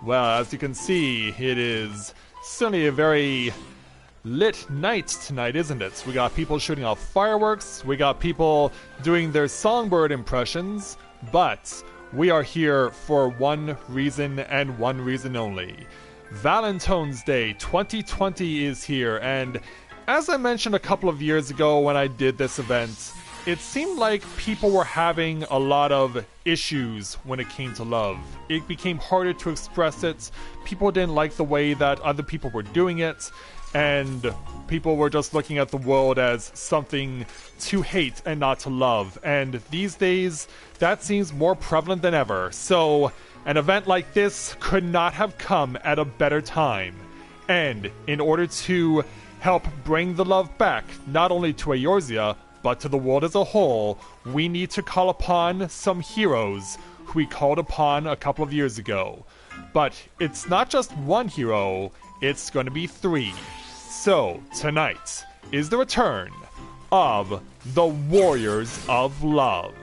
Well, as you can see, it is certainly a very lit night tonight, isn't it? We got people shooting off fireworks, we got people doing their songbird impressions, but we are here for one reason and one reason only. Valentine's Day 2020 is here, and as I mentioned a couple of years ago when I did this event, it seemed like people were having a lot of issues when it came to love. It became harder to express it, people didn't like the way that other people were doing it, and people were just looking at the world as something to hate and not to love. And these days, that seems more prevalent than ever. So, an event like this could not have come at a better time. And in order to help bring the love back, not only to Eorzea, but to the world as a whole, we need to call upon some heroes who we called upon a couple of years ago. But it's not just one hero, it's going to be three. So, tonight is the return of the Warriors of Love.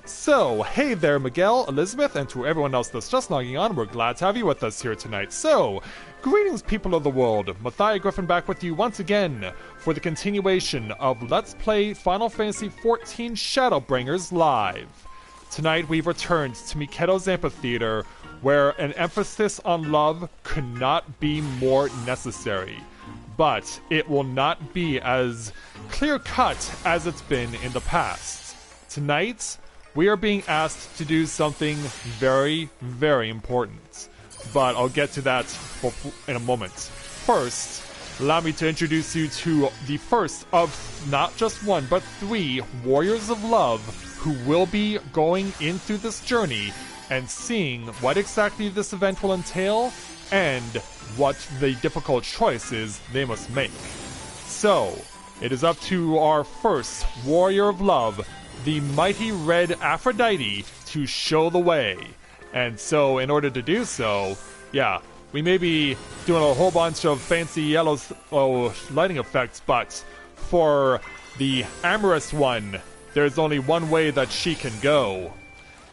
So, hey there Miguel, Elizabeth, and to everyone else that's just logging on, we're glad to have you with us here tonight. So, greetings people of the world, Matthias Griffin back with you once again for the continuation of Let's Play Final Fantasy XIV Shadowbringers Live. Tonight we've returned to Mikedo's Amphitheater, where an emphasis on love could not be more necessary. But it will not be as clear-cut as it's been in the past. Tonight, we are being asked to do something very, very important. But I'll get to that in a moment. First, allow me to introduce you to the first of not just one, but three Warriors of Love who will be going in through this journey and seeing what exactly this event will entail and what the difficult choices they must make. So, it is up to our first Warrior of Love, the mighty red Aphrodite, to show the way. And so, in order to do so, yeah, we may be doing a whole bunch of fancy yellow lighting effects, but for the amorous one, there's only one way that she can go,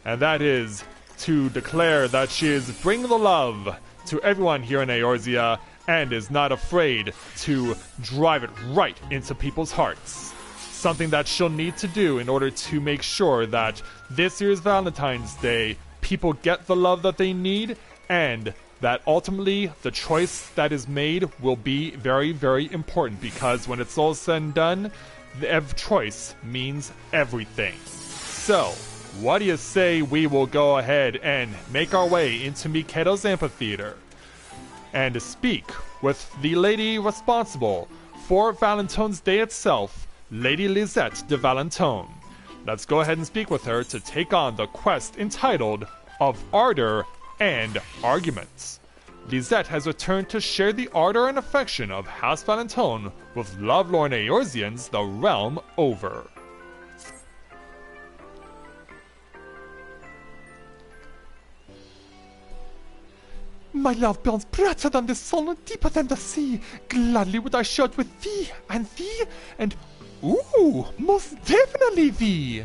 and that is to declare that she is bringing the love to everyone here in Eorzea and is not afraid to drive it right into people's hearts. Something that she'll need to do in order to make sure that this year's Valentine's Day people get the love that they need, and that ultimately the choice that is made will be very, very important, because when it's all said and done, the choice means everything. So, what do you say we will go ahead and make our way into Mikedo's Amphitheater and speak with the lady responsible for Valentine's Day itself, Lady Lisette de Valentione. Let's go ahead and speak with her to take on the quest entitled Of Ardor and Arguments. Lisette has returned to share the ardor and affection of House Valentione with lovelorn Eorzeans the realm over. My love burns brighter than the sun and deeper than the sea. Gladly would I share it with thee, and ooh, most definitely thee.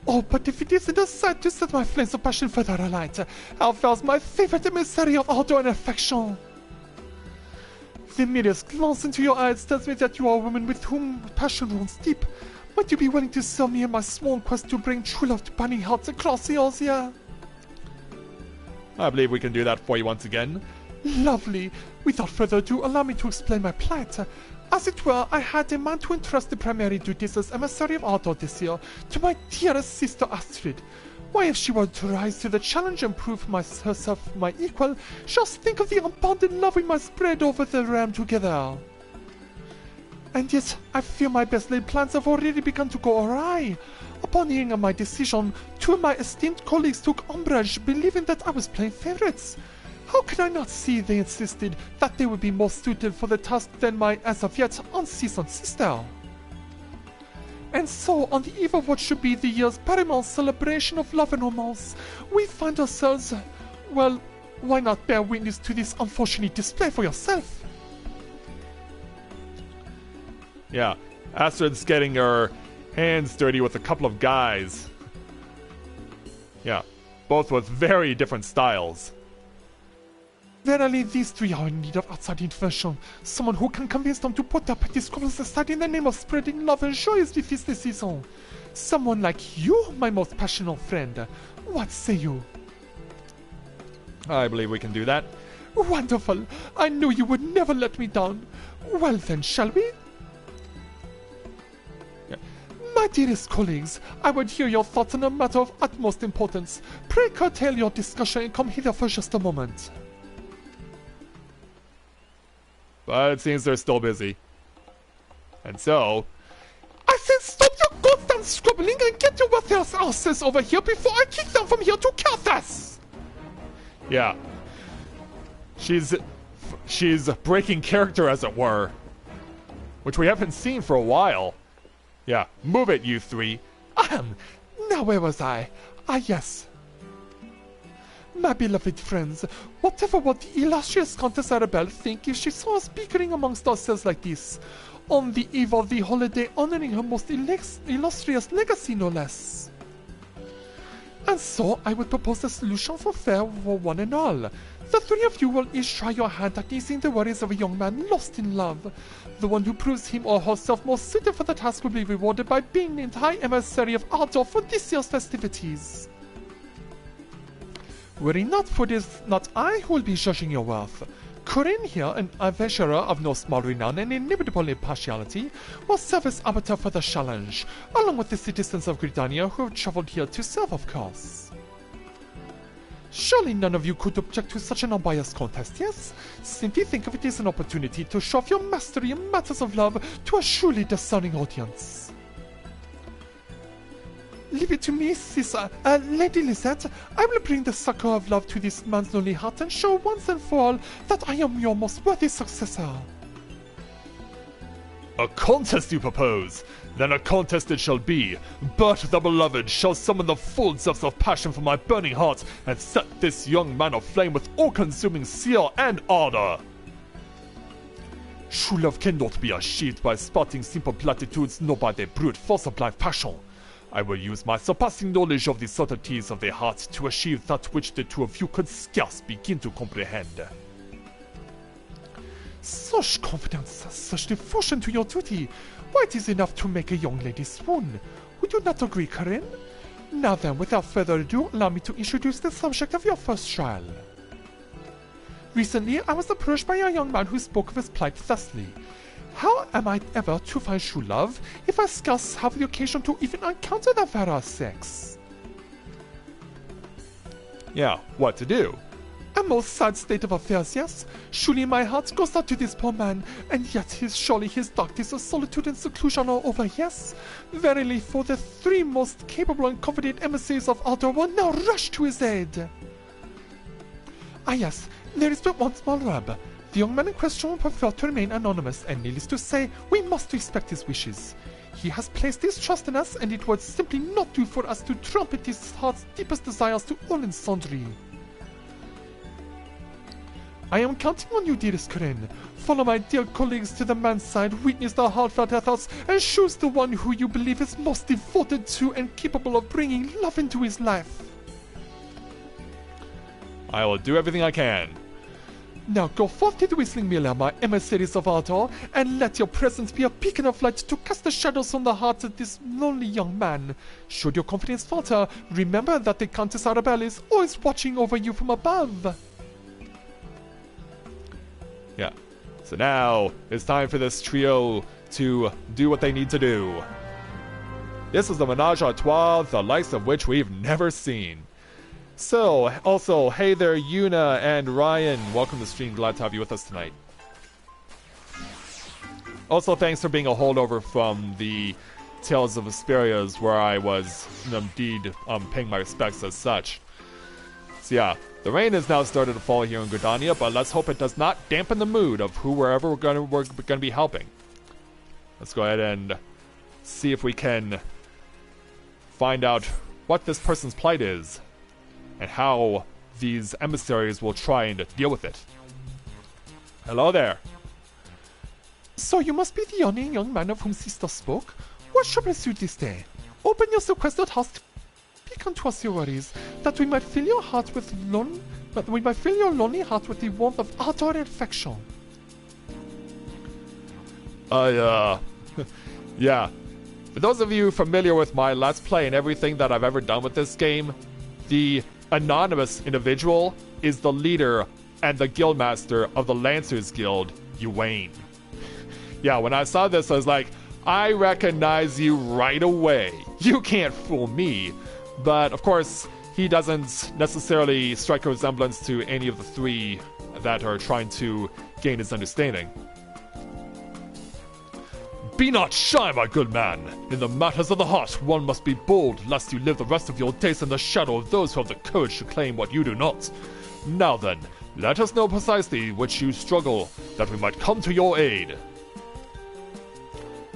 Oh, but if it isn't a sight to set my flames of passion further alight, Alpha's my favorite emissary of ardor and affection. The merest glance into your eyes tells me that you are a woman with whom passion runs deep. Might you be willing to serve me in my small quest to bring true love to burning hearts across Eorzea? I believe we can do that for you once again. Lovely. Without further ado, allow me to explain my plight. As it were, I had a mind to entrust the primary duties as emissary of ardor this year to my dearest sister Astrid. Why, if she were to rise to the challenge and prove herself my equal, just think of the unbounded love we must spread over the realm together. And yet, I fear my best laid plans have already begun to go awry. Upon hearing of my decision, two of my esteemed colleagues took umbrage, believing that I was playing favorites. How could I not see they insisted that they would be more suited for the task than my as of yet unseasoned sister? And so, on the eve of what should be the year's paramount celebration of love and romance, we find ourselves, well, why not bear witness to this unfortunate display for yourself? Yeah, Astrid's getting her hands dirty with a couple of guys. Yeah, both with very different styles. Verily, these three are in need of outside intervention. Someone who can convince them to put their petty squabbles aside in the name of spreading love and joy as the feast this season. Someone like you, my most passionate friend. What say you? I believe we can do that. Wonderful. I knew you would never let me down. Well then, shall we? Yeah. My dearest colleagues, I would hear your thoughts on a matter of utmost importance. Pray curtail your discussion and come hither for just a moment. But it seems they're still busy. And so... I said stop your goddamn squabbling and get your worthless asses over here before I kick them from here to Calthus! Yeah. She's breaking character, as it were. Which we haven't seen for a while. Yeah, move it, you three. Now where was I? Ah, yes. My beloved friends, whatever would the illustrious Countess Arabelle think if she saw us bickering amongst ourselves like this, on the eve of the holiday honoring her most illustrious legacy, no less? And so I would propose a solution for fair for one and all. The three of you will each try your hand at easing the worries of a young man lost in love. The one who proves him or herself most suited for the task will be rewarded by being named High Emissary of Ardor for this year's festivities. Were it not for this, not I who will be judging your worth. Corinne here, an adventurer of no small renown and inimitable impartiality, will serve as arbiter for the challenge, along with the citizens of Gridania who have traveled here to serve, of course. Surely none of you could object to such an unbiased contest, yes? Simply think of it as an opportunity to show off your mastery in matters of love to a truly discerning audience. Leave it to me, Lady Lisette. I will bring the succor of love to this man's lonely heart and show once and for all that I am your most worthy successor. A contest you propose? Then a contest it shall be. Bert the Beloved shall summon the full depths of passion from my burning heart and set this young man aflame with all-consuming zeal and ardor. True love cannot be achieved by spouting simple platitudes nor by the brute force of blind passion. I will use my surpassing knowledge of the subtleties of the heart to achieve that which the two of you could scarce begin to comprehend. Such confidence, such devotion to your duty, why it is enough to make a young lady swoon. Would you not agree, Corinne? Now then, without further ado, allow me to introduce the subject of your first trial. Recently, I was approached by a young man who spoke of his plight thusly. How am I ever to find true love if I scarce have the occasion to even encounter the fairer sex? Yeah, what to do? A most sad state of affairs, yes? Surely my heart goes out to this poor man, and yet surely his dark days of solitude and seclusion are over, yes? Verily, for the three most capable and confident emissaries of Ardor will now rush to his aid. Ah yes, there is but one small rub. The young man in question preferred to remain anonymous, and needless to say, we must respect his wishes. He has placed his trust in us, and it would simply not do for us to trumpet his heart's deepest desires to all and sundry. I am counting on you, dearest Corinne. Follow my dear colleagues to the man's side, witness the heartfelt ethos, and choose the one who you believe is most devoted to and capable of bringing love into his life. I will do everything I can. Now go forth to the Whistling Miller, my emissaries of Ardor, and let your presence be a beacon of light to cast the shadows from the heart of this lonely young man. Should your confidence falter, remember that the Countess Arabelle is always watching over you from above. Yeah. So now, it's time for this trio to do what they need to do. This is the menage a trois, the likes of which we've never seen. So, also, hey there, Yuna and Ryan. Welcome to the stream. Glad to have you with us tonight. Also, thanks for being a holdover from the Tales of Asperias, where I was indeed paying my respects as such. So yeah, the rain has now started to fall here in Gridania, but let's hope it does not dampen the mood of whoever we're gonna be helping. Let's go ahead and see if we can find out what this person's plight is, and how these emissaries will try and deal with it. Hello there. So you must be the only young man of whom sister spoke? What troubles you this day? Open your sequestered house to speak unto us your worries, that we might fill your heart with but we might fill your lonely heart with the warmth of ardor and affection. Yeah. For those of you familiar with my Let's Play and everything that I've ever done with this game, the anonymous individual is the leader and the guildmaster of the Lancers Guild, Uwain. Yeah, when I saw this, I was like, I recognize you right away. You can't fool me. But, of course, he doesn't necessarily strike a resemblance to any of the three that are trying to gain his understanding. Be not shy, my good man. In the matters of the heart, one must be bold, lest you live the rest of your days in the shadow of those who have the courage to claim what you do not. Now then, let us know precisely which you struggle, that we might come to your aid.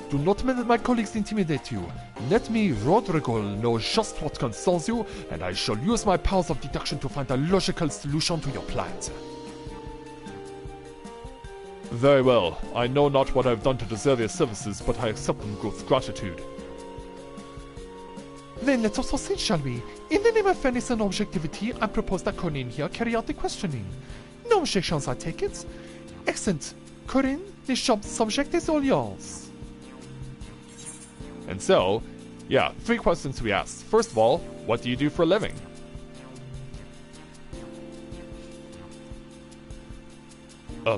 Do not let my colleagues intimidate you. Let me, Rodrigo, know just what concerns you, and I shall use my powers of deduction to find a logical solution to your plight. Very well. I know not what I have done to deserve your services, but I accept them with gratitude. Then let us proceed, shall we? In the name of fairness and objectivity, I propose that Corinne here carry out the questioning. No objections, I take it? Excellent. Corinne, the subject is all yours. And so, yeah, 3 questions to be asked. First of all, what do you do for a living?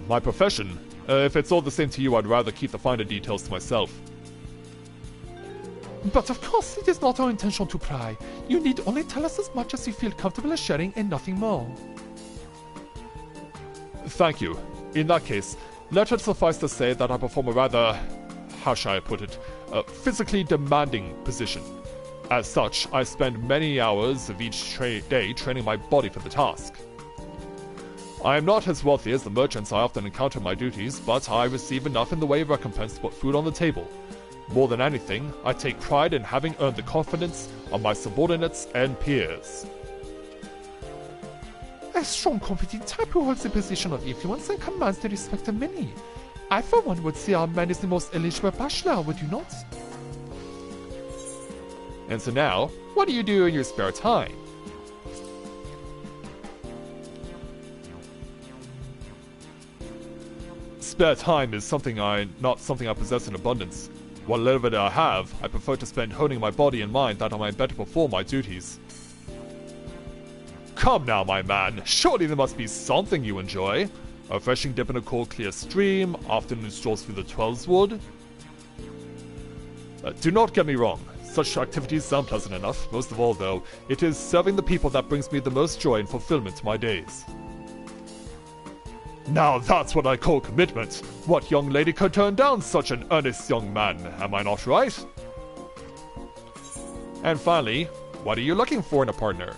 My profession? If it's all the same to you, I'd rather keep the finer details to myself. But of course, it is not our intention to pry. You need only tell us as much as you feel comfortable sharing and nothing more. Thank you. In that case, let it suffice to say that I perform a rather, how shall I put it, physically demanding position. As such, I spend many hours of each day training my body for the task. I am not as wealthy as the merchants I often encounter in my duties, but I receive enough in the way of recompense to put food on the table. More than anything, I take pride in having earned the confidence of my subordinates and peers. A strong, competent type who holds a position of influence and commands the respect of many. I, for one, would say our man is the most eligible bachelor, would you not? And so now, what do you do in your spare time? Spare time is not something I possess in abundance. What little bit I have, I prefer to spend honing my body and mind that I might better perform my duties. Come now, my man, surely there must be something you enjoy. A refreshing dip in a cold, clear stream, afternoon strolls through the Twelveswood. Do not get me wrong, such activities sound pleasant enough. Most of all, though, it is serving the people that brings me the most joy and fulfillment to my days. Now that's what I call commitment. What young lady could turn down such an earnest young man, am I not right? And finally, what are you looking for in a partner?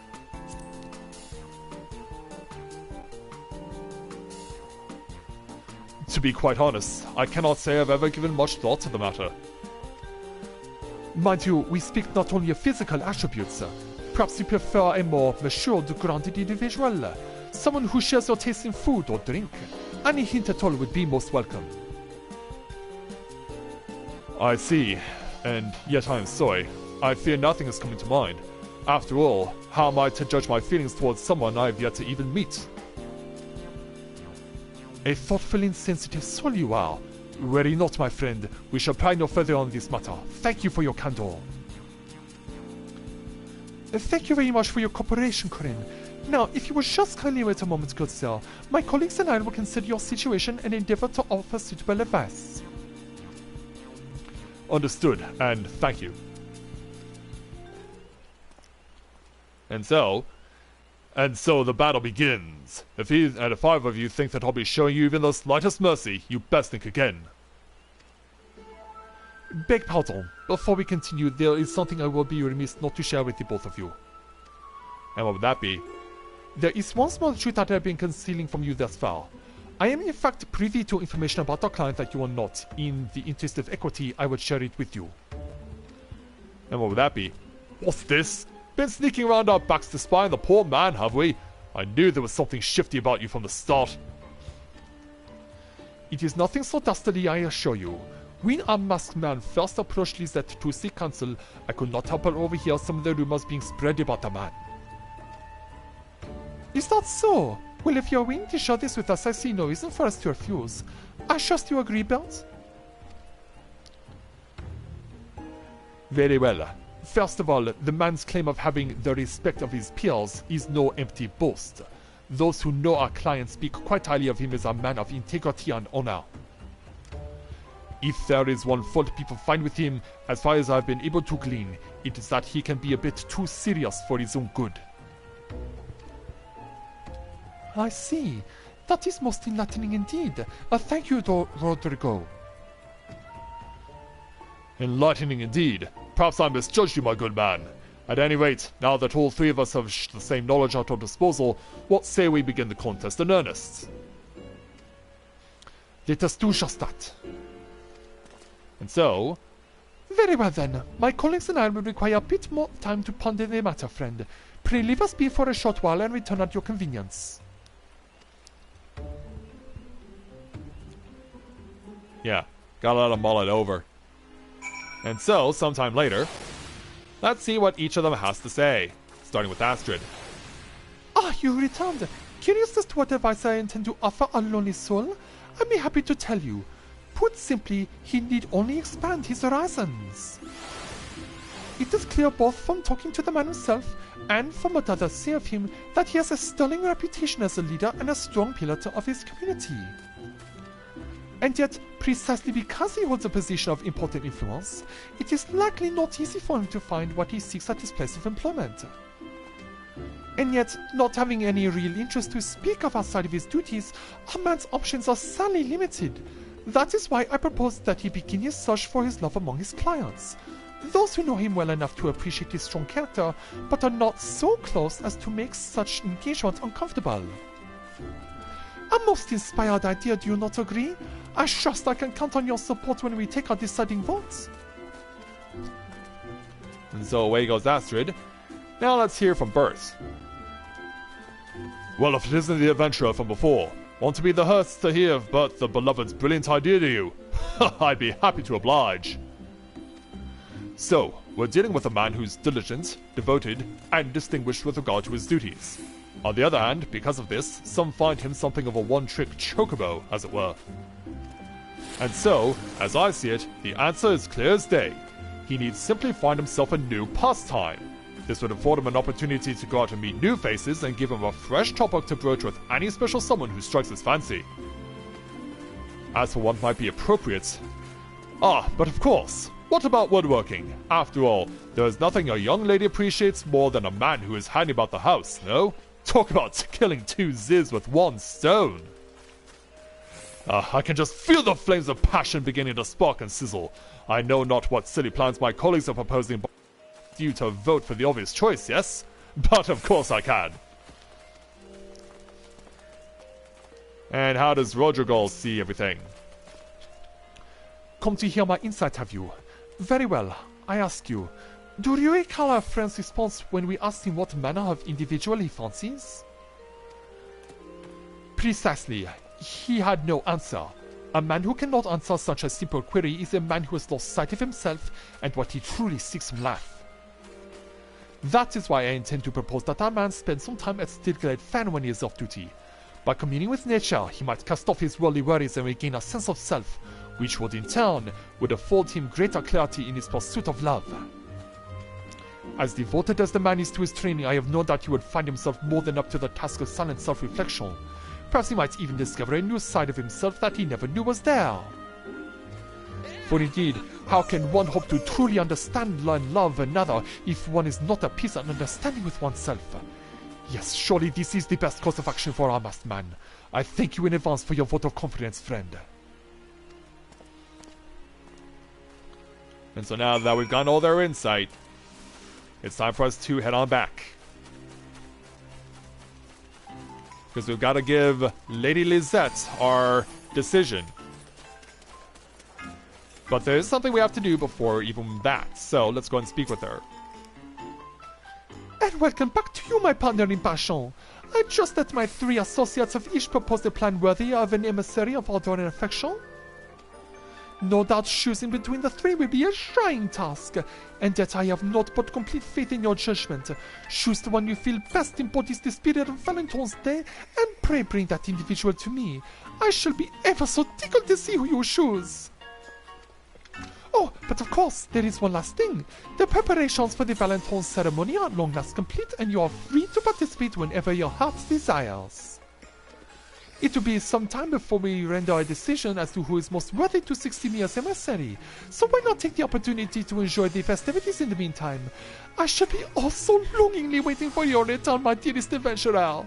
To be quite honest, I cannot say I've ever given much thought to the matter. Mind you, we speak not only of physical attributes. Perhaps you prefer a more matured, grounded individual. Someone who shares your taste in food or drink. Any hint at all would be most welcome. I see, and yet I am sorry. I fear nothing is coming to mind. After all, how am I to judge my feelings towards someone I have yet to even meet? A thoughtful and sensitive soul you are. Worry not, my friend. We shall pry no further on this matter. Thank you for your candor. Thank you very much for your cooperation, Corinne. Now, if you would just kindly wait a moment, good sir, my colleagues and I will consider your situation and endeavor to offer suitable advice. Understood, and thank you. And so the battle begins. If either of you think that I'll be showing you even the slightest mercy, you best think again. Beg pardon. Before we continue, there is something I will be remiss not to share with the both of you. And what would that be? There is one small truth that I have been concealing from you thus far. I am in fact privy to information about our client that you are not. In the interest of equity, I would share it with you. And what would that be? What's this? Been sneaking around our backs to spy on the poor man, have we? I knew there was something shifty about you from the start. It is nothing so dastardly, I assure you. When our masked man first approached Lisette to seek counsel, I could not help but overhear some of the rumors being spread about the man. Is that so? Well, if you're willing to share this with us, I see no reason for us to refuse. I trust you agree, Belt? Very well. First of all, the man's claim of having the respect of his peers is no empty boast. Those who know our client speak quite highly of him as a man of integrity and honor. If there is one fault people find with him, as far as I've been able to glean, it is that he can be a bit too serious for his own good. I see. That is most enlightening indeed. Thank you, Rodrigo. Enlightening indeed. Perhaps I misjudged you, my good man. At any rate, now that all three of us have the same knowledge at our disposal, what say we begin the contest in earnest? Let us do just that. And so... Very well then. My colleagues and I will require a bit more time to ponder the matter, friend. Pray leave us be for a short while and return at your convenience. Yeah, gotta let them mull it over. And so, sometime later, let's see what each of them has to say, starting with Astrid. Ah, you returned. Curious as to what advice I intend to offer a lonely soul? I'm happy to tell you. Put simply, he need only expand his horizons. It is clear both from talking to the man himself and from what others say of him that he has a sterling reputation as a leader and a strong pillar of his community. And yet, precisely because he holds a position of important influence, it is likely not easy for him to find what he seeks at his place of employment. And yet, not having any real interest to speak of outside of his duties, a man's options are sadly limited. That is why I propose that he begin his search for his love among his clients. Those who know him well enough to appreciate his strong character, but are not so close as to make such engagement uncomfortable. A most inspired idea, do you not agree? I trust I can count on your support when we take our deciding votes. And so away goes Astrid. Now let's hear from Bert. Well, if it isn't the adventurer from before, want to be the first to hear of Bert the beloved's brilliant idea to you? I'd be happy to oblige. So, we're dealing with a man who's diligent, devoted, and distinguished with regard to his duties. On the other hand, because of this, some find him something of a one-trick chocobo, as it were. And so, as I see it, the answer is clear as day. He needs simply find himself a new pastime. This would afford him an opportunity to go out and meet new faces and give him a fresh topic to broach with any special someone who strikes his fancy. As for what might be appropriate... but of course, what about woodworking? After all, there is nothing a young lady appreciates more than a man who is handy about the house, no? Talk about killing two zizz with one stone! I can just feel the flames of passion beginning to spark and sizzle. I know not what silly plans my colleagues are proposing, but you to vote for the obvious choice, yes? But of course I can. And how does Rodrigo see everything? Come to hear my insight, have you? Very well, I ask you, do you recall our friend's response when we asked him what manner of individual he fancies? Precisely. He had no answer. A man who cannot answer such a simple query is a man who has lost sight of himself and what he truly seeks from life. That is why I intend to propose that our man spend some time at Stilglade Fan when he is off duty. By communing with nature, he might cast off his worldly worries and regain a sense of self, which would in turn would afford him greater clarity in his pursuit of love. As devoted as the man is to his training, I have no doubt he would find himself more than up to the task of silent self-reflection. Perhaps he might even discover a new side of himself that he never knew was there. For indeed, how can one hope to truly understand and love another if one is not at peace and understanding with oneself? Yes, surely this is the best course of action for our masked man. I thank you in advance for your vote of confidence, friend. And so now that we've gotten all their insight, it's time for us to head on back. Because we've got to give Lady Lisette our decision. But there is something we have to do before even that, so let's go and speak with her. And welcome back to you, my partner in passion. I trust that my three associates have each proposed a plan worthy of an emissary of ardor and affection. No doubt choosing between the three will be a trying task, and yet I have naught but complete faith in your judgment. Choose the one you feel best embodies the spirit of Valentine's Day, and pray bring that individual to me. I shall be ever so tickled to see who you choose. Oh, but of course, there is one last thing. The preparations for the Valentine's ceremony are at long last complete, and you are free to participate whenever your heart desires. It will be some time before we render a decision as to who is most worthy to succeed me as emissary, so why not take the opportunity to enjoy the festivities in the meantime? I shall be also longingly waiting for your return, my dearest adventurer.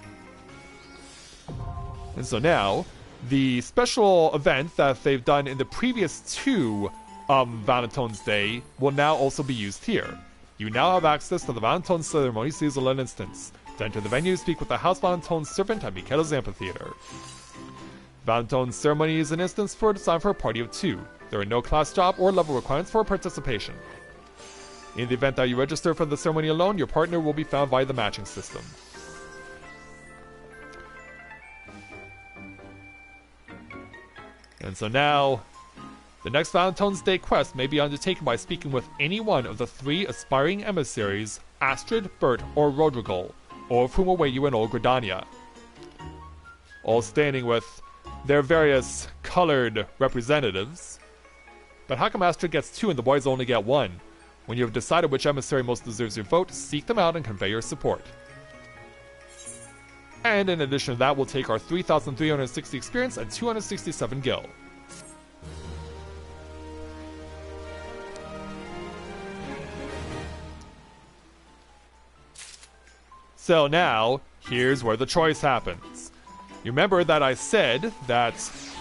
And so now, the special event that they've done in the previous two Valentine's Day will now also be used here. You now have access to the Valentine's ceremony season instance. To enter the venue, speak with the House Valentine's servant at Miketo's amphitheater. Valentine's ceremony is an instance designed for a party of 2. There are no class, job, or level requirements for participation. In the event that you register for the ceremony alone, your partner will be found via the matching system. And so now, the next Valentine's Day quest may be undertaken by speaking with any one of the 3 aspiring emissaries, Astrid, Bert, or Rodrigal, all of whom await you in Old Gridania. All standing with their various colored representatives. But how come Astrid gets 2 and the boys only get 1? When you have decided which emissary most deserves your vote, seek them out and convey your support. And in addition to that, we'll take our 3,360 experience and 267 gil. So now, here's where the choice happens. You remember that I said that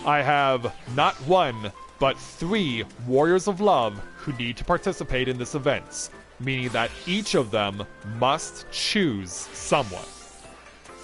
I have not 1, but 3 Warriors of Love who need to participate in this event, meaning that each of them must choose someone.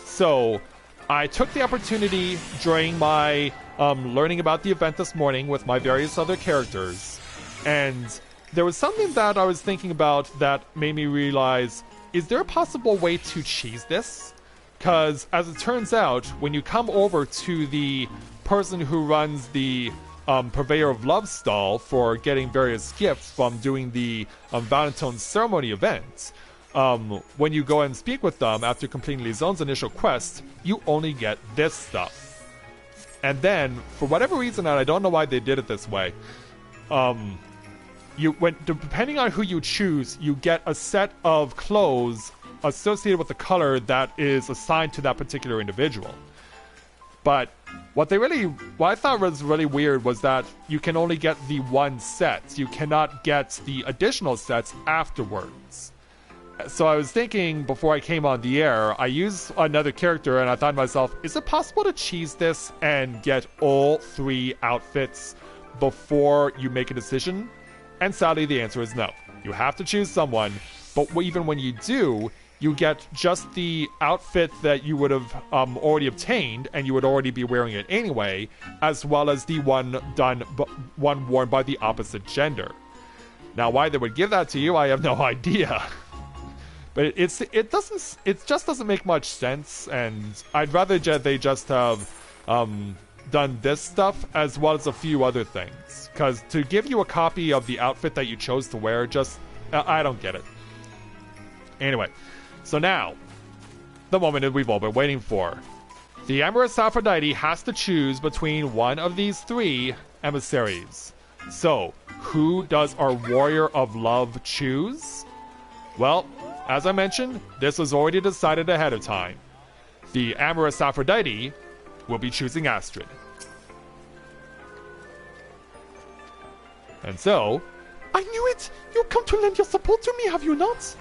So, I took the opportunity during my learning about the event this morning with my various other characters, and there was something that I was thinking about that made me realize, is there a possible way to cheese this? Because, as it turns out, when you come over to the person who runs the Purveyor of Love stall for getting various gifts from doing the Valentine's ceremony event, when you go and speak with them after completing Lizone's initial quest, you only get this stuff. And then, for whatever reason, and I don't know why they did it this way, depending on who you choose, you get a set of clothes associated with the color that is assigned to that particular individual. But what I thought was really weird was that you can only get the 1 set. You cannot get the additional sets afterwards. So I was thinking before I came on the air, I used another character and I thought to myself, is it possible to cheese this and get all 3 outfits before you make a decision? And sadly, the answer is no. You have to choose someone, but even when you do, you get just the outfit that you would have already obtained, and you would already be wearing it anyway, as well as the one worn by the opposite gender. Now, why they would give that to you, I have no idea. But it just doesn't make much sense, and I'd rather they just have done this stuff as well as a few other things. Because to give you a copy of the outfit that you chose to wear, I don't get it. Anyway, so now, the moment that we've all been waiting for. The Empress Aphrodite has to choose between one of these 3 emissaries. So, who does our Warrior of Love choose? Well, as I mentioned, this was already decided ahead of time. The Amorous Aphrodite will be choosing Astrid. And so... I knew it! You come to lend your support to me, have you not?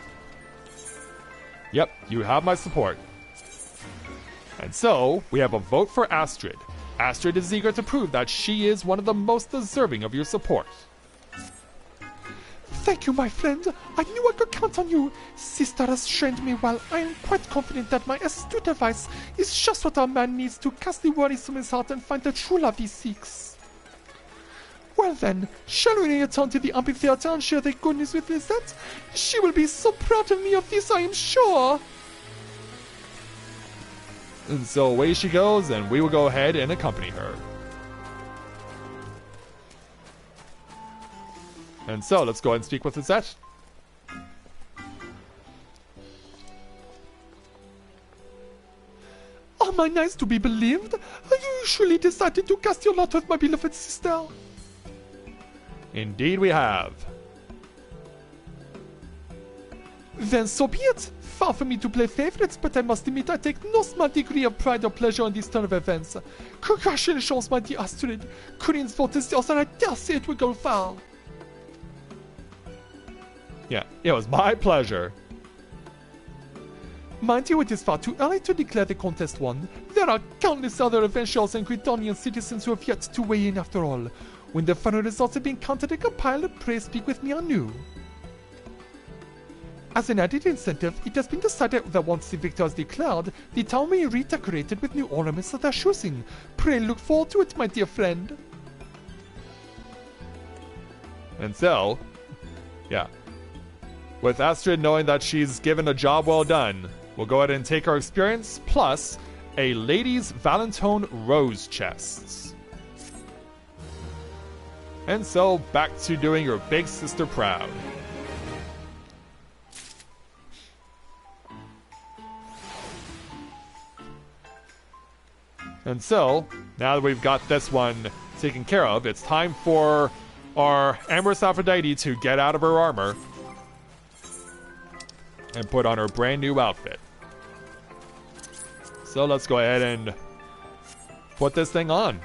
Yep, you have my support. And so, we have a vote for Astrid. Astrid is eager to prove that she is one of the most deserving of your support. Thank you, my friend. I knew I could count on you. Sister has trained me well. I am quite confident that my astute advice is just what our man needs to cast the worries from his heart and find the true love he seeks. Well then, shall we return to the amphitheater and share the good news with Lisette? She will be so proud of me of this, I am sure. And so away she goes, and we will go ahead and accompany her. And so, let's go ahead and speak with Lisette. Am I nice to be believed? Have you surely decided to cast your lot with my beloved sister? Indeed we have. Then so be it. Far from me to play favorites, but I must admit I take no small degree of pride or pleasure in this turn of events. Congratulations, my dear Astrid. Corinne's vote is yours, and I dare say it will go far. Yeah, it was my pleasure. Mind you, it is far too early to declare the contest won. There are countless other adventurers and Gridonian citizens who have yet to weigh in after all. When the final results have been counted and compiled, pray speak with me anew. As an added incentive, it has been decided that once the victor is declared, the town may be redecorated with new ornaments of their choosing. Pray look forward to it, my dear friend. And so, yeah. With Astrid knowing that she's given a job well done, we'll go ahead and take our experience plus a lady's Valentione rose chests. And so, back to doing your big sister proud. And so, now that we've got this one taken care of, it's time for our Amorous Aphrodite to get out of her armor and put on her brand new outfit. So let's go ahead and put this thing on.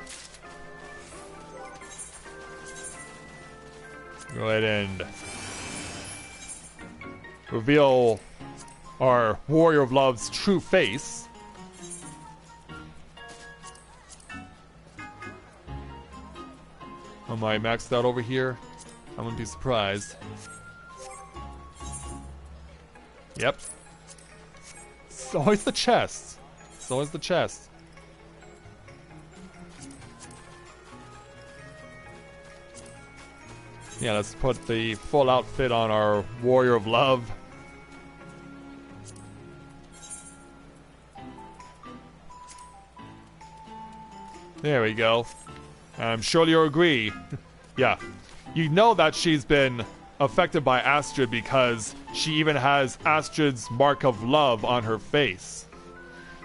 Go ahead and reveal our Warrior of Love's true face. Am I maxed out over here? I wouldn't be surprised. Yep. So is the chest. So is the chest. Yeah, let's put the full outfit on our Warrior of Love. There we go. I'm sure you'll agree. Yeah. You know that she's been affected by Astrid because she even has Astrid's mark of love on her face.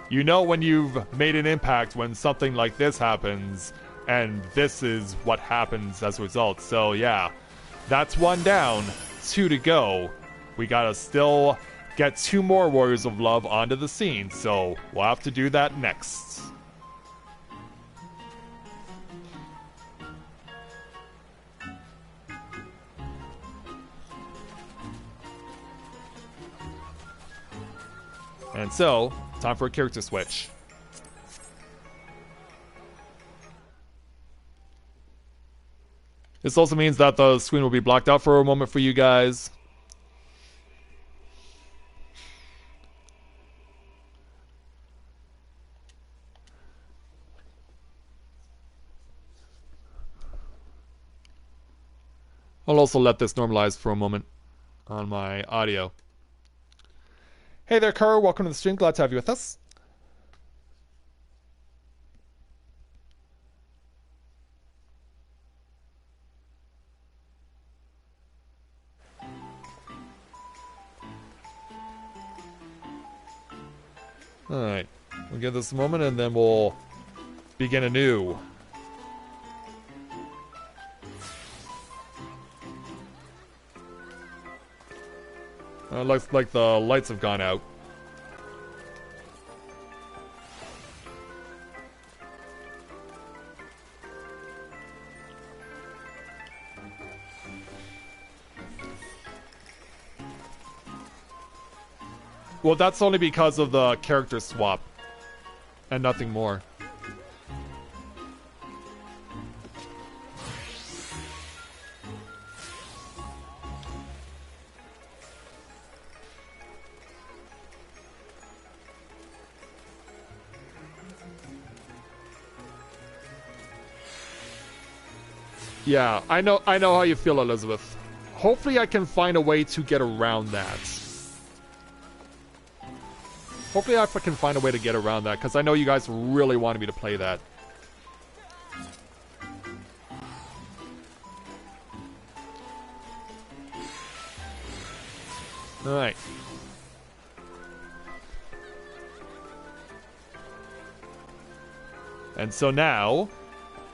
You know when you've made an impact when something like this happens, and this is what happens as a result. So yeah, that's one down, 2 to go. We gotta still get 2 more Warriors of Love onto the scene, so we'll have to do that next. And so, time for a character switch. This also means that the screen will be blocked out for a moment for you guys. I'll also let this normalize for a moment on my audio. Hey there, Kara. Welcome to the stream. Glad to have you with us. Alright. We'll give this a moment and then we'll begin anew. Looks like the lights have gone out. Well, that's only because of the character swap. And nothing more. Yeah, I know how you feel, Elizabeth. Hopefully I can find a way to get around that. Hopefully I can find a way to get around that, because I know you guys really wanted me to play that. And so now,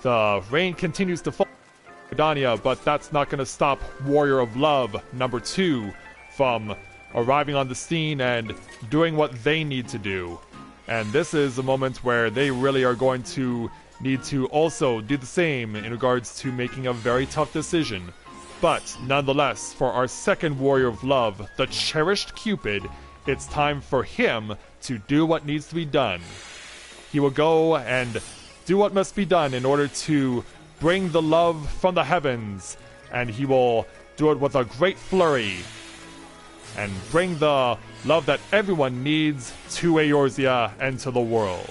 the rain continues to fall on Gridania, but that's not going to stop Warrior of Love number 2 from arriving on the scene and doing what they need to do. And this is a moment where they really are going to need to also do the same in regards to making a very tough decision. But nonetheless, for our second Warrior of Love, the cherished Cupid, it's time for him to do what needs to be done. He will go and do what must be done in order to bring the love from the heavens, and he will do it with a great flurry and bring the love that everyone needs to Eorzea and to the world.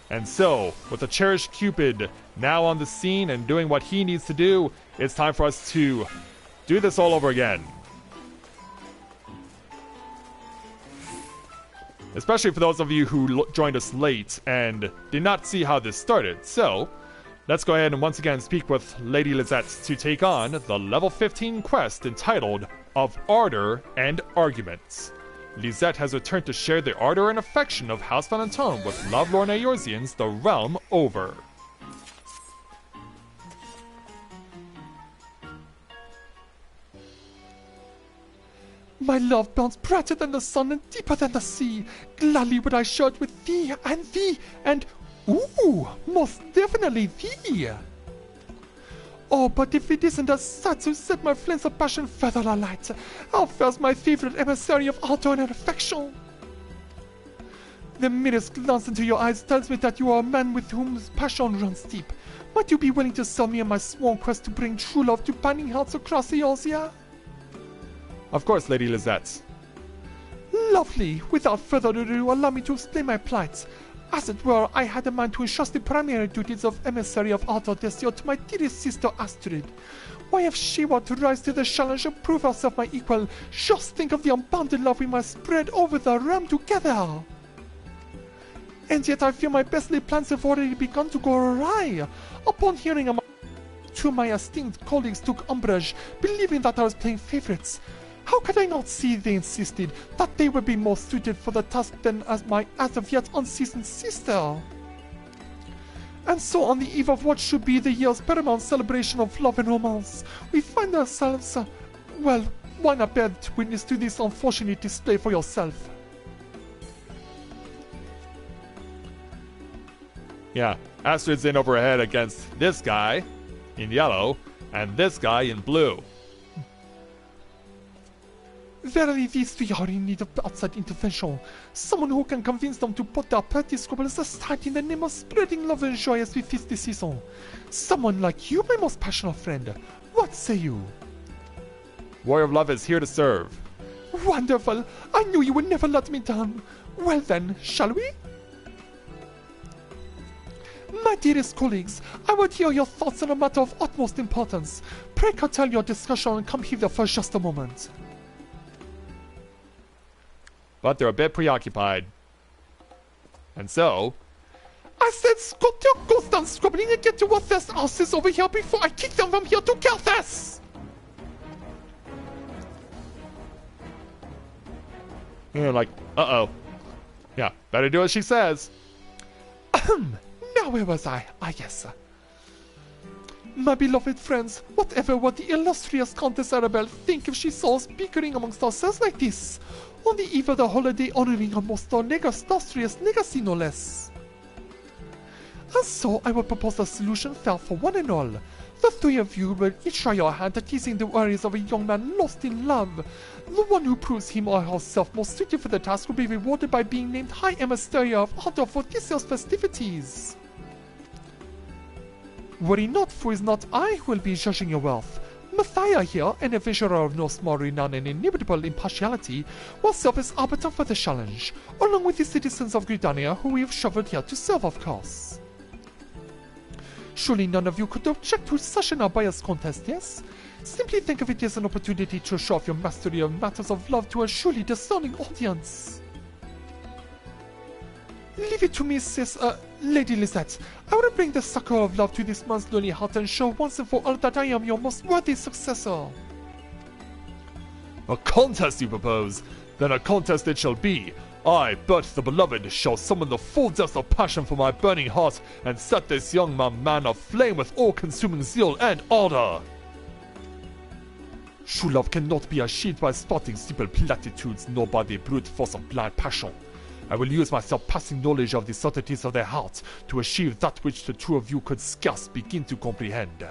And so, with the cherished Cupid now on the scene and doing what he needs to do, it's time for us to do this all over again. Especially for those of you who joined us late and did not see how this started. So, let's go ahead and once again speak with Lady Lisette to take on the level 15 quest entitled Of Ardor and Arguments. Lisette has returned to share the ardor and affection of House Valentione with lovelorn Eorzeans the realm over. My love burns brighter than the sun and deeper than the sea. Gladly would I share it with thee, and ooh, most definitely thee. Oh, but if it isn't a sight to set my flames of passion further alight, how fares my favorite emissary of ardor and affection? The merest glance into your eyes tells me that you are a man with whom passion runs deep. Might you be willing to serve me in my sworn quest to bring true love to pining hearts across Eorzea? Of course, Lady Lisette. Lovely. Without further ado, allow me to explain my plight. As it were, I had a mind to entrust the primary duties of emissary of ardor this year to my dearest sister Astrid. Why, if she were to rise to the challenge and prove herself my equal, just think of the unbounded love we must spread over the realm together. And yet I fear my best laid plans have already begun to go awry. Upon hearing two of my esteemed colleagues took umbrage, believing that I was playing favorites. How could I not see they insisted that they would be more suited for the task than as my as of yet unseasoned sister? And so on the eve of what should be the year's paramount celebration of love and romance, we find ourselves, well, why not bear witness to this unfortunate display for yourself? Yeah, Astrid's in over her head against this guy in yellow and this guy in blue. Verily, these three are in need of outside intervention. Someone who can convince them to put their petty squabbles aside in the name of spreading love and joy as we feast this season. Someone like you, my most passionate friend. What say you? Warrior of Love is here to serve. Wonderful! I knew you would never let me down. Well then, shall we? My dearest colleagues, I would hear your thoughts on a matter of utmost importance. Pray curtail your discussion and come hither for just a moment. But they're a bit preoccupied. And so... I said Scott, go stand squabbling and get to what this house is over here before I kick them from here to Kelthas! And like, uh-oh. Yeah, better do as she says. Now where was I? Ah, yes. My beloved friends, whatever would the illustrious Countess Arabelle think if she saw us bickering amongst ourselves like this, on the eve of the holiday honoring her most illustrious legacy, no less? And so I will propose a solution fair for one and all. The three of you will each try your hand at easing the worries of a young man lost in love. The one who proves him or herself most suited for the task will be rewarded by being named High Emissary of Ardor for this year's festivities. Worry not, for it is not I who will be judging your wealth. Mathia here, an adventurer of no small renown and inimitable impartiality, will serve as arbiter for the challenge, along with the citizens of Gridania who we have shovelled here to serve, of course. Surely none of you could object to such an unbiased contest, yes? Simply think of it as an opportunity to show off your mastery of matters of love to a surely discerning audience. Leave it to me, sis, Lady Lisette. I will bring the succor of love to this man's lonely heart and show once and for all that I am your most worthy successor. A contest, you propose? Then a contest it shall be. I, Bert the Beloved, shall summon the full depths of passion from my burning heart and set this young man aflame with all-consuming zeal and ardor. True love cannot be achieved by spotting simple platitudes, nor by the brute force of blind passion. I will use my surpassing knowledge of the subtleties of their hearts to achieve that which the two of you could scarce begin to comprehend.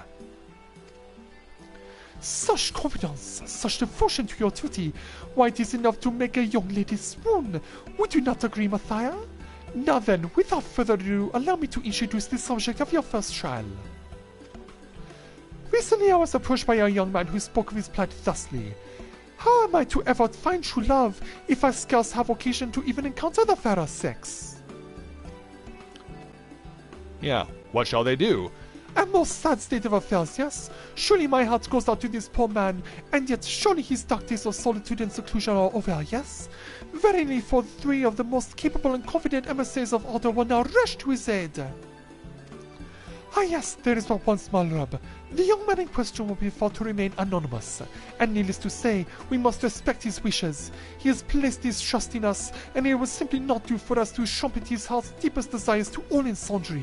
Such confidence, such devotion to your duty, why it is enough to make a young lady swoon. Would you not agree, Matthias? Now then, without further ado, allow me to introduce the subject of your first trial. Recently I was approached by a young man who spoke of his plight thusly. How am I to ever find true love if I scarce have occasion to even encounter the fairer sex? Yeah, what shall they do? A most sad state of affairs, yes? Surely my heart goes out to this poor man, and yet surely his dark days of solitude and seclusion are over, yes? Verily, for 3 of the most capable and confident emissaries of order will now rush to his aid. Ah yes, there is but one small rub. The young man in question will be thought to remain anonymous, and needless to say, we must respect his wishes. He has placed his trust in us, and it will simply not do for us to trumpet his heart's deepest desires to all and sundry.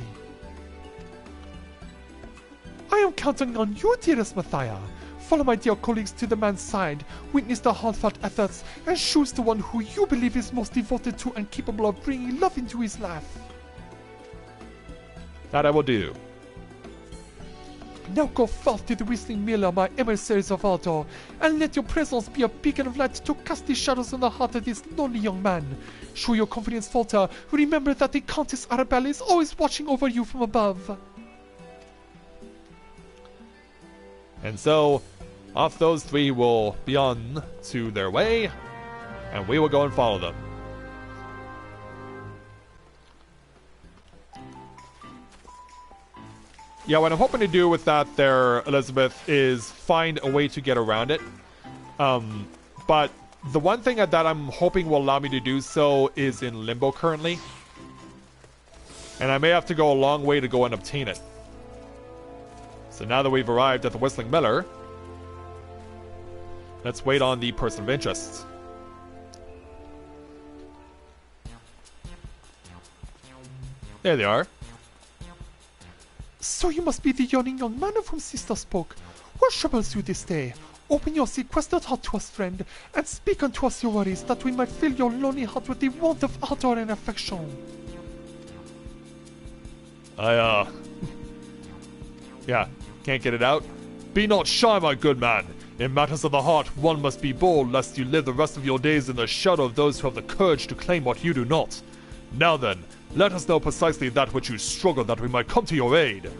I am counting on you, dearest Matthias. Follow my dear colleagues to the man's side, witness the heartfelt efforts, and choose the one who you believe is most devoted to and capable of bringing love into his life. That I will do. Now go forth to the whistling miller, my emissaries of ardor, and let your presence be a beacon of light to cast the shadows on the heart of this lonely young man. Show your confidence falter, remember that the Countess Arabella is always watching over you from above. And so, off those 3 will be on to their way, and we will go and follow them. Yeah, what I'm hoping to do with that there, Elizabeth, is find a way to get around it. But the one thing that I'm hoping will allow me to do so is in limbo currently. And I may have to go a long way to go and obtain it. So now that we've arrived at the Whistling Miller, let's wait on the person of interest. There they are. So you must be the yawning young man of whom sister spoke. What troubles you this day? Open your sequestered heart to us, friend, and speak unto us your worries, that we might fill your lonely heart with the warmth of ardor and affection. Yeah, can't get it out. Be not shy, my good man. In matters of the heart, one must be bold, lest you live the rest of your days in the shadow of those who have the courage to claim what you do not. Now then, let us know precisely that which you struggle, that we might come to your aid.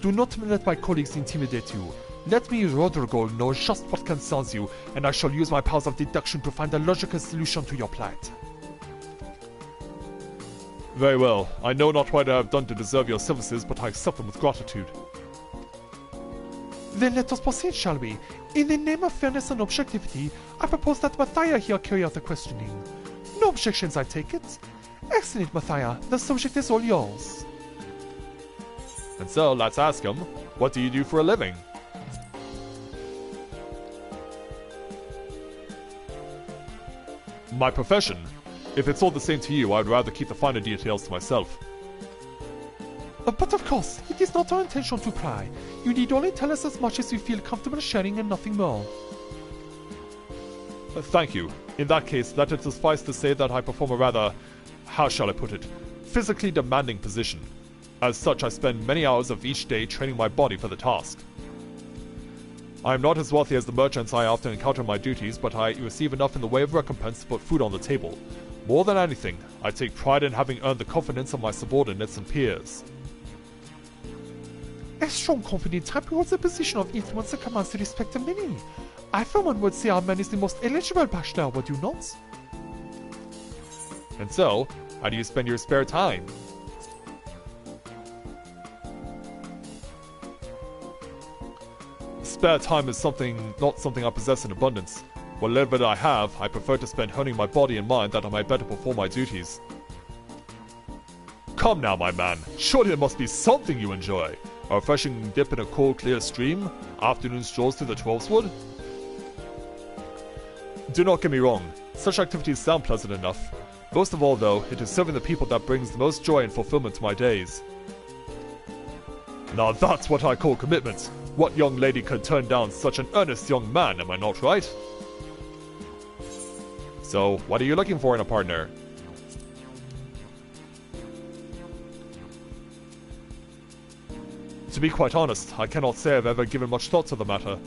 Do not let my colleagues intimidate you. Let me, Rodrigo, know just what concerns you, and I shall use my powers of deduction to find a logical solution to your plight. Very well. I know not what I have done to deserve your services, but I accept them with gratitude. Then let us proceed, shall we? In the name of fairness and objectivity, I propose that Matthias here carry out the questioning. No objections, I take it? Excellent, Matthias. The subject is all yours. And so, let's ask him, what do you do for a living? My profession? If it's all the same to you, I'd rather keep the finer details to myself. But of course, it is not our intention to pry. You need only tell us as much as you feel comfortable sharing and nothing more. Thank you. In that case, let it suffice to say that I perform a rather, how shall I put it, physically demanding position. As such, I spend many hours of each day training my body for the task. I am not as wealthy as the merchants I often encounter in my duties, but I receive enough in the way of recompense to put food on the table. More than anything, I take pride in having earned the confidence of my subordinates and peers. A strong, confident type holds a position of influence that commands the respect of many. I for one would say our man is the most eligible bachelor, would you not? And so, how do you spend your spare time? Spare time is not something I possess in abundance. Whatever I have, I prefer to spend honing my body and mind that I might better perform my duties. Come now, my man. Surely there must be something you enjoy. A refreshing dip in a cold, clear stream? Afternoon strolls through the 12's wood? Do not get me wrong. Such activities sound pleasant enough. Most of all, though, it is serving the people that brings the most joy and fulfillment to my days. Now that's what I call commitment. What young lady could turn down such an earnest young man, am I not right? So, what are you looking for in a partner? To be quite honest, I cannot say I've ever given much thought to the matter.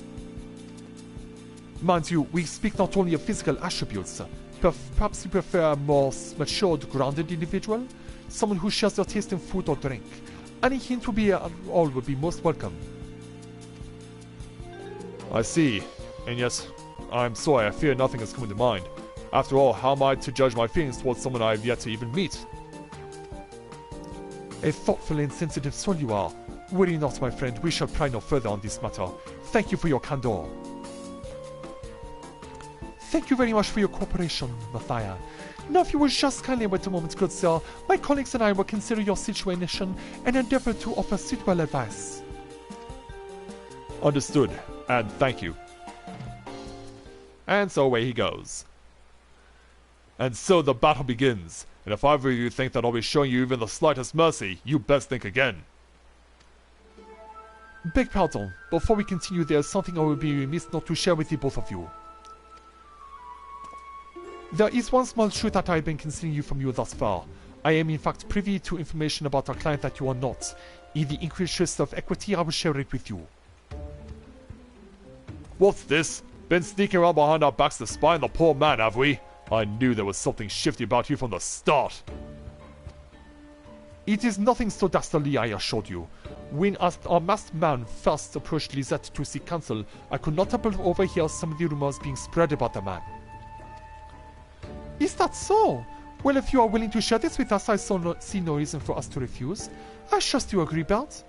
Mind you, we speak not only of physical attributes. Perhaps you prefer a more matured, grounded individual? Someone who shares your taste in food or drink. Any hint would be all would be most welcome. I see. And yes, I'm sorry, I fear nothing is coming to mind. After all, how am I to judge my feelings towards someone I have yet to even meet? A thoughtful and sensitive soul you are. Worry not, my friend, we shall pry no further on this matter. Thank you for your candor. Thank you very much for your cooperation, Mathia. Now if you will just kindly wait a moment, good sir, my colleagues and I will consider your situation and endeavor to offer suitable advice. Understood, and thank you. And so away he goes. And so the battle begins, and if either of you think that I'll be showing you even the slightest mercy, you best think again. Beg pardon, before we continue there is something I will be remiss not to share with the both of you. There is one small truth that I have been concealing from you thus far. I am in fact privy to information about our client that you are not. In the interest of equity, I will share it with you. What's this? Been sneaking around behind our backs to spy on the poor man, have we? I knew there was something shifty about you from the start. It is nothing so dastardly, I assured you. When our masked man first approached Lisette to seek counsel, I could not help but overhear some of the rumors being spread about the man. Is that so? Well, if you are willing to share this with us, I see no reason for us to refuse. I trust you agree, Belt.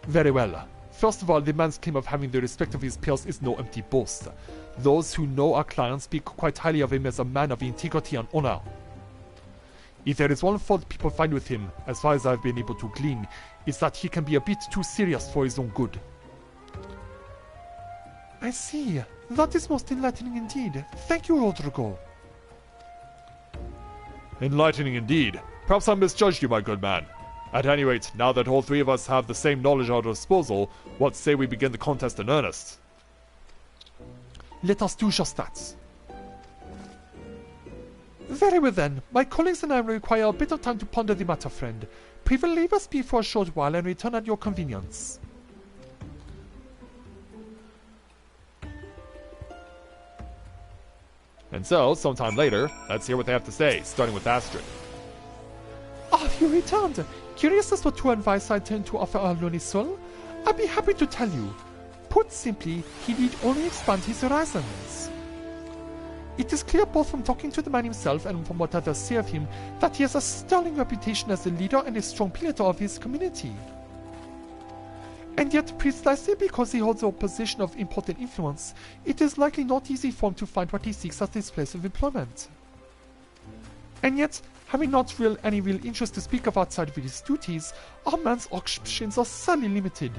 Very well. First of all, the man's claim of having the respect of his peers is no empty boast. Those who know our client speak quite highly of him as a man of integrity and honor. If there is one fault people find with him, as far as I've been able to glean, it's that he can be a bit too serious for his own good. I see. That is most enlightening indeed. Thank you, Rodrigo. Enlightening indeed. Perhaps I misjudged you, my good man. At any rate, now that all three of us have the same knowledge at our disposal, what say we begin the contest in earnest? Let us do just that. Very well then. My colleagues and I require a bit of time to ponder the matter, friend. Pray will leave us be for a short while and return at your convenience. And so, sometime later, let's hear what they have to say, starting with Astrid. Ah, you returned. Curious as to what advice I intend to offer our lonely soul? I'd be happy to tell you. Put simply, he need only expand his horizons. It is clear both from talking to the man himself and from what others say of him that he has a sterling reputation as a leader and a strong pillar of his community. And yet, precisely because he holds a position of important influence, it is likely not easy for him to find what he seeks at his place of employment. And yet, having not any real interest to speak of outside of his duties, our man's options are sadly limited.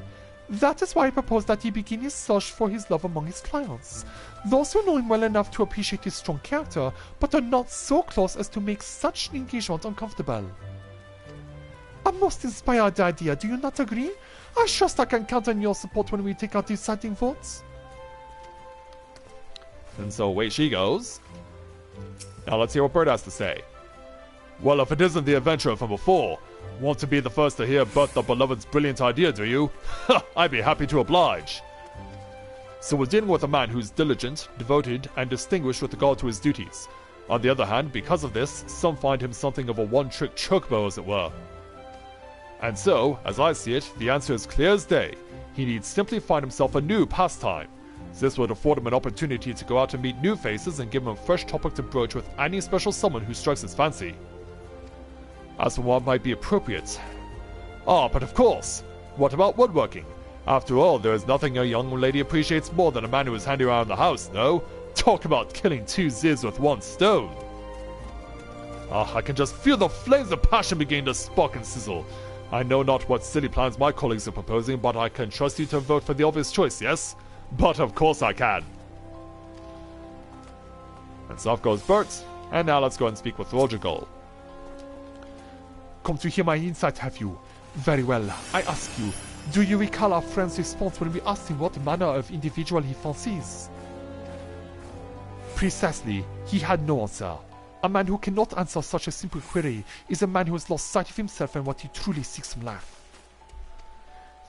That is why I propose that he begin his search for his love among his clients. Those who know him well enough to appreciate his strong character, but are not so close as to make such an engagement uncomfortable. A most inspired idea, do you not agree? I trust I can count on your support when we take our deciding votes. And so away she goes. Now let's hear what Bert has to say. Well, if it isn't the adventurer from before, want to be the first to hear about the beloved's brilliant idea, do you? I'd be happy to oblige. So we're dealing with a man who's diligent, devoted, and distinguished with regard to his duties. On the other hand, because of this, some find him something of a one-trick chocobo, as it were. And so, as I see it, the answer is clear as day. He needs simply find himself a new pastime. This would afford him an opportunity to go out and meet new faces and give him a fresh topic to broach with any special someone who strikes his fancy. As for what might be appropriate... Ah, but of course! What about woodworking? After all, there is nothing a young lady appreciates more than a man who is handy around the house, no? Talk about killing two zibs with one stone! Ah, I can just feel the flames of passion beginning to spark and sizzle. I know not what silly plans my colleagues are proposing, but I can trust you to vote for the obvious choice, yes? But of course I can. And so off goes Bert. And now let's go and speak with Roger. Come to hear my insight, have you? Very well. I ask you, do you recall our friend's response when we asked him what manner of individual he fancies? Precisely. He had no answer. A man who cannot answer such a simple query is a man who has lost sight of himself and what he truly seeks from life.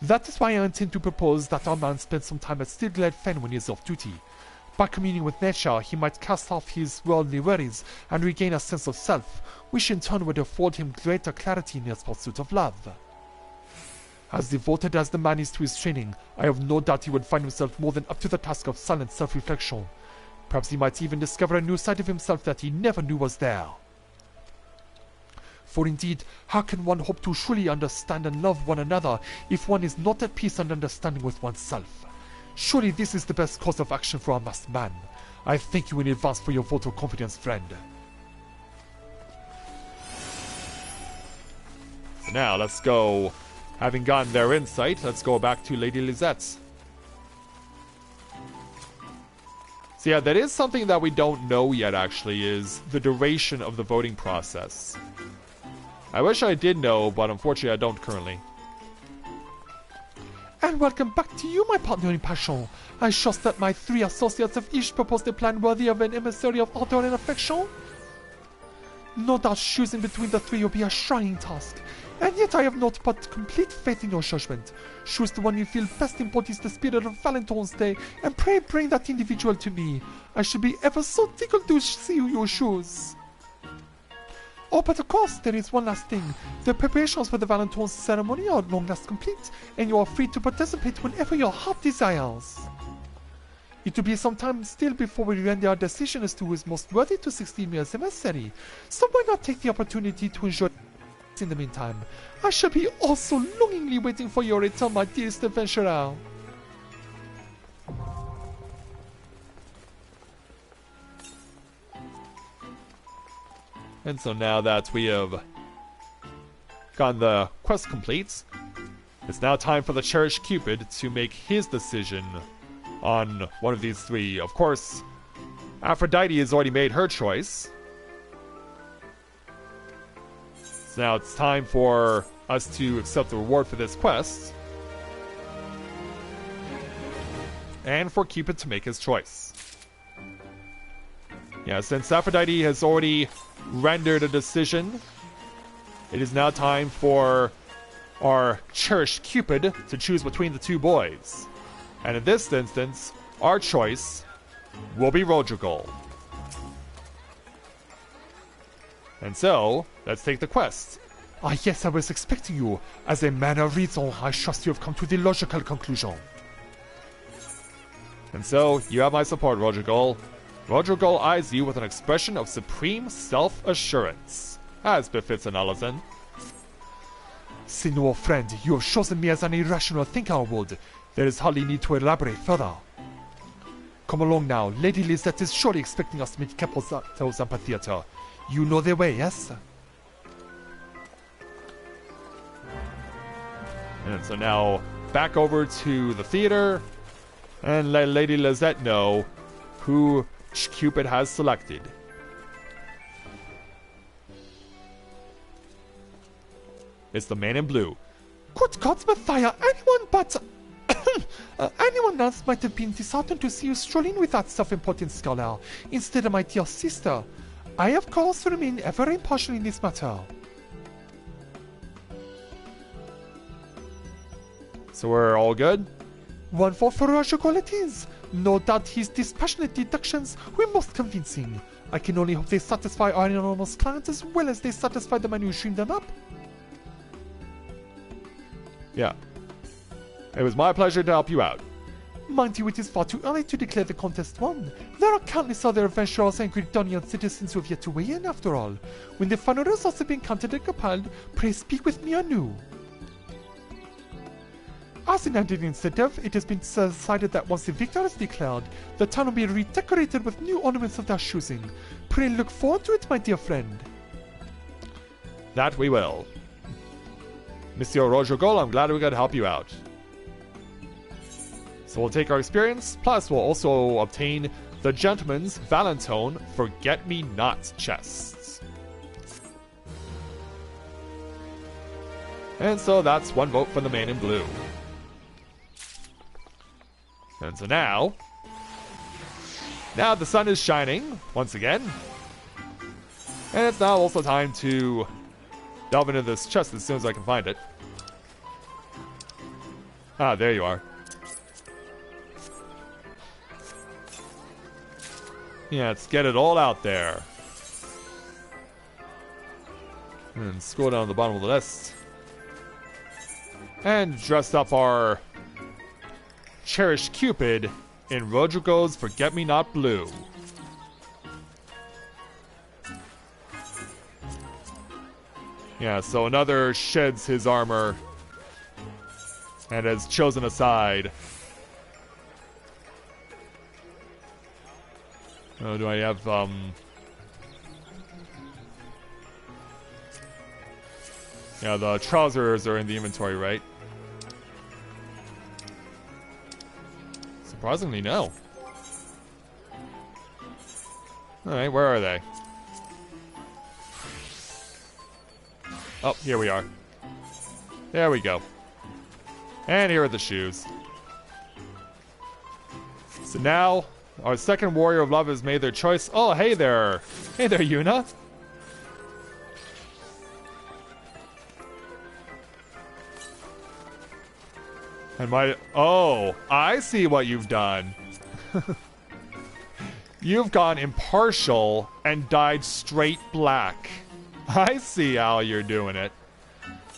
That is why I intend to propose that our man spend some time at Stilglade Fen when he is off duty. By communing with nature, he might cast off his worldly worries and regain a sense of self, which in turn would afford him greater clarity in his pursuit of love. As devoted as the man is to his training, I have no doubt he would find himself more than up to the task of silent self-reflection. Perhaps he might even discover a new side of himself that he never knew was there. For indeed, how can one hope to truly understand and love one another if one is not at peace and understanding with oneself? Surely this is the best course of action for our masked man. I thank you in advance for your vote of confidence, friend. So now let's go, having gotten their insight, let's go back to Lady Lisette. So yeah, that is something that we don't know yet actually, is the duration of the voting process. I wish I did know, but unfortunately I don't currently. And welcome back to you, my partner in passion. I trust that my three associates have each proposed a plan worthy of an emissary of ardor and affection. No doubt choosing between the three will be a trying task, and yet I have not but complete faith in your judgment. Choose the one you feel best embodies the spirit of Valentine's Day, and pray bring that individual to me. I should be ever so tickled to see who you choose. Oh, but of course, there is one last thing. The preparations for the Valentine's ceremony are long last complete, and you are free to participate whenever your heart desires. It will be some time still before we render our decision as to who is most worthy to succeed me as emissary, so why not take the opportunity to enjoy in the meantime? I shall be also longingly waiting for your return, my dearest adventurer. And so now that we have gotten the quest complete, it's now time for the cherished Cupid to make his decision on one of these three. Of course, Aphrodite has already made her choice. So now it's time for us to accept the reward for this quest. And for Cupid to make his choice. Yeah, since Aphrodite has already rendered a decision, it is now time for our cherished Cupid to choose between the two boys. And in this instance, our choice will be Rodrigal. And so, let's take the quest. Ah yes, I was expecting you. As a man of reason, I trust you have come to the logical conclusion. And so, you have my support, Rodrigal. Rodrigal eyes you with an expression of supreme self-assurance, as befits an Alazan. Senor friend, you have chosen me as an irrational thinker would. There is hardly need to elaborate further. Come along now, Lady Lisette is surely expecting us to meet Capozato's amphitheater. You know the way, yes? And so now, back over to the theater, and let Lady Lisette know who Cupid has selected. It's the man in blue. Good God, Mathia, anyone but... anyone else might have been disheartened to see you strolling with that self-important scholar, instead of my dear sister. I, of course, remain ever impartial in this matter. So we're all good? One for Rodrigal it is. No doubt his dispassionate deductions were most convincing. I can only hope they satisfy our enormous client as well as they satisfy the man who streamed them up. Yeah. It was my pleasure to help you out. Mind you, it is far too early to declare the contest won. There are countless other adventurers and Gridonian citizens who have yet to weigh in after all. When the final results have been counted and compiled, pray speak with me anew. As in Andean incentive, it has been decided that once the victor is declared, the town will be redecorated with new ornaments of their choosing. Pray look forward to it, my dear friend. That we will. Monsieur Rodrigal, I'm glad we could help you out. So we'll take our experience, plus we'll also obtain the gentleman's Valentione forget-me-not chests. And so that's one vote for the man in blue. And so now the sun is shining once again. And it's now also time to delve into this chest as soon as I can find it. Ah, there you are. Yeah, let's get it all out there. And scroll down to the bottom of the list. And dress up our cherished Cupid in Rodrigo's Forget-Me-Not Blue. Yeah, so another sheds his armor and has chosen a side. Oh, do I have, yeah, the trousers are in the inventory, right? Surprisingly, no. Alright, where are they? Oh, here we are. There we go. And here are the shoes. So now, our second warrior of love has made their choice. Oh, hey there. Hey there, Yuna. And oh, I see what you've done. You've gone impartial and dyed straight black. I see how you're doing it.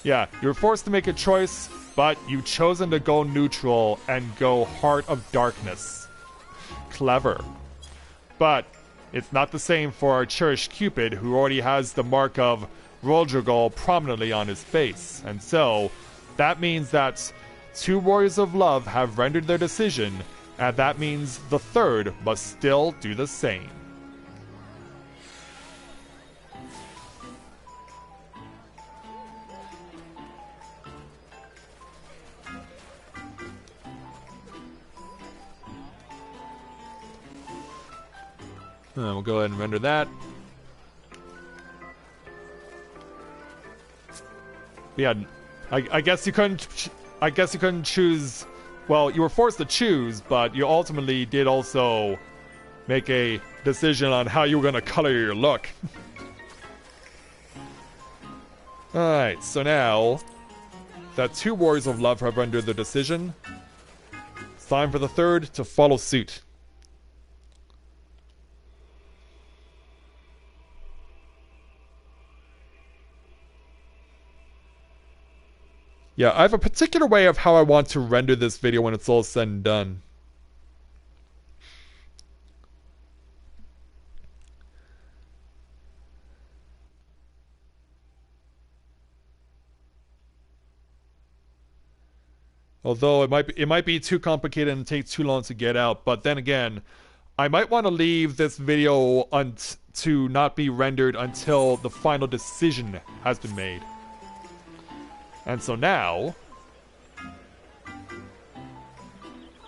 Yeah, you're forced to make a choice, but you've chosen to go neutral and go Heart of Darkness. Clever. But it's not the same for our cherished Cupid, who already has the mark of Rodrigo prominently on his face. And so, that means that two warriors of love have rendered their decision, and that means the third must still do the same. We'll go ahead and render that. Yeah, I guess you couldn't. I guess you couldn't choose. Well, you were forced to choose, but you ultimately did also make a decision on how you were going to color your look. Alright, so now that two warriors of love have rendered their decision, it's time for the third to follow suit. Yeah, I have a particular way of how I want to render this video when it's all said and done. Although it might be too complicated and take too long to get out, but then again, I might want to leave this video to not be rendered until the final decision has been made. And so now,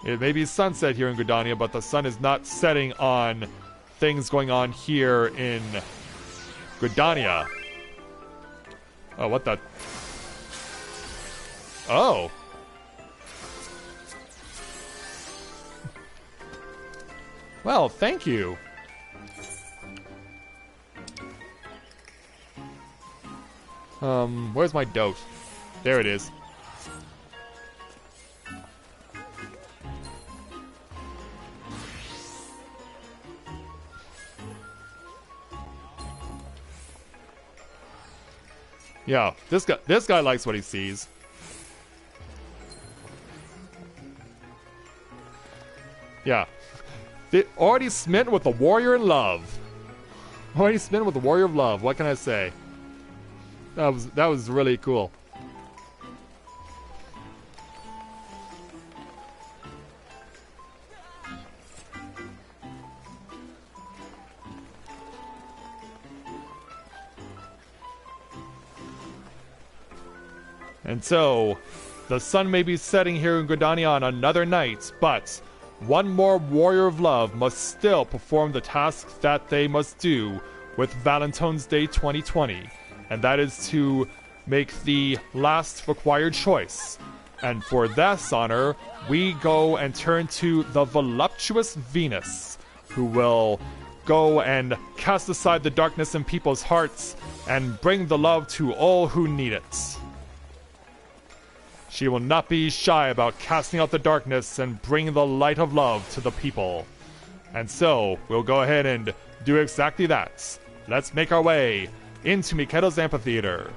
it may be sunset here in Gridania, but the sun is not setting on things going on here in Gridania. Oh, what the? Oh. Well, thank you. Where's my dote? There it is. Yeah, this guy likes what he sees. Yeah. Already smitten with the warrior in love. Already smitten with the warrior of love. What can I say? That was really cool. And so, the sun may be setting here in Gridania on another night, but one more warrior of love must still perform the task that they must do with Valentine's Day 2020, and that is to make the last required choice. And for this honor, we go and turn to the voluptuous Venus, who will go and cast aside the darkness in people's hearts and bring the love to all who need it. She will not be shy about casting out the darkness and bringing the light of love to the people. And so, we'll go ahead and do exactly that. Let's make our way into Mikedo's amphitheater.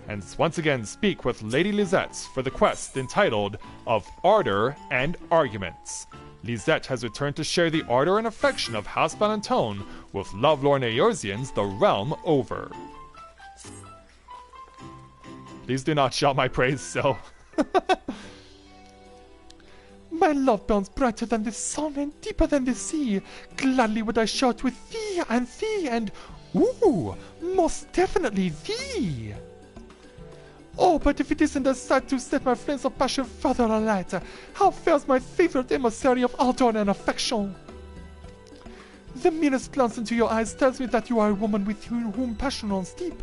And once again speak with Lady Lisette for the quest entitled Of Ardor and Arguments. Lisette has returned to share the ardor and affection of House Valentione with lovelorn Eorzeans the realm over. Please do not shout my praise, so. My love burns brighter than the sun and deeper than the sea. Gladly would I shout with thee, and ooh, most definitely thee. Oh, but if it isn't a sight to set my flames of passion further alight, how fares my favorite emissary of ardor and affection? The merest glance into your eyes tells me that you are a woman with whom passion runs deep.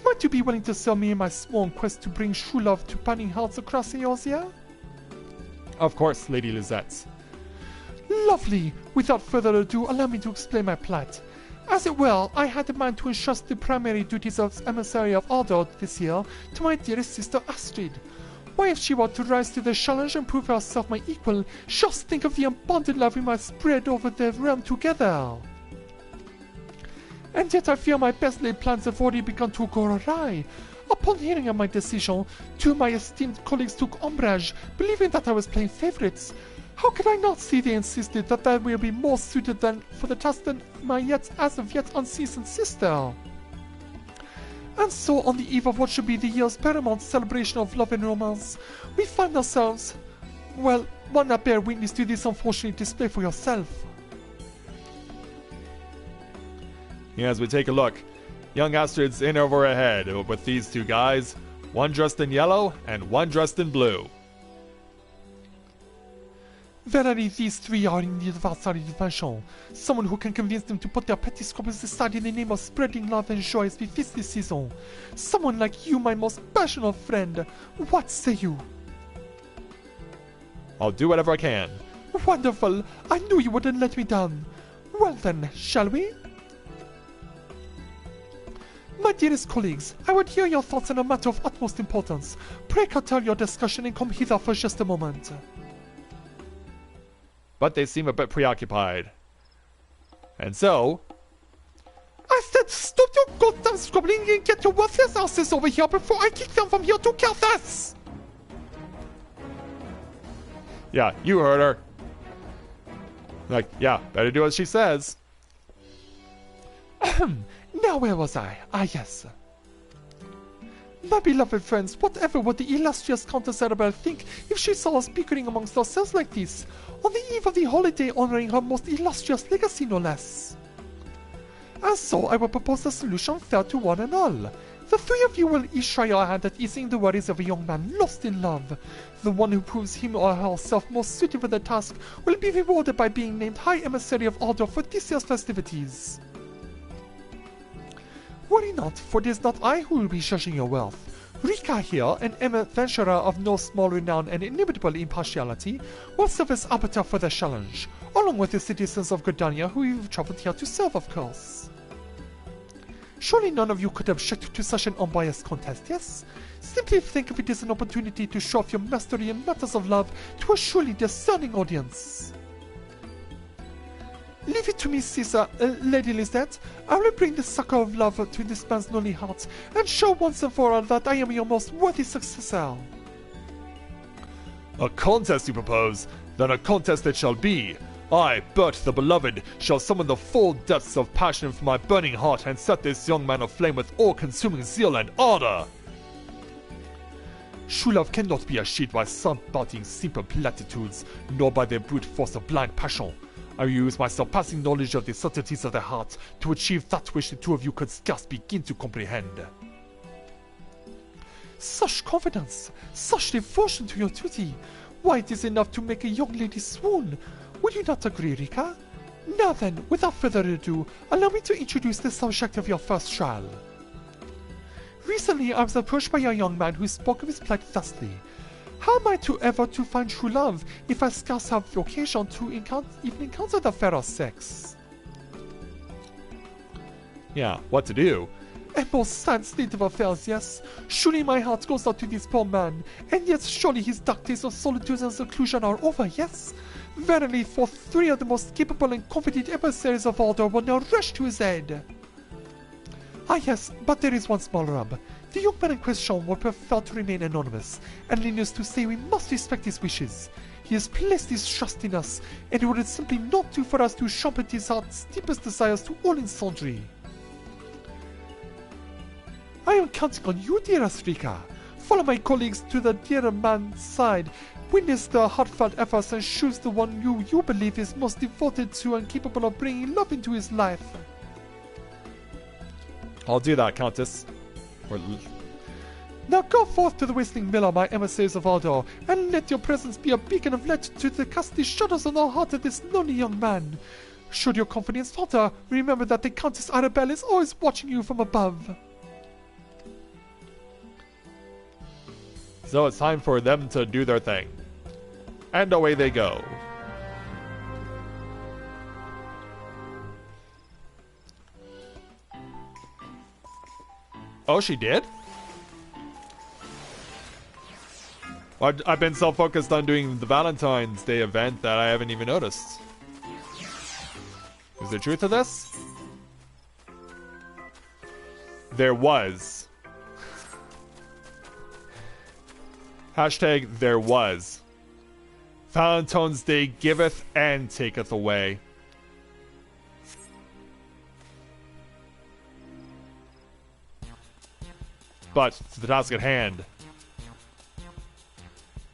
Might you be willing to serve me in my sworn quest to bring true love to burning hearts across Eorzea? Of course, Lady Lisette. Lovely! Without further ado, allow me to explain my plight. As it were, I had in mind to entrust the primary duties of emissary of ardor this year to my dearest sister Astrid. Why, if she were to rise to the challenge and prove herself my equal, just think of the abundant love we might spread over the realm together. And yet I fear my best laid plans have already begun to go awry. Upon hearing of my decision, two of my esteemed colleagues took umbrage, believing that I was playing favorites. How could I not see they insisted that I will be more suited for the task than my as of yet unseasoned sister? And so, on the eve of what should be the year's paramount celebration of love and romance, we find ourselves, well, one that bear witness to this unfortunate display for yourself. As we take a look, young Astrid's in over ahead with these two guys, one dressed in yellow and one dressed in blue. Verily, these three are indeed of outside Valentione, someone who can convince them to put their petty squabbles aside in the name of spreading love and joy as befits this season. Someone like you, my most passionate friend. What say you? I'll do whatever I can. Wonderful! I knew you wouldn't let me down. Well then, shall we? My dearest colleagues, I would hear your thoughts on a matter of utmost importance. Pray curtail your discussion and come hither for just a moment. But they seem a bit preoccupied. And so... I said stop your goddamn squabbling and get your worthless asses over here before I kick them from here to Kathas! Yeah, you heard her. Like, yeah, better do what she says. Now where was I? Ah, yes. My beloved friends, whatever would the illustrious Countess Arabelle think if she saw us bickering amongst ourselves like this, on the eve of the holiday honoring her most illustrious legacy, no less? And so I will propose a solution fair to one and all. The three of you will each try your hand at easing the worries of a young man lost in love. The one who proves him or herself most suited for the task will be rewarded by being named High Emissary of Ardor for this year's festivities. Worry not, for it is not I who will be judging your wealth. Rika here, an adventurer of no small renown and inimitable impartiality, will serve as arbiter for the challenge, along with the citizens of Gridania who you've traveled here to serve, of course. Surely none of you could object to such an unbiased contest, yes? Simply think of it as an opportunity to show off your mastery in matters of love to a surely discerning audience. Leave it to me, Caesar, Lady Lisette. I will bring the succor of love to this man's lonely heart, and show once and for all that I am your most worthy successor. A contest, you propose? Then a contest it shall be. I, Bert the Beloved, shall summon the full depths of passion from my burning heart and set this young man aflame with all-consuming zeal and ardor. True love cannot be achieved by sun-spouting simple platitudes, nor by the brute force of blind passion. I will use my surpassing knowledge of the subtleties of the heart to achieve that which the two of you could scarce begin to comprehend. Such confidence, such devotion to your duty. Why, it is enough to make a young lady swoon. Would you not agree, Rika? Now then, without further ado, allow me to introduce the subject of your first trial. Recently, I was approached by a young man who spoke of his plight thusly. How am I to ever to find true love if I scarce have occasion to even encounter the fairer sex? Yeah, what to do? A most sad state of affairs, yes. Surely my heart goes out to this poor man, and yet surely his dark days of solitude and seclusion are over, yes? Verily, for 3 of the most capable and confident emissaries of order will now rush to his aid. Ah yes, but there is one small rub. The young man in question will prefer to remain anonymous, and needless to say we must respect his wishes. He has placed his trust in us, and it would simply not do for us to sharpen his heart's deepest desires to all and sundry. I am counting on you, dearest Rika. Follow my colleagues to the dear man's side, witness their heartfelt efforts, and choose the one you believe is most devoted to and capable of bringing love into his life. I'll do that, Countess. Now go forth to the Whistling Miller, my emissaries of Ardor, and let your presence be a beacon of light to cast the shadows on the heart of this lonely young man. Should your confidence falter, remember that the Countess Arabelle is always watching you from above. So it's time for them to do their thing. And away they go. Oh, she did? Well, I've been so focused on doing the Valentine's Day event that I haven't even noticed. Is there truth to this? There was. Hashtag there was. Valentine's Day giveth and taketh away. But to the task at hand.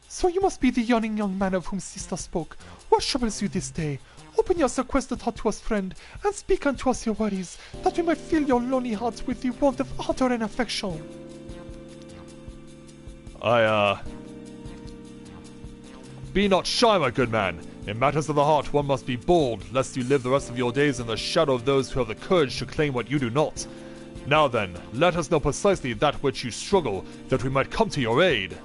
So you must be the yawning young man of whom sister spoke. What troubles you this day? Open your sequestered heart to us, friend, and speak unto us your worries, that we might fill your lonely hearts with the warmth of ardor and affection. Be not shy, my good man. In matters of the heart, one must be bold, lest you live the rest of your days in the shadow of those who have the courage to claim what you do not. Now then, let us know precisely that which you struggle, that we might come to your aid.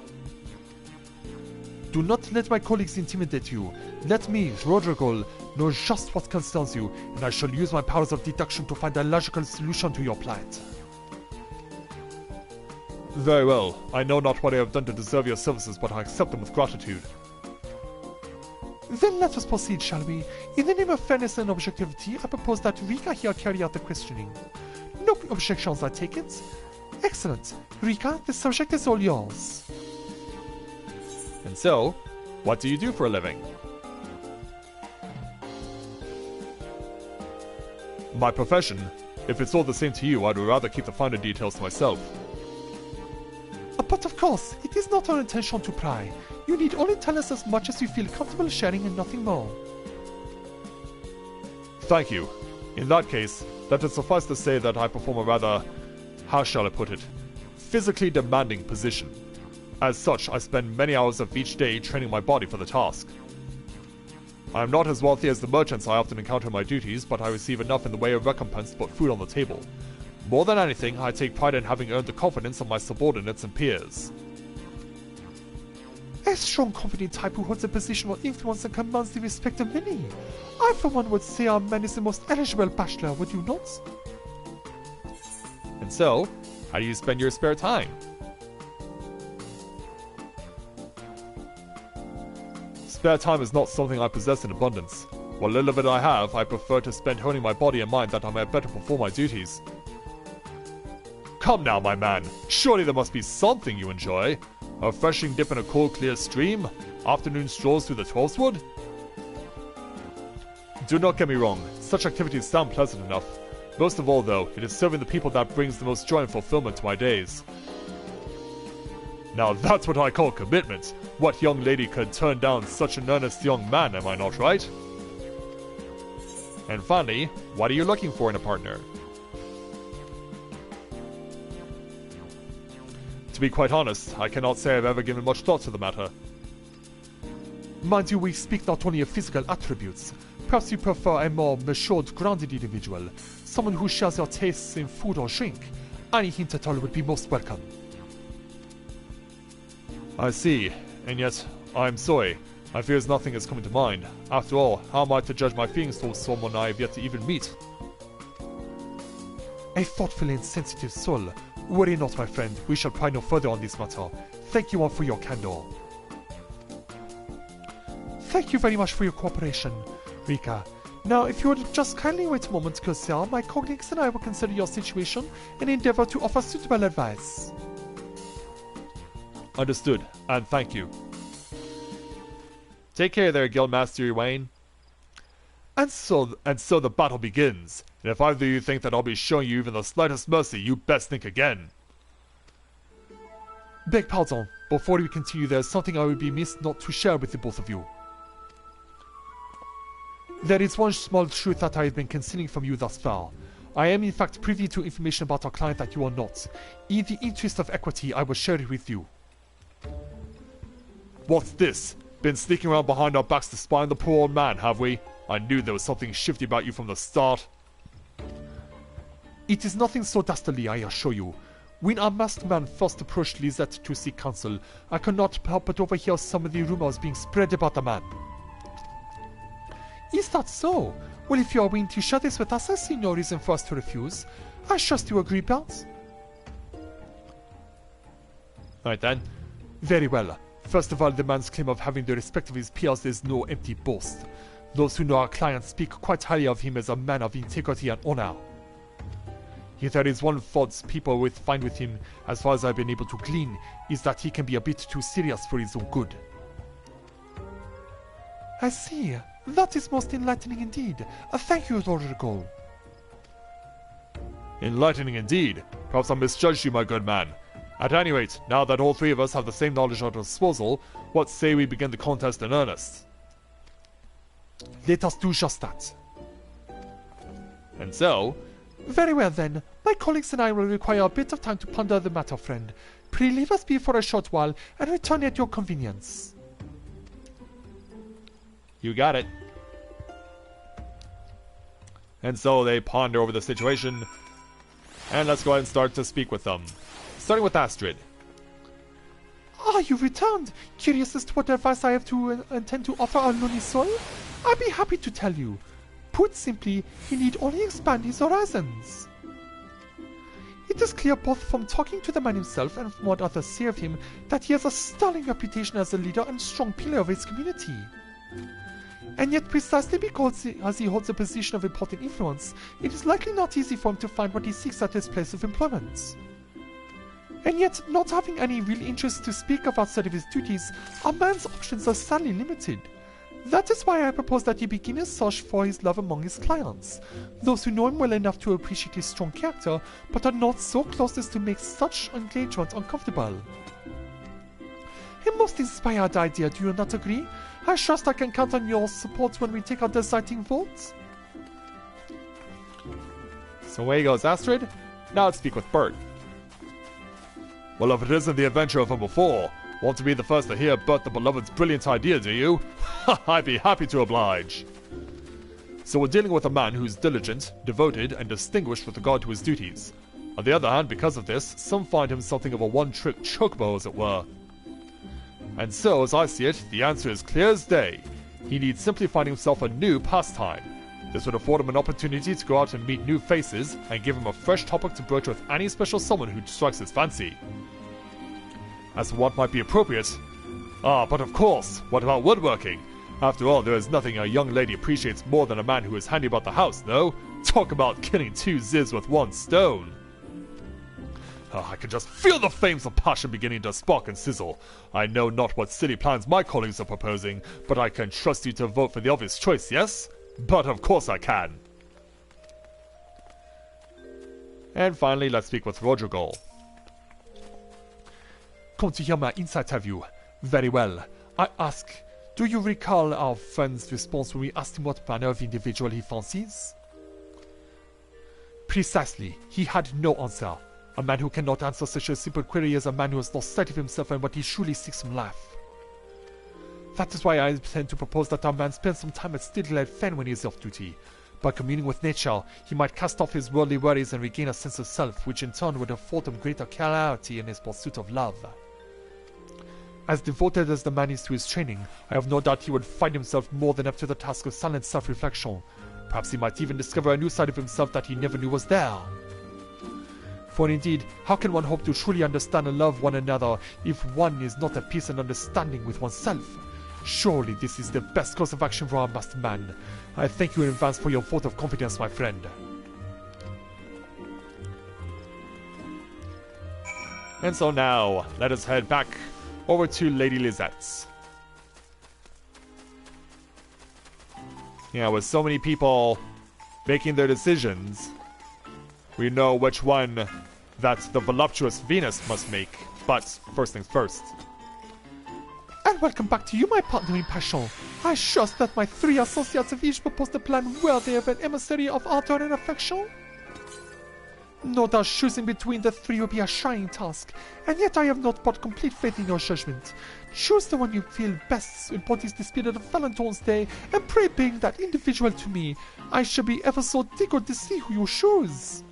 Do not let my colleagues intimidate you. Let me, Rodrigo, know just what concerns you, and I shall use my powers of deduction to find a logical solution to your plight. Very well. I know not what I have done to deserve your services, but I accept them with gratitude. Then let us proceed, shall we? In the name of fairness and objectivity, I propose that Rika here carry out the questioning. No objections, I take it? Excellent. Rika, the subject is all yours. And so, what do you do for a living? My profession? If it's all the same to you, I'd rather keep the finer details to myself. But of course, it is not our intention to pry. You need only tell us as much as you feel comfortable sharing and nothing more. Thank you. In that case, let it suffice to say that I perform a rather, how shall I put it, physically demanding position. As such, I spend many hours of each day training my body for the task. I am not as wealthy as the merchants I often encounter in my duties, but I receive enough in the way of recompense to put food on the table. More than anything, I take pride in having earned the confidence of my subordinates and peers. A strong, confident type who holds a position of influence and commands the respect of many. I, for one, would say our man is the most eligible bachelor, would you not? And so, how do you spend your spare time? Spare time is not something I possess in abundance. What little of it I have, I prefer to spend honing my body and mind that I may better perform my duties. Come now, my man. Surely there must be something you enjoy. A refreshing dip in a cold, clear stream? Afternoon strolls through the Twelfthwood? Do not get me wrong, such activities sound pleasant enough. Most of all, though, it is serving the people that brings the most joy and fulfillment to my days. Now that's what I call commitment. What young lady could turn down such an earnest young man, am I not right? And finally, what are you looking for in a partner? To be quite honest, I cannot say I've ever given much thought to the matter. Mind you, we speak not only of physical attributes. Perhaps you prefer a more matured, grounded individual, someone who shares your tastes in food or drink. Any hint at all would be most welcome. I see, and yet, I'm sorry. I fear nothing is coming to mind. After all, how am I to judge my feelings towards someone I have yet to even meet? A thoughtful and sensitive soul. Worry not, my friend. We shall pry no further on this matter. Thank you all for your candor. Thank you very much for your cooperation, Rika. Now, if you would just kindly wait a moment, Cursia, my colleagues and I will consider your situation and endeavor to offer suitable advice. Understood, and thank you. Take care there, Guildmaster Wayne. And so the battle begins. And if either of you think that I'll be showing you even the slightest mercy, you best think again. Beg pardon. Before we continue, there's something I would be remiss not to share with the both of you. There is one small truth that I have been concealing from you thus far. I am in fact privy to information about our client that you are not. In the interest of equity, I will share it with you. What's this? Been sneaking around behind our backs to spy on the poor old man, have we? I knew there was something shifty about you from the start. It is nothing so dastardly, I assure you. When our masked man first approached Lisette to seek counsel, I could not help but overhear some of the rumors being spread about the man. Is that so? Well, if you are willing to share this with us, I see no reason for us to refuse. I trust you agree, Bounce? Right then. Very well. First of all, the man's claim of having the respect of his peers is no empty boast. Those who know our client speak quite highly of him as a man of integrity and honor. Yet there is one fault people find with him, as far as I've been able to glean, is that he can be a bit too serious for his own good. I see. That is most enlightening indeed. Thank you, Rodrigo. Enlightening indeed. Perhaps I misjudged you, my good man. At any rate, now that all three of us have the same knowledge at our disposal, what say we begin the contest in earnest? Let us do just that. And so? Very well then. My colleagues and I will require a bit of time to ponder the matter, friend. Pray leave us be for a short while and return at your convenience. You got it. And so they ponder over the situation. And let's go ahead and start to speak with them. Starting with Astrid. Ah, you returned! Curious as to what advice I have to intend to offer our lonely soul? I'd be happy to tell you. Put simply, he need only expand his horizons. It is clear both from talking to the man himself and from what others say of him that he has a sterling reputation as a leader and strong pillar of his community. And yet precisely because as he holds a position of important influence, it is likely not easy for him to find what he seeks at his place of employment. And yet, not having any real interest to speak of outside of his duties, a man's options are sadly limited. That is why I propose that he begin a search for his love among his clients, those who know him well enough to appreciate his strong character, but are not so close as to make such engagement uncomfortable. A most inspired idea, do you not agree? I trust I can count on your support when we take our deciding vote. So away goes Astrid. Now let's speak with Bert. Well, if it isn't the adventurer from before, want to be the first to hear Bert the Beloved's brilliant idea, do you? I'd be happy to oblige. So we're dealing with a man who's diligent, devoted, and distinguished with regard to his duties. On the other hand, because of this, some find him something of a one-trick chocobo, as it were. And so, as I see it, the answer is clear as day. He needs simply find himself a new pastime. This would afford him an opportunity to go out and meet new faces, and give him a fresh topic to broach with any special someone who strikes his fancy. As for what might be appropriate... but of course, what about woodworking? After all, there is nothing a young lady appreciates more than a man who is handy about the house, no? Talk about killing two zibs with one stone! I can just feel the flames of passion beginning to spark and sizzle. I know not what silly plans my colleagues are proposing, but I can trust you to vote for the obvious choice, yes? But of course I can. And finally, let's speak with Rodrigo. Come to hear my insight, have you? Very well. I ask, do you recall our friend's response when we asked him what manner of individual he fancies? Precisely. He had no answer. A man who cannot answer such a simple query is a man who has lost sight of himself and what he truly seeks from life. That is why I intend to propose that our man spend some time at Steelhead Fen when he is off duty. By communing with nature, he might cast off his worldly worries and regain a sense of self, which in turn would afford him greater clarity in his pursuit of love. As devoted as the man is to his training, I have no doubt he would find himself more than up to the task of silent self-reflection. Perhaps he might even discover a new side of himself that he never knew was there. For indeed, how can one hope to truly understand and love one another if one is not at peace and understanding with oneself? Surely this is the best course of action for our master man. I thank you in advance for your vote of confidence, my friend. And so now, let us head back over to Lady Lizette's. Yeah, with so many people making their decisions, we know which one that the voluptuous Venus must make. But first things first. And welcome back to you, my partner in passion. I trust that my three associates have each proposed a plan worthy of an emissary of ardor and affection. No doubt choosing between the three will be a trying task, and yet I have not but complete faith in your judgment. Choose the one you feel best embodies the spirit of Valentine's Day, and pray bring that individual to me. I shall be ever so eager to see who you choose.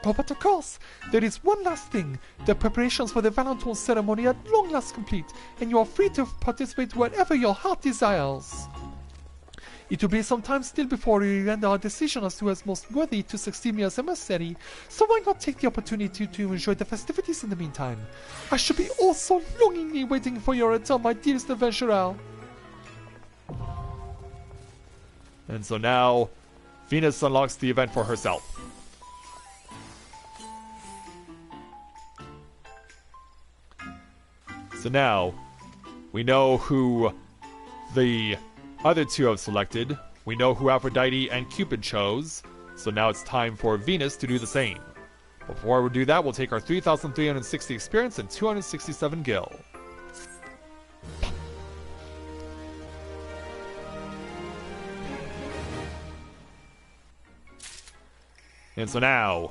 Oh, but of course, there is one last thing. The preparations for the Valentine ceremony are at long last complete, and you are free to participate wherever your heart desires. It will be some time still before we render our decision as to who is most worthy to succeed me as emissary, so why not take the opportunity to enjoy the festivities in the meantime? I shall be also longingly waiting for your return, my dearest adventurer. And so now, Venus unlocks the event for herself. So now, we know who the other two have selected. We know who Aphrodite and Cupid chose. So now it's time for Venus to do the same. Before we do that, we'll take our 3,360 experience and 267 gil. And so now,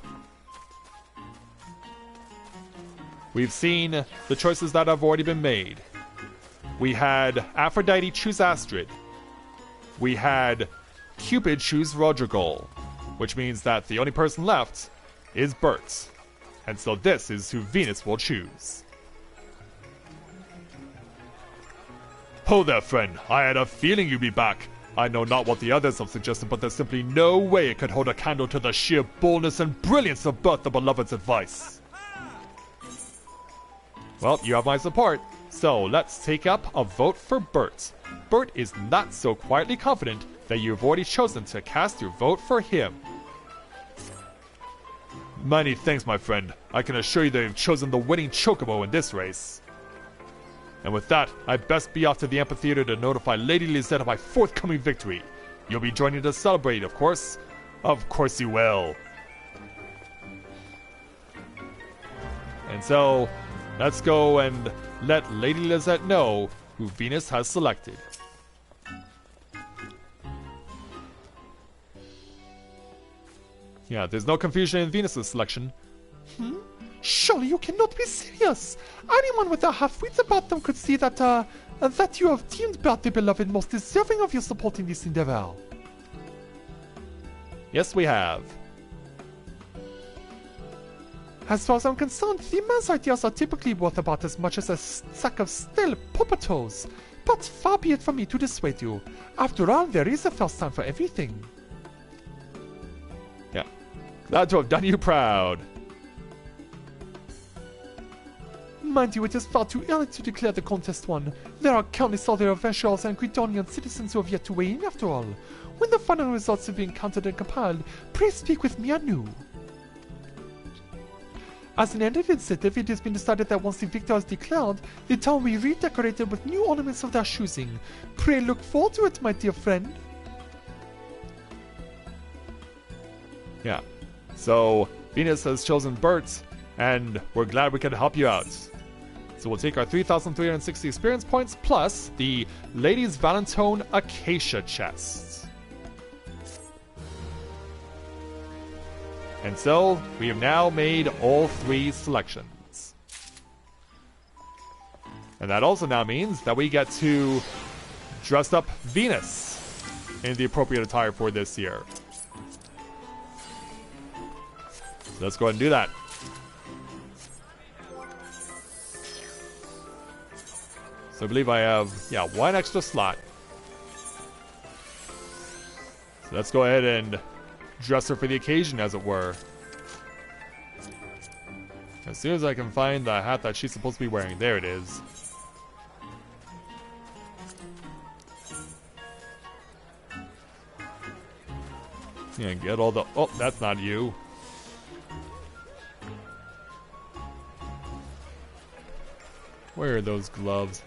we've seen the choices that have already been made. We had Aphrodite choose Astrid. We had Cupid choose Rodrigal, which means that the only person left is Bert. And so this is who Venus will choose. Ho there, friend. I had a feeling you'd be back. I know not what the others have suggested, but there's simply no way it could hold a candle to the sheer boldness and brilliance of Bert the Beloved's advice. Well, you have my support, so let's take up a vote for Bert. Bert is not so quietly confident that you've already chosen to cast your vote for him. Many thanks, my friend. I can assure you that you've chosen the winning chocobo in this race. And with that, I'd best be off to the amphitheater to notify Lady Lizette of my forthcoming victory. You'll be joining to celebrate, of course. Of course you will. And so, let's go and let Lady Lizette know who Venus has selected. Yeah, there's no confusion in Venus's selection. Surely you cannot be serious. Anyone with a half-wit about them could see that, that you have deemed Bert the Beloved most deserving of your support in this endeavor. Yes, we have. As far as I'm concerned, the man's ideas are typically worth about as much as a sack of stale potatoes. But far be it from me to dissuade you. After all, there is a first time for everything. Yeah. Glad to have done you proud. Mind you, it is far too early to declare the contest won. There are countless other adventurers and Gridonian citizens who have yet to weigh in after all. When the final results have been counted and compiled, please speak with me anew. As an added incentive, it has been decided that once the victor is declared, the town will be redecorated with new ornaments of their choosing. Pray look forward to it, my dear friend. Yeah. So, Venus has chosen Bert, and we're glad we could help you out. So we'll take our 3,360 experience points plus the Ladies Valentone Acacia chest. And so, we have now made all 3 selections. And that also now means that we get to dress up Venus in the appropriate attire for this year. So let's go ahead and do that. So I believe I have, 1 extra slot. So let's go ahead and dress her for the occasion, as it were. As soon as I can find the hat that she's supposed to be wearing. There it is. Yeah, get all the... Oh, that's not you. Where are those gloves?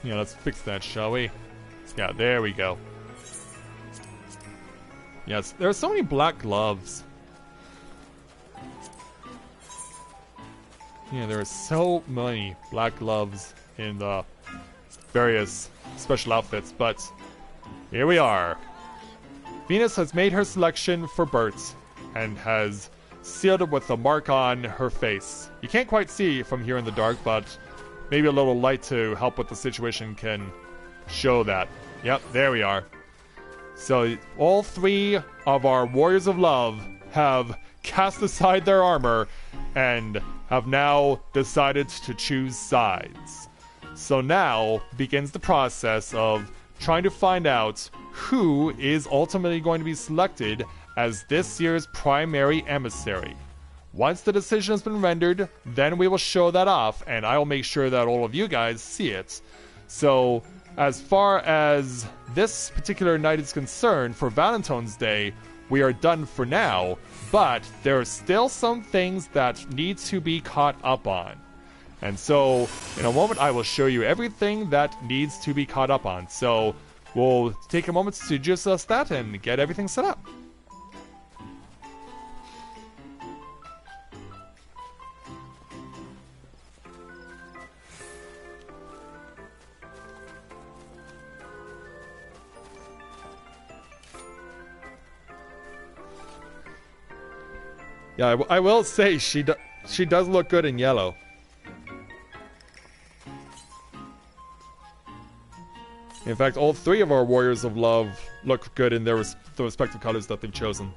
Yeah, let's fix that, shall we? Yeah, there we go. Yes, there are so many black gloves. Yeah, there are so many black gloves in the various special outfits, but here we are. Venus has made her selection for Bert and has sealed it with a mark on her face. You can't quite see from here in the dark, but maybe a little light to help with the situation can show that. Yep, there we are. So all 3 of our Warriors of Love have cast aside their armor and have now decided to choose sides. So now begins the process of trying to find out who is ultimately going to be selected as this year's primary emissary. Once the decision has been rendered, then we will show that off, and I will make sure that all of you guys see it. So, as far as this particular night is concerned, for Valentine's Day, we are done for now, but there are still some things that need to be caught up on. And so, in a moment, I will show you everything that needs to be caught up on. So, we'll take a moment to discuss that and get everything set up. Yeah, I will say she does look good in yellow. In fact, all 3 of our Warriors of Love look good in their the respective colors that they've chosen.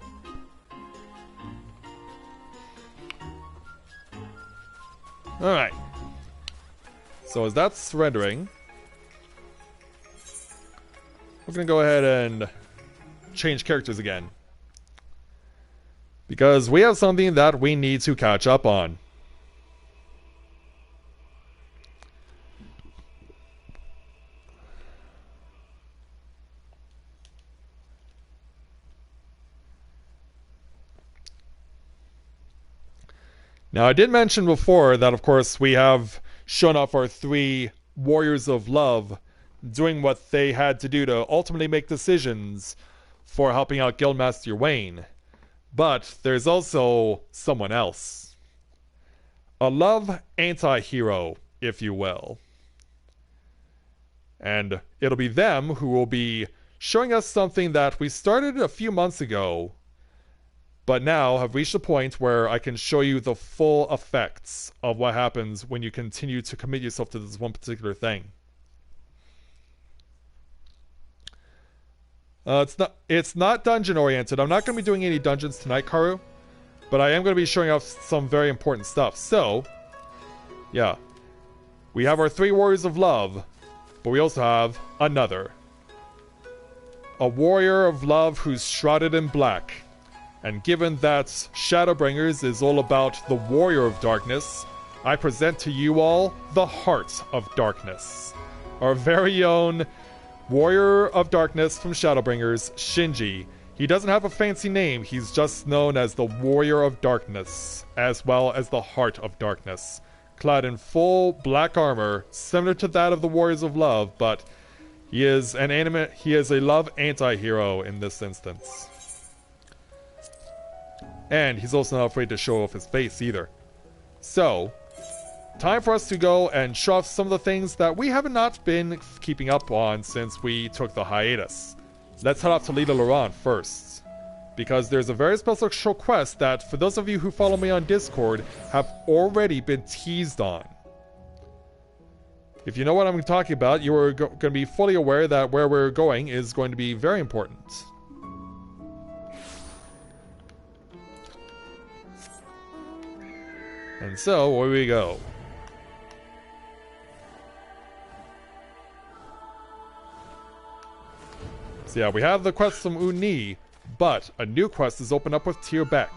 Alright. So as that's rendering, we're going to go ahead and change characters again. Because we have something that we need to catch up on. Now, I did mention before that, of course, we have shown off our 3 Warriors of Love doing what they had to do to ultimately make decisions for helping out Guildmaster Wayne. But there's also someone else. A love anti-hero, if you will. And it'll be them who will be showing us something that we started a few months ago, but now have reached a point where I can show you the full effects of what happens when you continue to commit yourself to this one particular thing. It's not dungeon oriented. I'm not going to be doing any dungeons tonight, Karu, but I am going to be showing off some very important stuff. So, yeah, we have our 3 Warriors of Love, but we also have another. A Warrior of Love who's shrouded in black. And given that Shadowbringers is all about the Warrior of Darkness, I present to you all the Heart of Darkness. Our very own Warrior of Darkness from Shadowbringers, Shinji. He doesn't have a fancy name, he's just known as the Warrior of Darkness, as well as the Heart of Darkness. Clad in full black armor, similar to that of the Warriors of Love, but he is a love anti-hero in this instance. And he's also not afraid to show off his face either. So, time for us to go and show off some of the things that we have not been keeping up on since we took the hiatus. Let's head off to Lita Laurent first, because there's a very special quest that, for those of you who follow me on Discord, have already been teased on. If you know what I'm talking about, you are going to be fully aware that where we're going is going to be very important. And so, away we go. So yeah, we have the quest from Uni, but a new quest is opened up with Tyr Beck.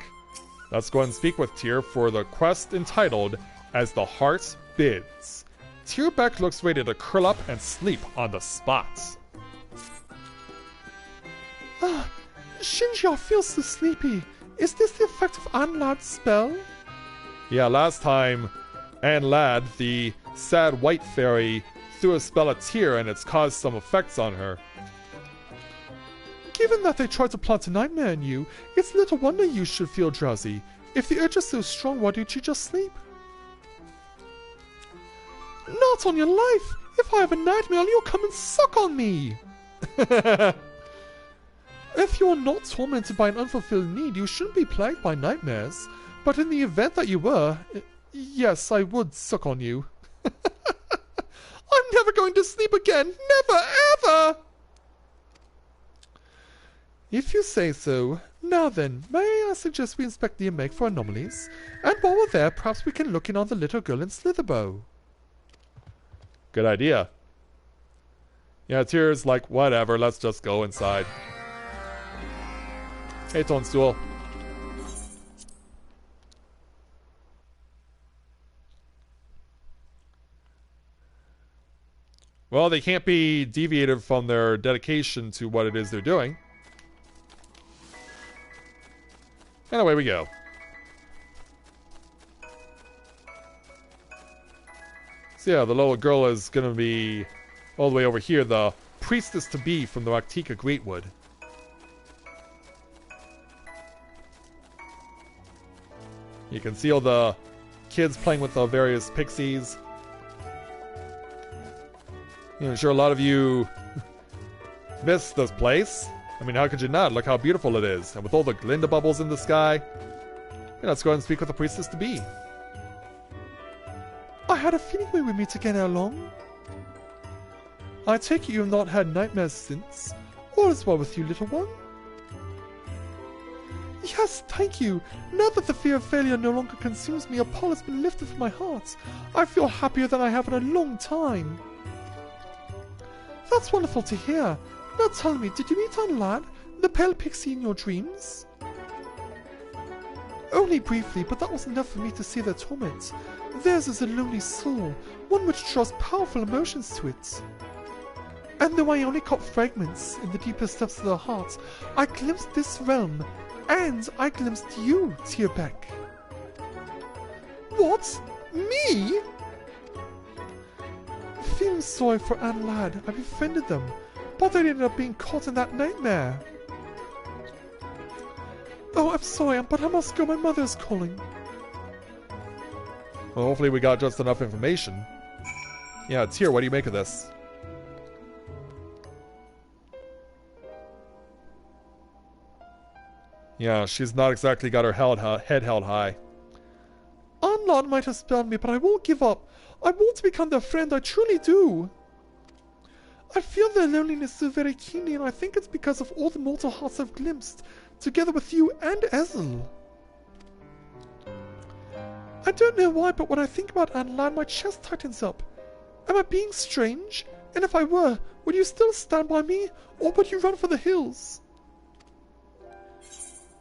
Let's go ahead and speak with Tyr for the quest entitled As the Heart Bids. Tyr Beck looks ready to curl up and sleep on the spot. Ah, Shinji, I feel so sleepy. Is this the effect of Anlad's spell? Yeah, last time, Anlad, the sad white fairy, threw a spell at Tyr and it's caused some effects on her. Given that they tried to plant a nightmare in you, it's little wonder you should feel drowsy. If the urge is so strong, why don't you just sleep? Not on your life! If I have a nightmare, you'll come and suck on me! If you're not tormented by an unfulfilled need, you shouldn't be plagued by nightmares. But in the event that you were, yes, I would suck on you. I'm never going to sleep again! Never, ever! If you say so. Now then, may I suggest we inspect the Meg for anomalies? And while we're there, perhaps we can look in on the little girl in Slitherbow. Good idea. Yeah, Tyr's like, whatever, let's just go inside. Hey, Toadstool. Well, they can't be deviated from their dedication to what it is they're doing. And away we go. So yeah, the little girl is gonna be all the way over here, the priestess-to-be from the Raktika Greatwood. You can see all the kids playing with the various pixies. You know, I'm sure a lot of you miss this place. I mean, how could you not? Look how beautiful it is. And with all the Glinda bubbles in the sky. Yeah, let's go ahead and speak with the priestess-to-be. I had a feeling we would meet again ere long. I take it you have not had nightmares since. All is well with you, little one? Yes, thank you. Now that the fear of failure no longer consumes me, a pall has been lifted from my heart. I feel happier than I have in a long time. That's wonderful to hear. Now tell me, did you meet Anlad, the pale pixie in your dreams? Only briefly, but that was enough for me to see their torment. Theirs is a lonely soul, one which draws powerful emotions to it. And though I only caught fragments in the deepest depths of their hearts, I glimpsed this realm, and I glimpsed you, Tyr Beck. What? Me? Feeling sorry for Anlad, I befriended them, but they ended up being caught in that nightmare. Oh, I'm sorry, but I must go. My mother is calling. Well, hopefully we got just enough information. Yeah, Tyr, what do you make of this? Yeah, she's not exactly got her head held high. Anlad might have spurned me, but I won't give up. I want to become their friend, I truly do. I feel their loneliness so very keenly, and I think it's because of all the mortal hearts I've glimpsed, together with you and Ezel. I don't know why, but when I think about Anlad, my chest tightens up. Am I being strange? And if I were, would you still stand by me, or would you run for the hills?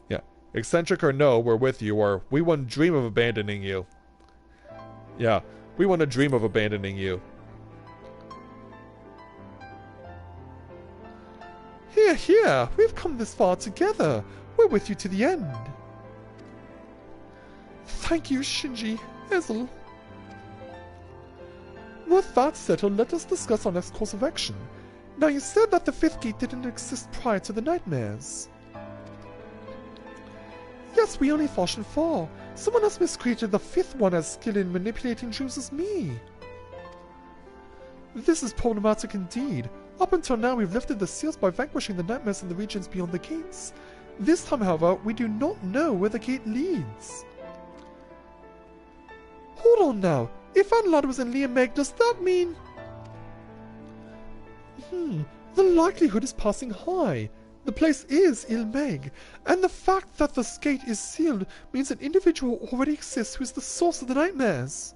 Yeah, eccentric or no, we're with you, or we wouldn't dream of abandoning you. Yeah, we wouldn't dream of abandoning you. Here, here, we've come this far together. We're with you to the end. Thank you, Shinji. Ezel. With that settled, let us discuss our next course of action. Now, you said that the fifth gate didn't exist prior to the nightmares. Yes, we only fashion 4. Someone has miscreated the 5th one as skilled in manipulating dreams as me. This is problematic indeed. Up until now we've lifted the seals by vanquishing the nightmares in the regions beyond the gates. This time, however, we do not know where the gate leads. Hold on now. If Anlad was in Liam Meg, does that mean... The likelihood is passing high. The place is Ilmeg, and the fact that the gate is sealed means an individual already exists who is the source of the nightmares.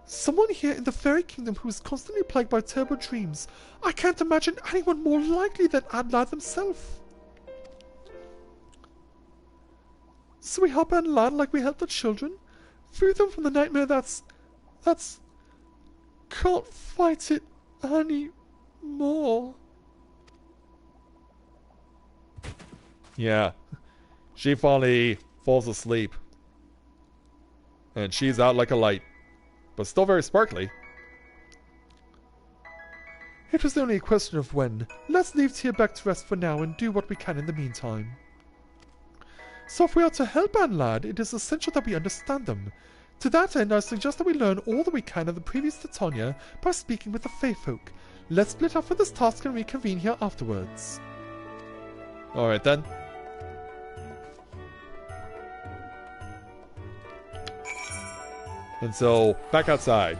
Someone here in the Fairy Kingdom who is constantly plagued by terrible dreams. I can't imagine anyone more likely than Anlad himself. So we help Anlad like we help the children? Free them from the nightmare that's... can't fight it anymore. Yeah. She finally falls asleep. And she's out like a light. But still very sparkly. It was only a question of when. Let's leave Tierbeck to rest for now and do what we can in the meantime. So if we are to help Anlad, it is essential that we understand them. To that end, I suggest that we learn all that we can of the previous Titania by speaking with the Fae folk. Let's split up for this task and reconvene here afterwards. Alright then. And so, back outside.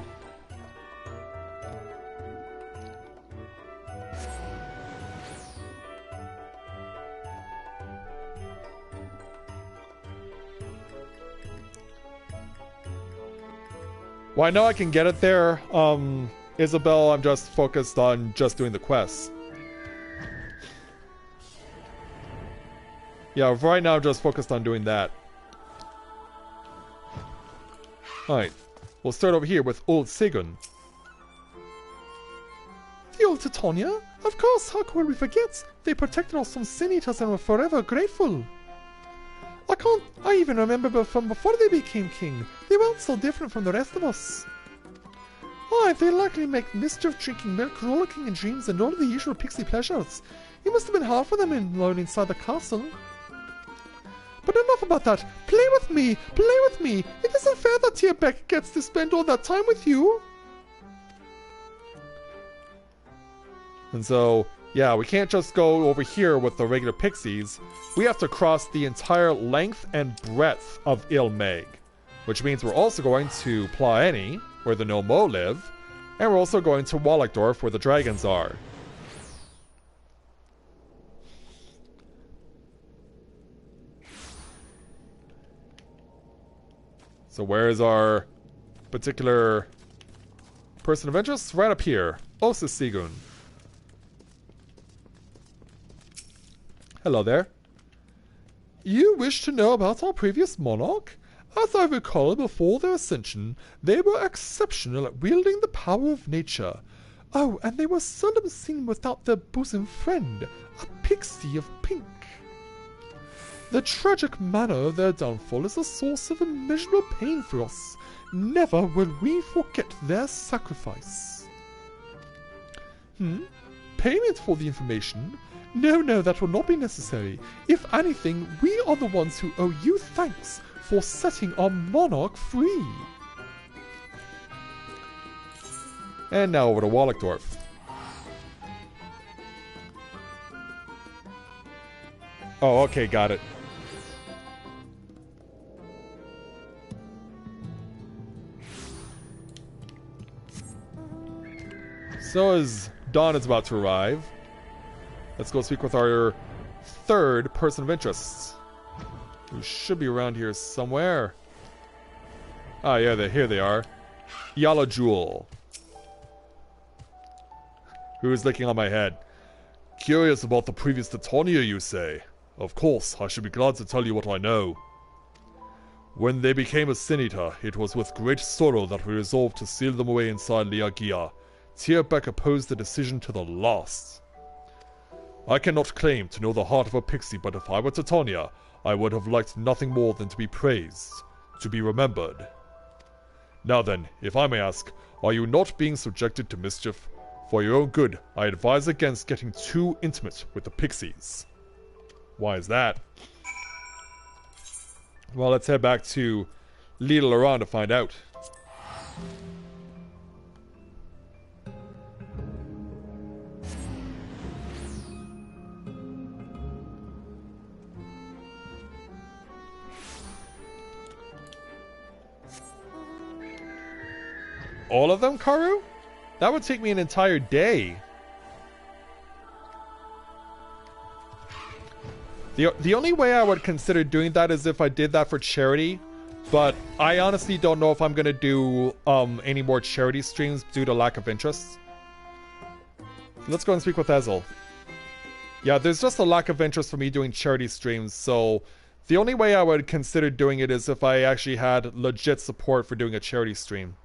Well, I know I can get it there. Isabel, I'm just focused on just doing the quests. Yeah, right now I'm just focused on doing that. Alright, we'll start over here with Old Sigun. The old Titania? Of course, how could we forget? They protected us from sin eaters and were forever grateful. I even remember from before they became king. They weren't so different from the rest of us. Aye, they likely make mischief, drinking milk, rollicking in dreams, and all of the usual pixie pleasures. It must have been hard for them alone inside the castle. But enough about that. Play with me! Play with me! It isn't fair that Tierbeck gets to spend all that time with you! And so, yeah, we can't just go over here with the regular pixies. We have to cross the entire length and breadth of Ilmeg. Which means we're also going to Plaeni, where the Nomo live. And we're also going to Wallachdorf, where the dragons are. So where is our particular person of interest? Right up here. Osis Sigun. Hello there. You wish to know about our previous monarch? As I recall, before their ascension, they were exceptional at wielding the power of nature. Oh, and they were seldom seen without their bosom friend, a pixie of pink. The tragic manner of their downfall is a source of immeasurable pain for us. Never will we forget their sacrifice. Payment for the information? No, that will not be necessary. If anything, we are the ones who owe you thanks for setting our monarch free. And now over to Wallachdorf. Oh, okay, got it. So as dawn is about to arrive, let's go speak with our third person of interest, who should be around here somewhere. Ah, yeah, here they are. Yala Jewel, who is licking on my head. Curious about the previous Titania, you say? Of course, I should be glad to tell you what I know. When they became a Sin Eater, it was with great sorrow that we resolved to seal them away inside Liagia. Tierbeck opposed the decision to the last. I cannot claim to know the heart of a pixie, but if I were Titania, I would have liked nothing more than to be praised, to be remembered. Now then, if I may ask, are you not being subjected to mischief? For your own good, I advise against getting too intimate with the pixies. Why is that? Well, let's head back to Little Laurent to find out. All of them, Karu? That would take me an entire day. The only way I would consider doing that is if I did that for charity, but I honestly don't know if I'm gonna do any more charity streams due to lack of interest. Let's go and speak with Ezel. Yeah, there's just a lack of interest for me doing charity streams, so the only way I would consider doing it is if I actually had legit support for doing a charity stream.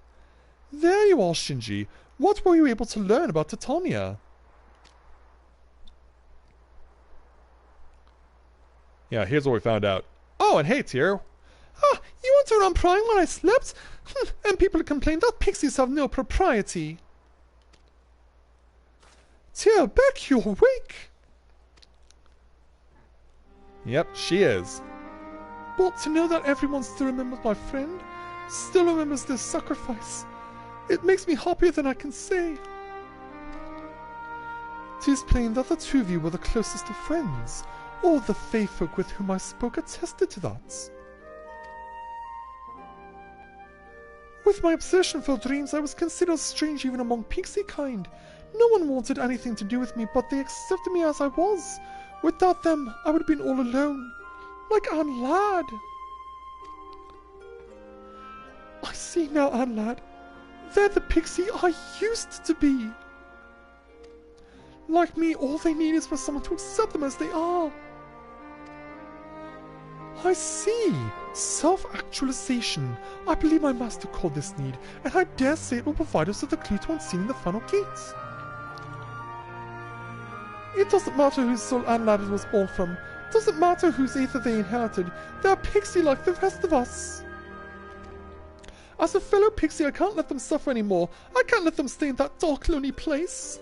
There you are, Shinji. What were you able to learn about Titania? Yeah, here's what we found out. Oh, and hey, Tyr. Ah, you went around prying when I slept? And people complain that pixies have no propriety. Tyr, Beck, you're awake. Yep, she is. But to know that everyone still remembers my friend, still remembers their sacrifice, it makes me happier than I can say. 'Tis plain that the two of you were the closest of friends. All the fae folk with whom I spoke attested to that. With my obsession for dreams, I was considered strange even among pixie kind. No one wanted anything to do with me, but they accepted me as I was. Without them, I would have been all alone. Like Anne Ladd. I see now, Anne Ladd. They're the pixie I used to be. Like me, all they need is for someone to accept them as they are. I see. Self-actualization. I believe my master called this need, and I dare say it will provide us with a clue to unsealing the final gate. It doesn't matter whose soul Anne Ladd was born from. It doesn't matter whose aether they inherited. They're pixie like the rest of us. As a fellow pixie, I can't let them suffer anymore. I can't let them stay in that dark, lonely place.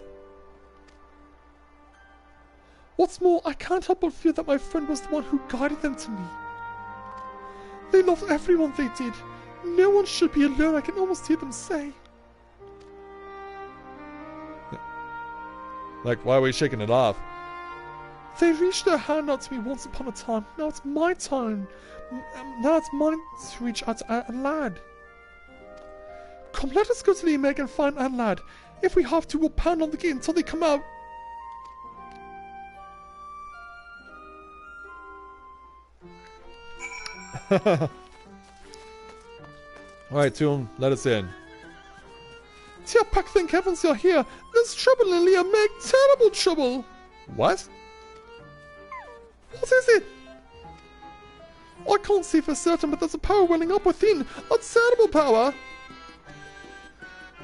What's more, I can't help but feel that my friend was the one who guided them to me. They loved everyone they did. No one should be alone, I can almost hear them say. Like, why are we shaking it off? They reached their hand out to me once upon a time. Now it's my time. Now it's mine to reach out to Anne Ladd. Come, let us go to the Omega and find Anne Ladd. If we have to, we'll pound on the gate until they come out. Alright, Toon, let us in. Tia Pack, thank heavens you're here. There's trouble in Leah Meg, terrible trouble. What? What is it? I can't see for certain, but there's a power welling up within. A terrible power.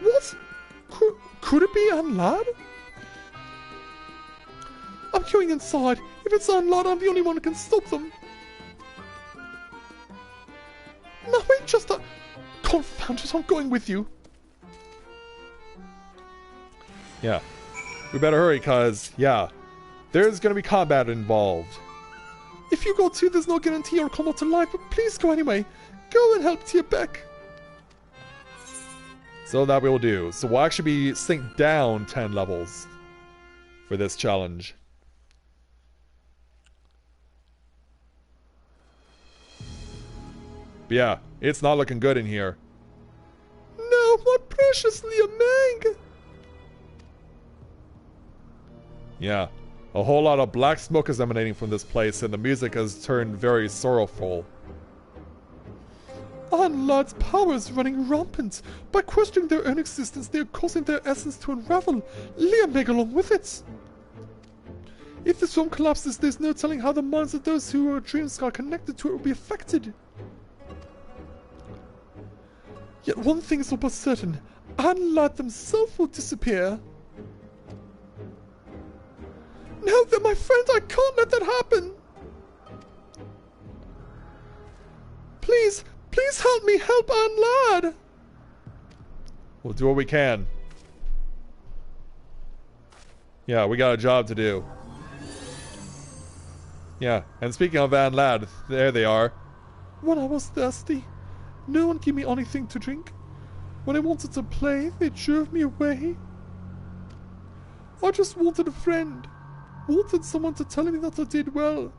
What? Could it be Anne Ladd? I'm going inside. If it's Anne Ladd, I'm the only one who can stop them. No, wait, just a... Confound it, I'm going with you. Yeah. We better hurry, cause, yeah. There's gonna be combat involved. If you go too, there's no guarantee you'll come out alive, but please go anyway. Go and help Tia Beck. So that we will do. So we'll actually be synced down 10 levels for this challenge. But yeah, it's not looking good in here. No, my precious Leah Meg. Yeah, a whole lot of black smoke is emanating from this place, and the music has turned very sorrowful. Anne Ladd's power is running rampant. By questioning their own existence, they are causing their essence to unravel. Leah Meg along with it. If this realm collapses, there's no telling how the minds of those who are dreams are connected to it will be affected. Yet one thing is all but certain. Anne Ladd themselves will disappear. No, they're my friends. I can't let that happen. Please, please help me help Anne Ladd. We'll do what we can. Yeah, we got a job to do. Yeah, and speaking of Anne Ladd, there they are. When I was thirsty, no one gave me anything to drink. When I wanted to play, they drove me away. I just wanted a friend. Wanted someone to tell me that I did well.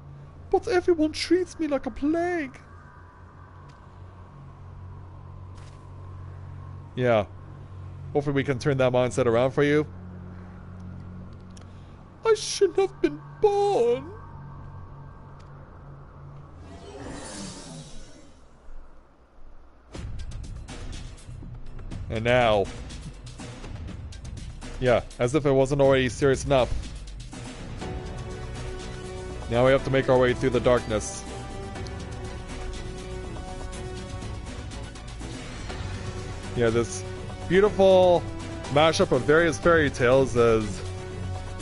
But everyone treats me like a plague. Yeah. Hopefully we can turn that mindset around for you. I shouldn't have been born. And now... yeah, as if it wasn't already serious enough. Now we have to make our way through the darkness. Yeah, this beautiful mashup of various fairy tales has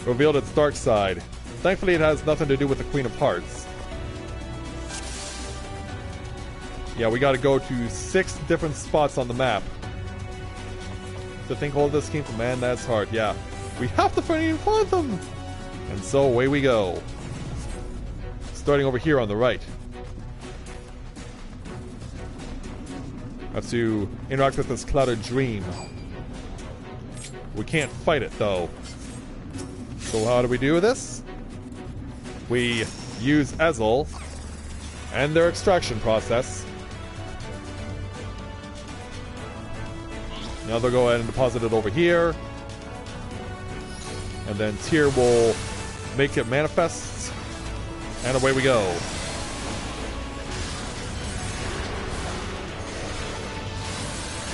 revealed its dark side. Thankfully it has nothing to do with the Queen of Hearts. Yeah, we gotta go to 6 different spots on the map. To think all this came from Man That's Heart, yeah. We have to find them! And so away we go. Starting over here on the right. Have to interact with this clouded dream. We can't fight it though. So how do we do this? We use Ezel and their extraction process. Now they'll go ahead and deposit it over here. And then Tyr will make it manifest. And away we go.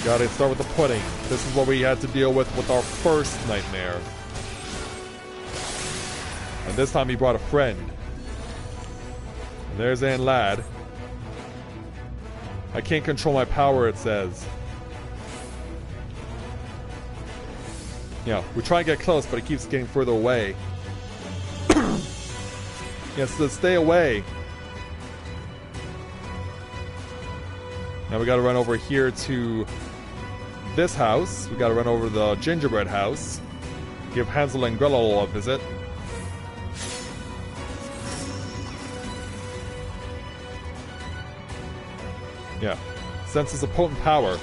Gotta start with the pudding. This is what we had to deal with our first nightmare. And this time he brought a friend. And there's Ann Ladd. I can't control my power, it says. Yeah, we try and get close, but it keeps getting further away. Yes, so stay away. Now we gotta run over here to this house. We gotta run over to the gingerbread house. Give Hansel and Gretel a visit. Yeah, senses a potent power.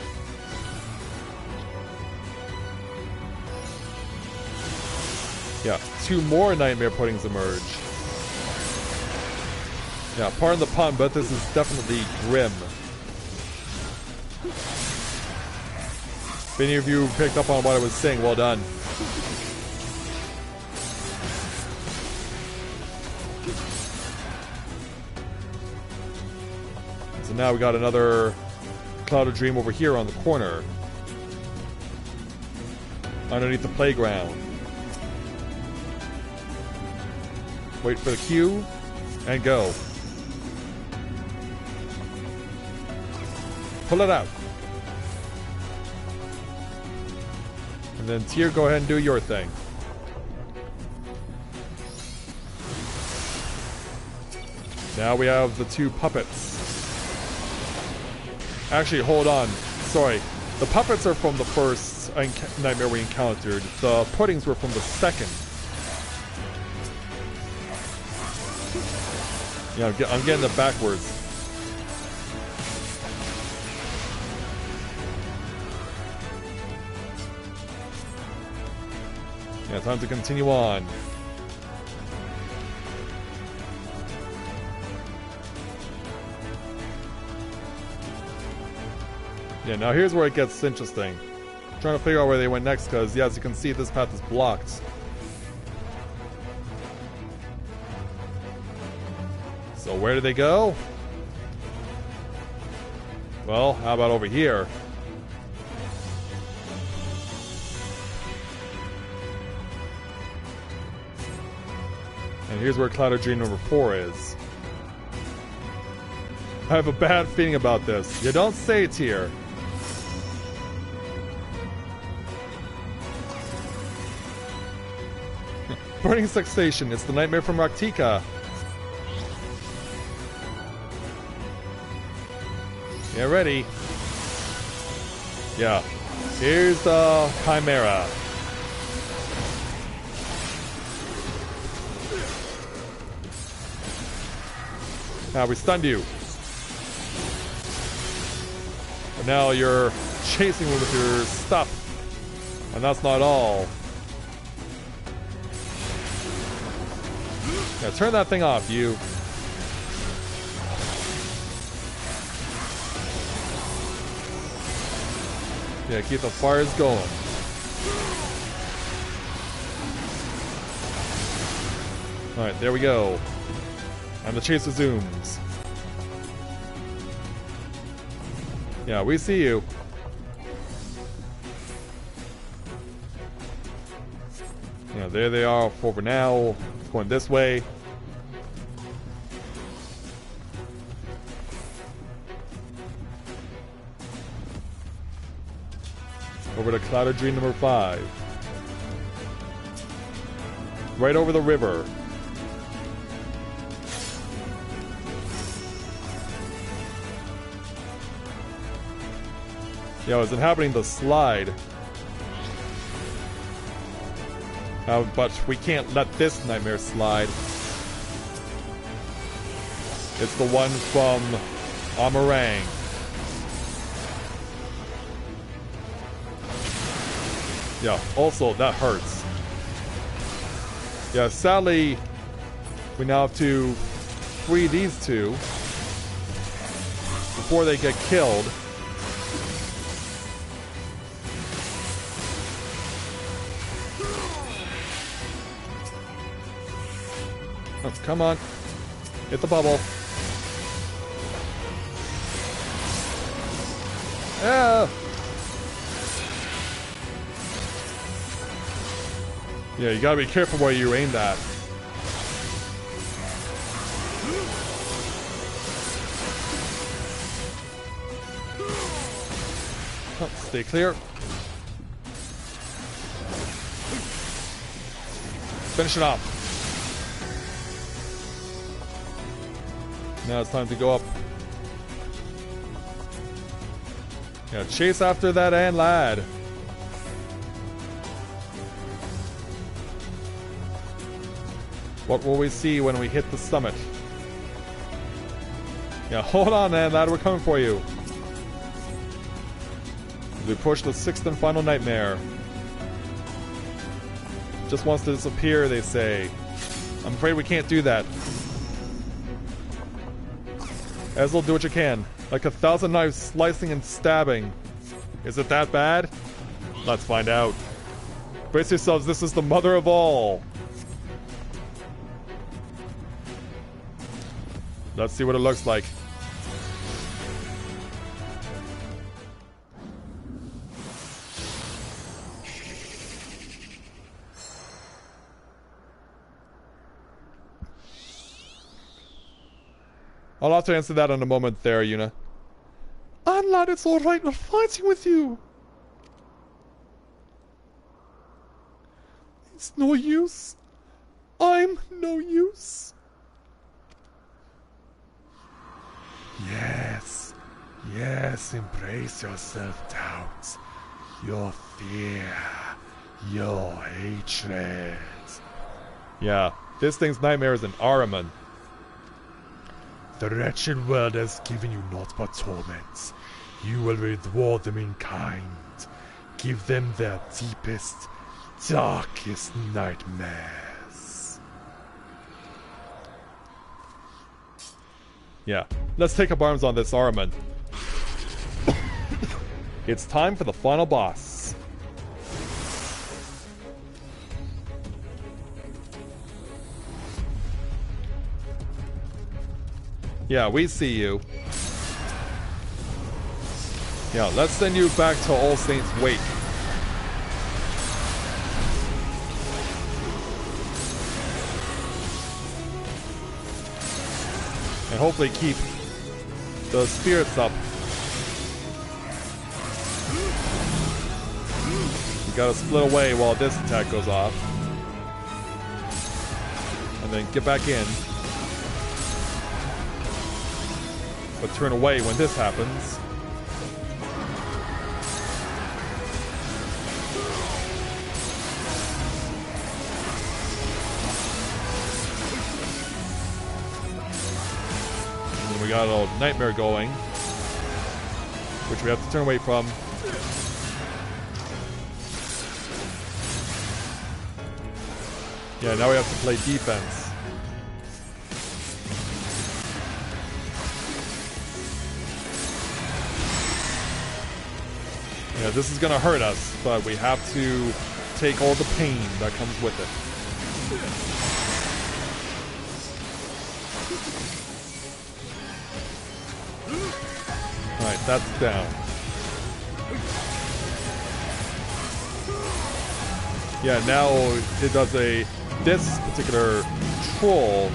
Yeah, 2 more nightmare puddings emerge. Yeah, pardon the pun, but this is definitely grim. If any of you picked up on what I was saying, well done. So now we got another clouded dream over here on the corner. Underneath the playground. Wait for the cue, and go. Pull it out. And then Tyr, go ahead and do your thing. Now we have the 2 puppets. Actually, hold on. Sorry. The puppets are from the first nightmare we encountered. The puddings were from the second. Yeah, I'm getting it backwards. Yeah, time to continue on. Yeah, now here's where it gets interesting. I'm trying to figure out where they went next, because, yeah, as you can see, this path is blocked. So where do they go? Well, how about over here? And here's where Clouded Dream number 4 is. I have a bad feeling about this. You don't say it's here. Burning Sextation. It's the nightmare from Raktika. Get ready. Yeah. Here's the Chimera. Now we stunned you. But now you're chasing me with your stuff. And that's not all. Yeah, turn that thing off, you. Yeah, keep the fires going. Alright, there we go. And the chase resumes. Yeah, we see you. Yeah, there they are over now. Going this way. Over to Clouded Dream number 5. Right over the river. Yeah, I was inhabiting the slide. But we can't let this nightmare slide. It's the one from Amarang. Yeah, also, that hurts. Yeah, sadly, we now have to free these two before they get killed. Oh, come on. Hit the bubble. Ah! Yeah, you gotta be careful where you aim that. Oh, stay clear. Finish it off. Now it's time to go up. Yeah, chase after that ant lad. What will we see when we hit the summit? Yeah, hold on, ant lad, we're coming for you. We push the 6th and final nightmare. Just wants to disappear, they say. I'm afraid we can't do that. Ezreal, do what you can. Like 1,000 knives slicing and stabbing. Is it that bad? Let's find out. Brace yourselves, this is the mother of all. Let's see what it looks like. I'll have to answer that in a moment there, Yuna. Lad, it's alright, we're fighting with you. It's no use. I'm no use. Yes, yes, embrace your self-doubt, your fear, your hatred. Yeah, this thing's nightmare is an Ahriman. The wretched world has given you naught but torments. You will reward them in kind. Give them their deepest, darkest nightmares. Yeah, let's take up arms on this Ahriman. It's time for the final boss. Yeah, we see you. Yeah, let's send you back to All Saints Wake. And hopefully keep the spirits up. We gotta split away while this attack goes off. And then get back in. But turn away when this happens. And we got a little nightmare going. which we have to turn away from. Yeah, now we have to play defense. Yeah, this is gonna hurt us, but we have to take all the pain that comes with it. Alright, that's down. Yeah, now it does this particular troll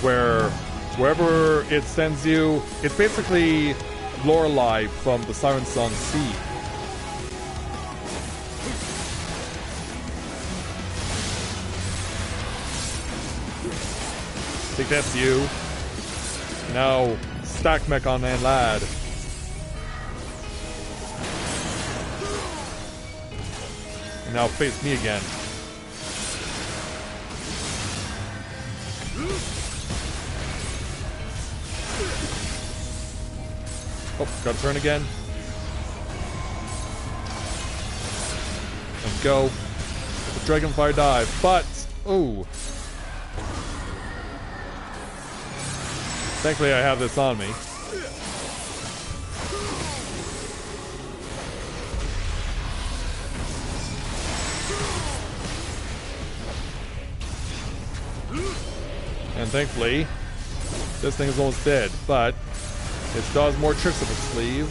where wherever it sends you, it's basically Lorelei from the Siren Song Sea. Take that, you. Now, stack mech on that lad. And now face me again. Oh, gotta turn again. Let's go. The Dragonfire dive, but oh. Thankfully I have this on me. And thankfully, this thing is almost dead, but it still has more tricks up its sleeve.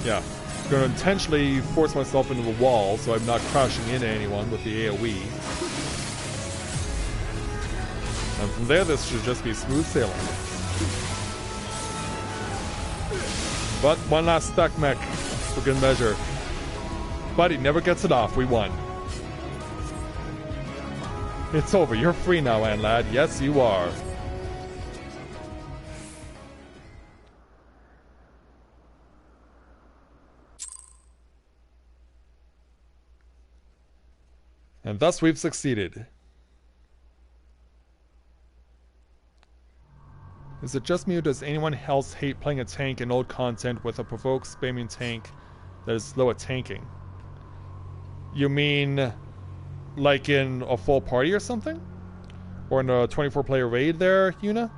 Yeah, I'm going to intentionally force myself into the wall so I'm not crashing into anyone with the AoE. And from there, this should just be smooth sailing. But one last stack mech for good measure. But he never gets it off. We won. It's over. You're free now, Ann lad. Yes, you are. And thus we've succeeded. Is it just me or does anyone else hate playing a tank in old content with a provoked spamming tank that is slow at tanking? You mean like in a full party or something? Or in a 24-player raid there, Yuna?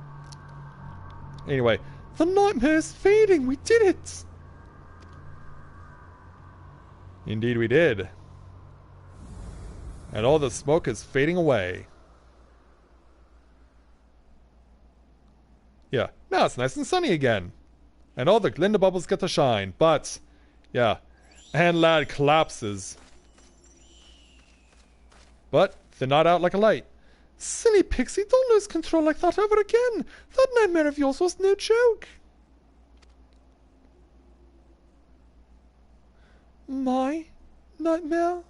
Anyway, the nightmare is fading. We did it. Indeed we did. And all the smoke is fading away. Yeah, now it's nice and sunny again. And all the Glinda bubbles get to shine. But, yeah, and lad collapses. But they're not out like a light. Silly Pixie, don't lose control like that ever again. That nightmare of yours was no joke. My nightmare?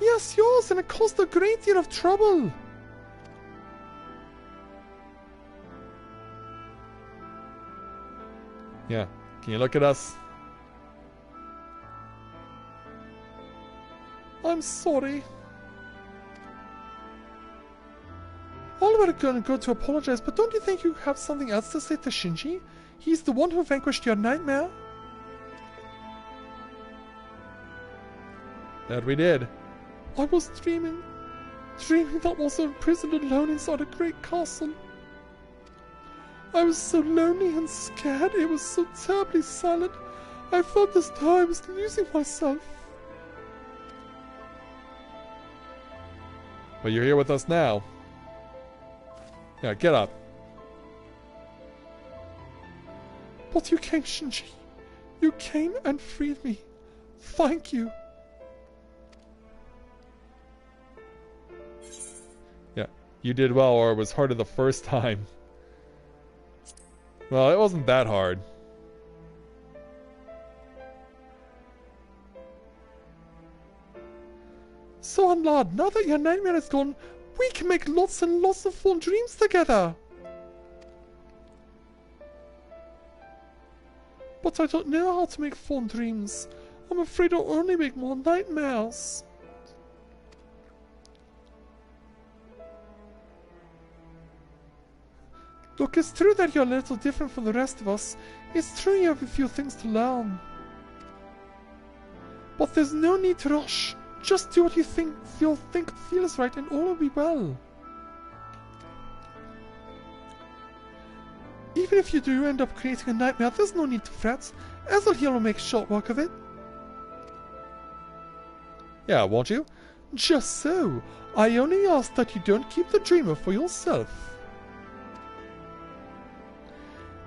Yes, yours, and it caused a great deal of trouble. Yeah, can you look at us? I'm sorry. All we're gonna go to apologize, but don't you think you have something else to say to Shinji? He's the one who vanquished your nightmare. That we did. I was dreaming that I was imprisoned alone inside a great castle. I was so lonely and scared, it was so terribly silent. I felt as though I was losing myself. But you're here with us now. Yeah, get up. But you came, Shinji. You came and freed me. Thank you. Yeah, you did well, or it was harder the first time. Well, it wasn't that hard. So, lad, now that your nightmare is gone, we can make lots and lots of fun dreams together. But I don't know how to make fun dreams. I'm afraid I'll only make more nightmares. Look, it's true that you're a little different from the rest of us. It's true you have a few things to learn. But there's no need to rush. Just do what you think feels right and all will be well. Even if you do end up creating a nightmare, there's no need to fret. Ethel here will make short work of it. Yeah, won't you? Just so. I only ask that you don't keep the dreamer for yourself.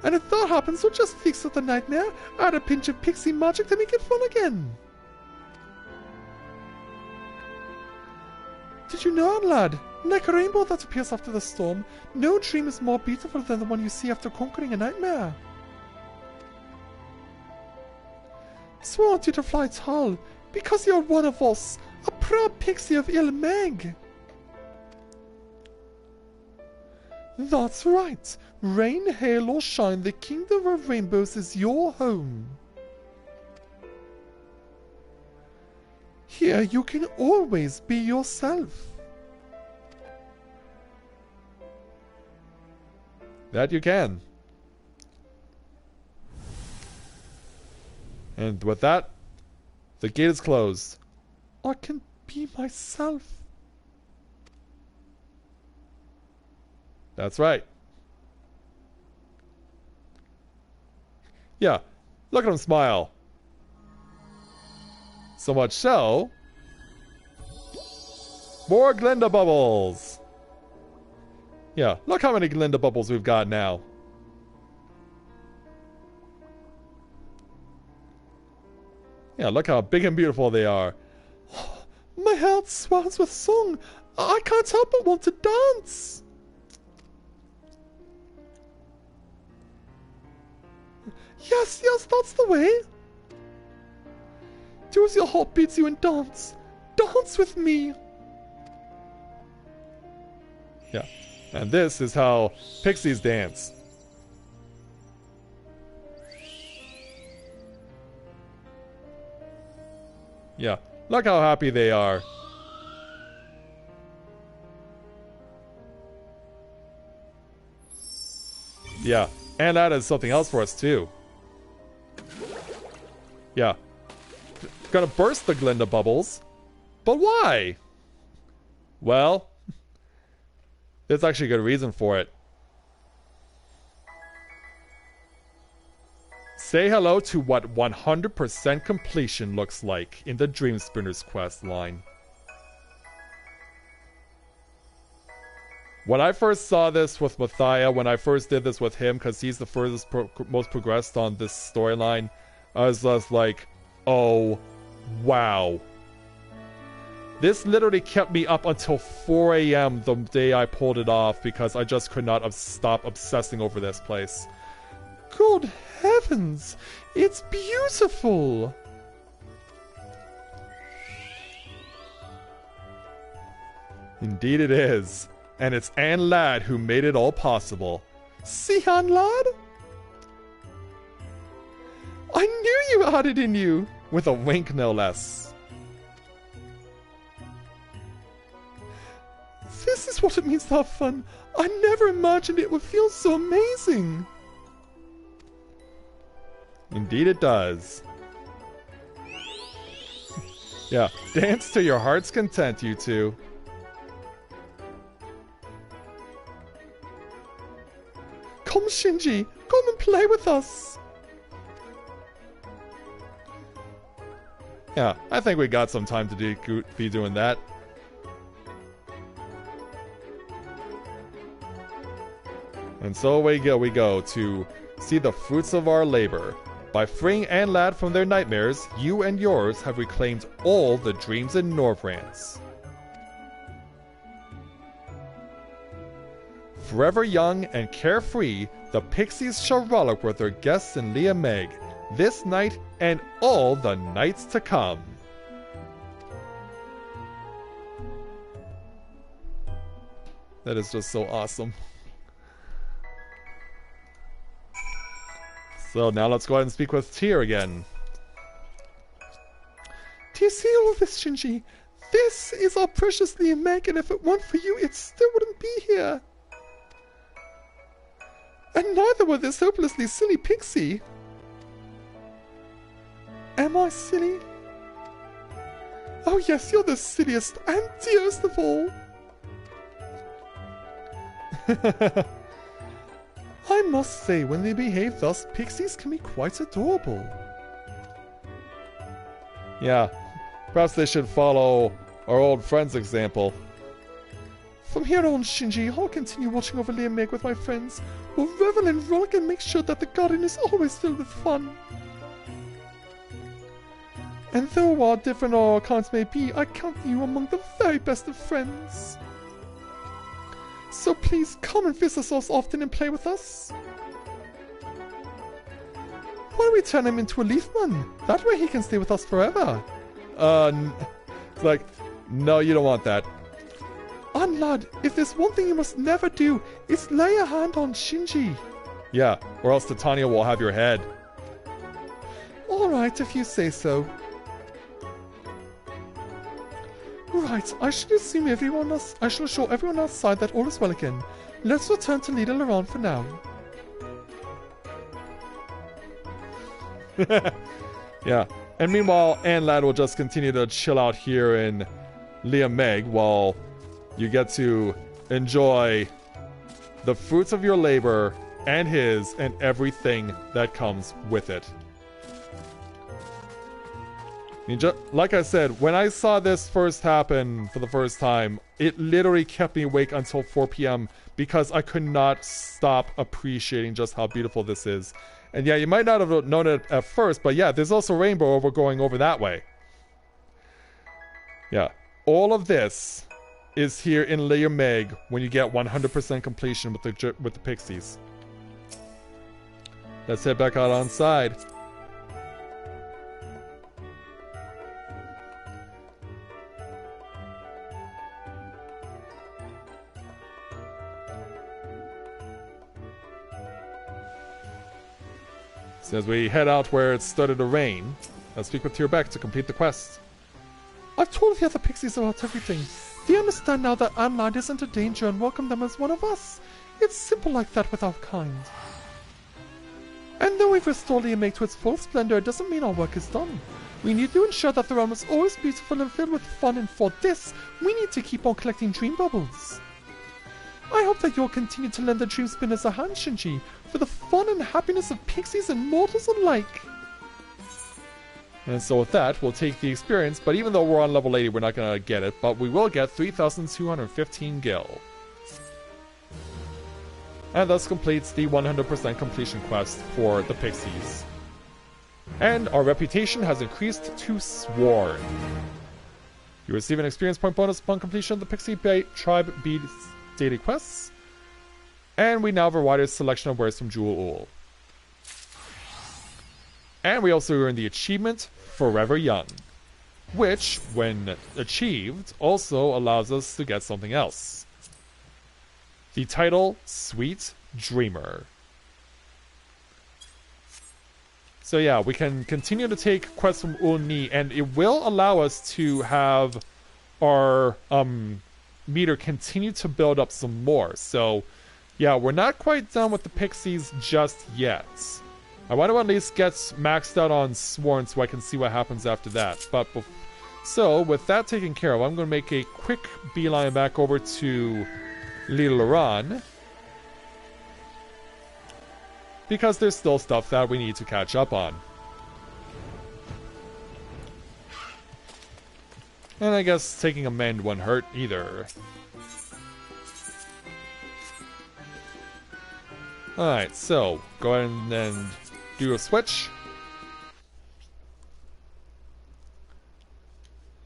And if that happens, we'll just fix up the nightmare, add a pinch of pixie magic to make it fun again. Did you know, lad? Like a rainbow that appears after the storm, no dream is more beautiful than the one you see after conquering a nightmare. So I want you to fly tall, because you're one of us, a proud pixie of Il Meg. That's right. Rain, hail, or shine, the kingdom of rainbows is your home. Here you can always be yourself. That you can. And with that, the gate is closed. I can be myself. That's right. Yeah, look at him smile. So much so... more Glinda bubbles! Yeah, look how many Glinda bubbles we've got now. Yeah, look how big and beautiful they are. My heart swells with song. I can't help but want to dance. Yes, that's the way. Do as your heart beats you and dance. Dance with me. Yeah, and this is how pixies dance. Yeah, look how happy they are. Yeah, and that is something else for us too. Yeah. Gonna burst the Glinda bubbles. But why? Well, there's actually a good reason for it. Say hello to what 100% completion looks like in the Dream Spinners quest line. When I first saw this with Mathia, when I first did this with him, because he's the furthest most progressed on this storyline, I was just like, oh, wow. This literally kept me up until 4 AM the day I pulled it off, because I just could not stop obsessing over this place. Good heavens! It's beautiful! Indeed it is. And it's Ann Ladd who made it all possible. See, Ann Ladd? I knew you had it in you! With a wink, no less. This is what it means to have fun. I never imagined it would feel so amazing. Indeed it does. Yeah, dance to your heart's content, you two. Come, Shinji, come and play with us. Yeah, I think we got some time to be doing that. And so we go to see the fruits of our labor. By freeing Ann Ladd from their nightmares, you and yours have reclaimed all the dreams in Norvrance. Forever young and carefree, the Pixies shall rollick with their guests in Leah Meg, this night and all the nights to come. That is just so awesome. So now let's go ahead and speak with Tyr again. Do you see all of this, Shinji? This is our precious Leah Meg, and if it weren't for you, it still wouldn't be here. And neither were this hopelessly silly pixie. Am I silly? Oh yes, you're the silliest and dearest of all. I must say, when they behave thus, pixies can be quite adorable. Yeah, perhaps they should follow our old friend's example. From here on, Shinji, I'll continue watching over Liam Meg with my friends. We'll revel and frolic and make sure that the garden is always filled with fun. And though while different our accounts may be, I count you among the very best of friends. So please come and visit us often and play with us. Why don't we turn him into a leafman? That way he can stay with us forever. It's like, no, you don't want that. Lad, if there's one thing you must never do, it's lay a hand on Shinji. Yeah, or else Titania will have your head. Alright, if you say so. Right, I shall assure everyone outside that all is well again. Let's return to Leader Laurent for now. Yeah, and meanwhile, Ann Lad will just continue to chill out here in Liam Meg while you get to enjoy the fruits of your labor and his and everything that comes with it. I mean, like I said, when I saw this first happen for the first time, it literally kept me awake until 4 p.m. because I could not stop appreciating just how beautiful this is. And yeah, you might not have known it at first, but yeah, there's also rainbow going over that way. Yeah, all of this is here in Liam Meg when you get 100% completion with the pixies. Let's head back out on side. So as we head out where it started to rain, let's speak with Tyrbeck to complete the quest. I've told the other pixies about everything. They understand now that Anlad isn't a danger and welcome them as one of us. It's simple like that with our kind. And though we've restored Liam Meg to its full splendor, it doesn't mean our work is done. We need to ensure that the realm is always beautiful and filled with fun, and for this, we need to keep on collecting dream bubbles. I hope that you'll continue to lend the dream spinners a hand, Shinji, for the fun and happiness of pixies and mortals alike. And so with that, we'll take the experience, but even though we're on level 80, we're not going to get it, but we will get 3,215 gil. And thus completes the 100% completion quest for the pixies. And our reputation has increased to Sworn. You receive an experience point bonus upon completion of the Pixie Tribe Beads daily quests. And we now have a wider selection of wares from Jewel Ul. And we also earn the achievement Forever Young, which, when achieved, also allows us to get something else. The title Sweet Dreamer. So yeah, we can continue to take quests from Ul-Ni, and it will allow us to have our meter continue to build up some more. So yeah, we're not quite done with the pixies just yet. I want to at least get maxed out on Sworn so I can see what happens after that. But so with that taken care of, I'm going to make a quick beeline back over to Lila Laran, because there's still stuff that we need to catch up on. And I guess taking a mend wouldn't hurt either. Alright, so go ahead and do a switch.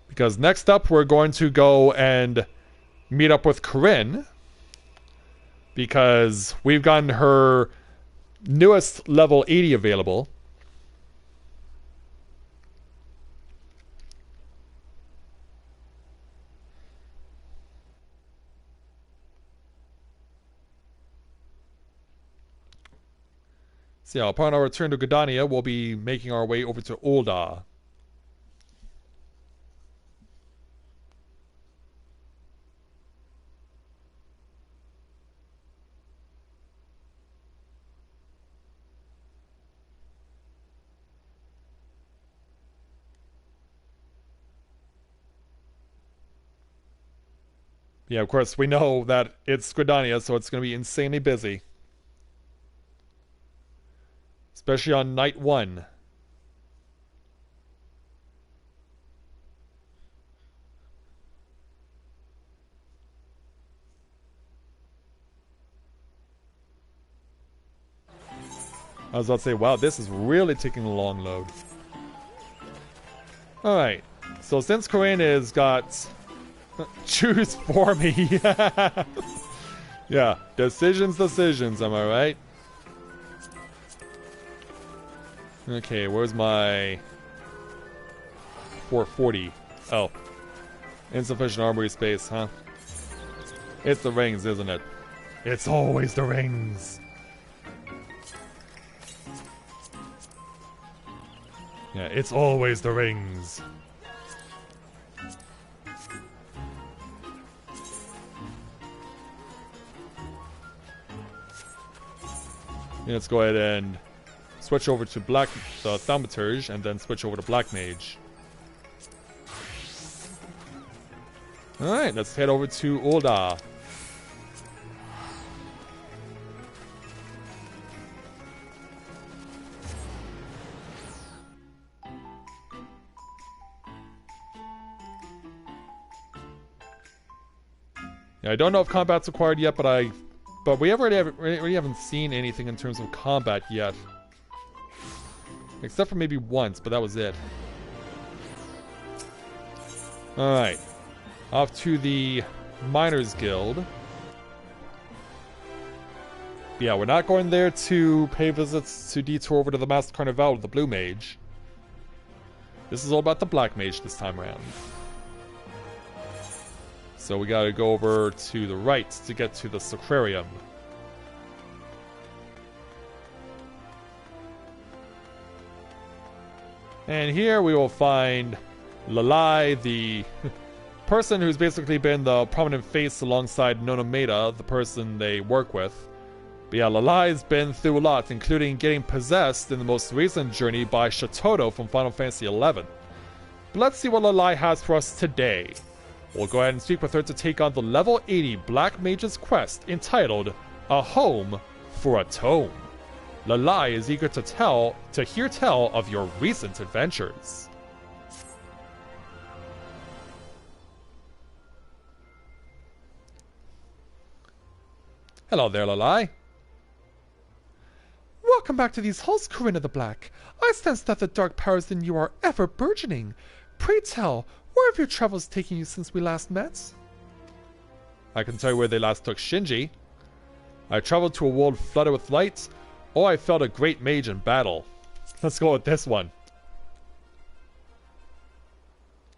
Because next up we're going to go and meet up with Corinne, because we've gotten her newest level 80 available. So yeah, upon our return to Gridania, we'll be making our way over to Ul'dah. Yeah, of course, we know that it's Gridania, so it's going to be insanely busy. Especially on night 1. I was about to say, wow, this is really taking a long load. Alright, so since Corinne has got... choose for me. Yeah, decisions, am I right? Okay, where's my... 440? Oh. Insufficient armory space, huh? It's the rings, isn't it? It's always the rings. Yeah, it's always the rings. Yeah, let's go ahead and switch over to Black Thaumaturge and then switch over to Black Mage. Alright, let's head over to Ul'dah. Yeah, I don't know if combat's required yet, but we already haven't seen anything in terms of combat yet. Except for maybe once, but that was it. Alright. Off to the Miners Guild. Yeah, we're not going there to pay visits to detour over to the Master Carnival with the Blue Mage. This is all about the Black Mage this time around. So we gotta go over to the right to get to the Sacrarium. And here we will find Lalai, the person who's basically been the prominent face alongside Nonomeda, the person they work with. But yeah, Lalai's been through a lot, including getting possessed in the most recent journey by Shatoto from Final Fantasy XI. But let's see what Lalai has for us today. We'll go ahead and speak with her to take on the level 80 Black Mage's quest entitled A Home for a Tome. Lalai is eager to hear tell of your recent adventures. Hello there, Lalai. Welcome back to these halls, Corinna the Black. I sense that the dark powers in you are ever burgeoning. Pray tell, where have your travels taken you since we last met? I can tell you where they last took Shinji. I traveled to a world flooded with light, or I felt a great mage in battle. Let's go with this one.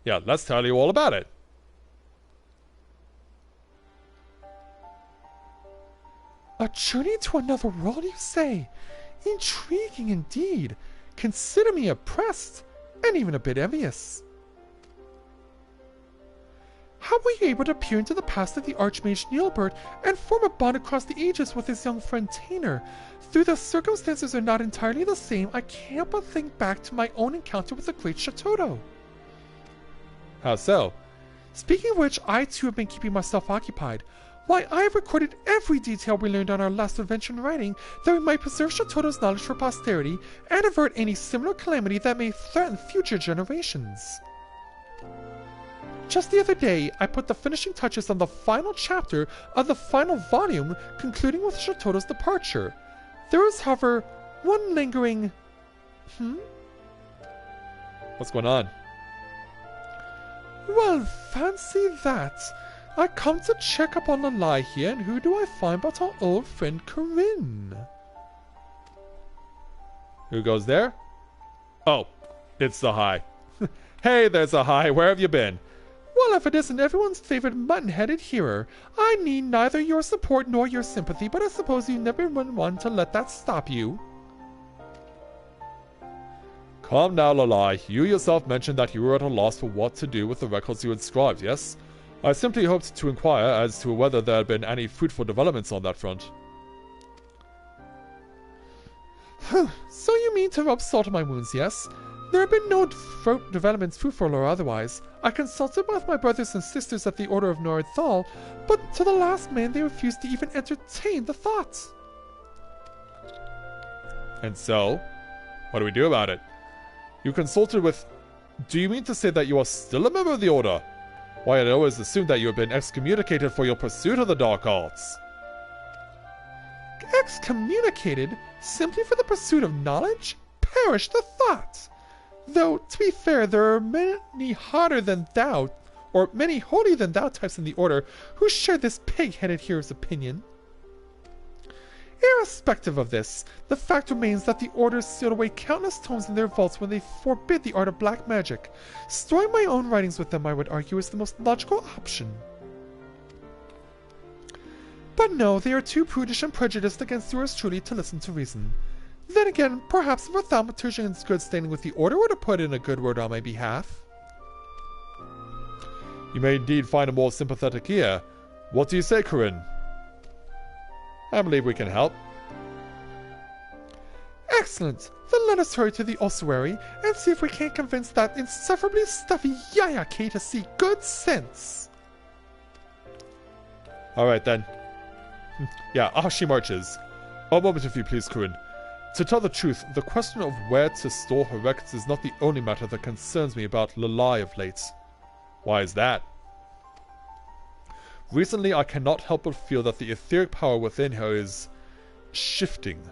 Yeah, let's tell you all about it. A journey to another world, you say? Intriguing indeed. Consider me impressed, and even a bit envious. How were you able to peer into the past of the Archmage Neilbert and form a bond across the ages with his young friend Tainer? Though the circumstances are not entirely the same, I can't but think back to my own encounter with the great Shatoto. How so? Speaking of which, I too have been keeping myself occupied. Why, I have recorded every detail we learned on our last adventure in writing, that we might preserve Shatoto's knowledge for posterity and avert any similar calamity that may threaten future generations. Just the other day, I put the finishing touches on the final chapter of the final volume, concluding with Shatoto's departure. There is, however, one lingering... What's going on? Well, fancy that. I come to check up on Lalai here, and who do I find but our old friend Corinne? Who goes there? Oh, it's the High. Hey, there's a High. Where have you been? Well, if it isn't everyone's favorite mutton-headed hearer, I need neither your support nor your sympathy, but I suppose you've never been one to let that stop you. Calm now, Lalai. You yourself mentioned that you were at a loss for what to do with the records you inscribed, yes? I simply hoped to inquire as to whether there had been any fruitful developments on that front. So you mean to rub salt in my wounds, yes? There have been no developments, fruitful or otherwise. I consulted with my brothers and sisters at the Order of Northal, but to the last man they refused to even entertain the thought. And so, what do we do about it? You consulted with... Do you mean to say that you are still a member of the Order? Why, I always assumed that you had been excommunicated for your pursuit of the dark arts. Excommunicated? Simply for the pursuit of knowledge? Perish the thought! Though, to be fair, there are many hotter than thou, or many holier than thou types in the Order who share this pig-headed hero's opinion. Irrespective of this, the fact remains that the Order sealed away countless tomes in their vaults when they forbid the art of black magic. Storing my own writings with them, I would argue, is the most logical option. But no, they are too prudish and prejudiced against yours truly to listen to reason. Then again, perhaps if a thaumaturge in good standing with the Order were to put in a good word on my behalf. You may indeed find a more sympathetic ear. What do you say, Corinne? I believe we can help. Excellent! Then let us hurry to the ossuary and see if we can't convince that insufferably stuffy Yayake to see good sense. Alright then. Yeah, off she marches. A moment if you please, Corinne. To tell the truth, the question of where to store her records is not the only matter that concerns me about Lalai of late. Why is that? Recently, I cannot help but feel that the etheric power within her is shifting,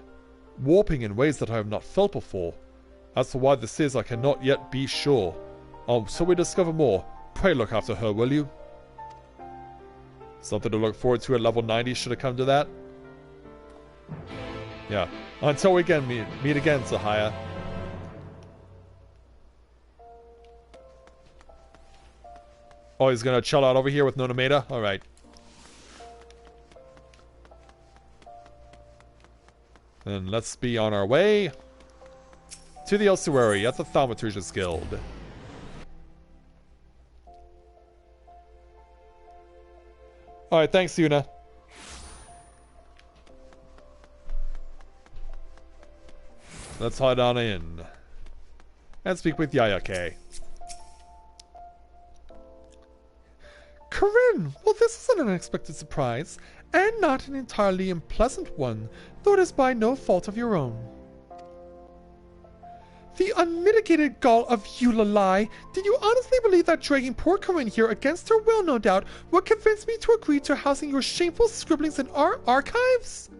warping in ways that I have not felt before. As for why this is, I cannot yet be sure. So we discover more. Pray look after her, will you? Something to look forward to at level 90 should it come to that. Yeah. Until we can meet again, Sahaya. Oh, he's gonna chill out over here with Nonomeda? Alright. Then let's be on our way to the ossuary at the Thaumaturge's Guild. Alright, thanks, Yuna. Let's head on in and speak with Yayake. Corinne! Well, this is an unexpected surprise, and not an entirely unpleasant one, though it is by no fault of your own. The unmitigated gall of you, Lalai! Did you honestly believe that dragging poor Corinne here against her will, no doubt, would convince me to agree to housing your shameful scribblings in our archives?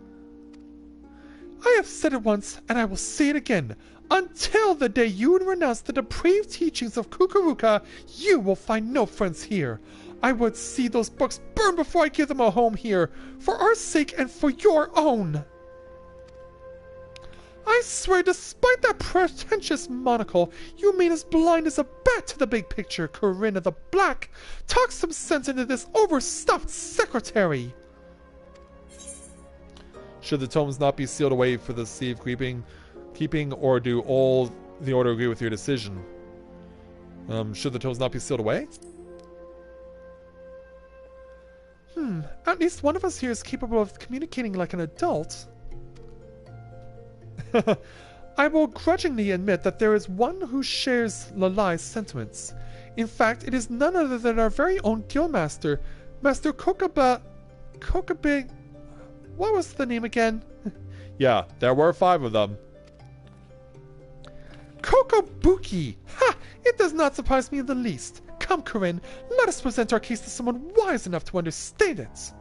I have said it once, and I will say it again. Until the day you renounce the depraved teachings of Kukuruka, you will find no friends here. I would see those books burn before I give them a home here, for our sake and for your own. I swear, despite that pretentious monocle, you remain as blind as a bat to the big picture, Corinne the Black. Talk some sense into this overstuffed secretary. Should the tomes not be sealed away for the safe keeping, or do all the Order agree with your decision? Should the tomes not be sealed away? At least one of us here is capable of communicating like an adult. I will grudgingly admit that there is one who shares Lalai's sentiments. In fact, it is none other than our very own guildmaster, Master Kokabe... What was the name again? Yeah, there were 5 of them. Kokobuki! Ha! It does not surprise me in the least. Come, Corinne, let us present our case to someone wise enough to understand it.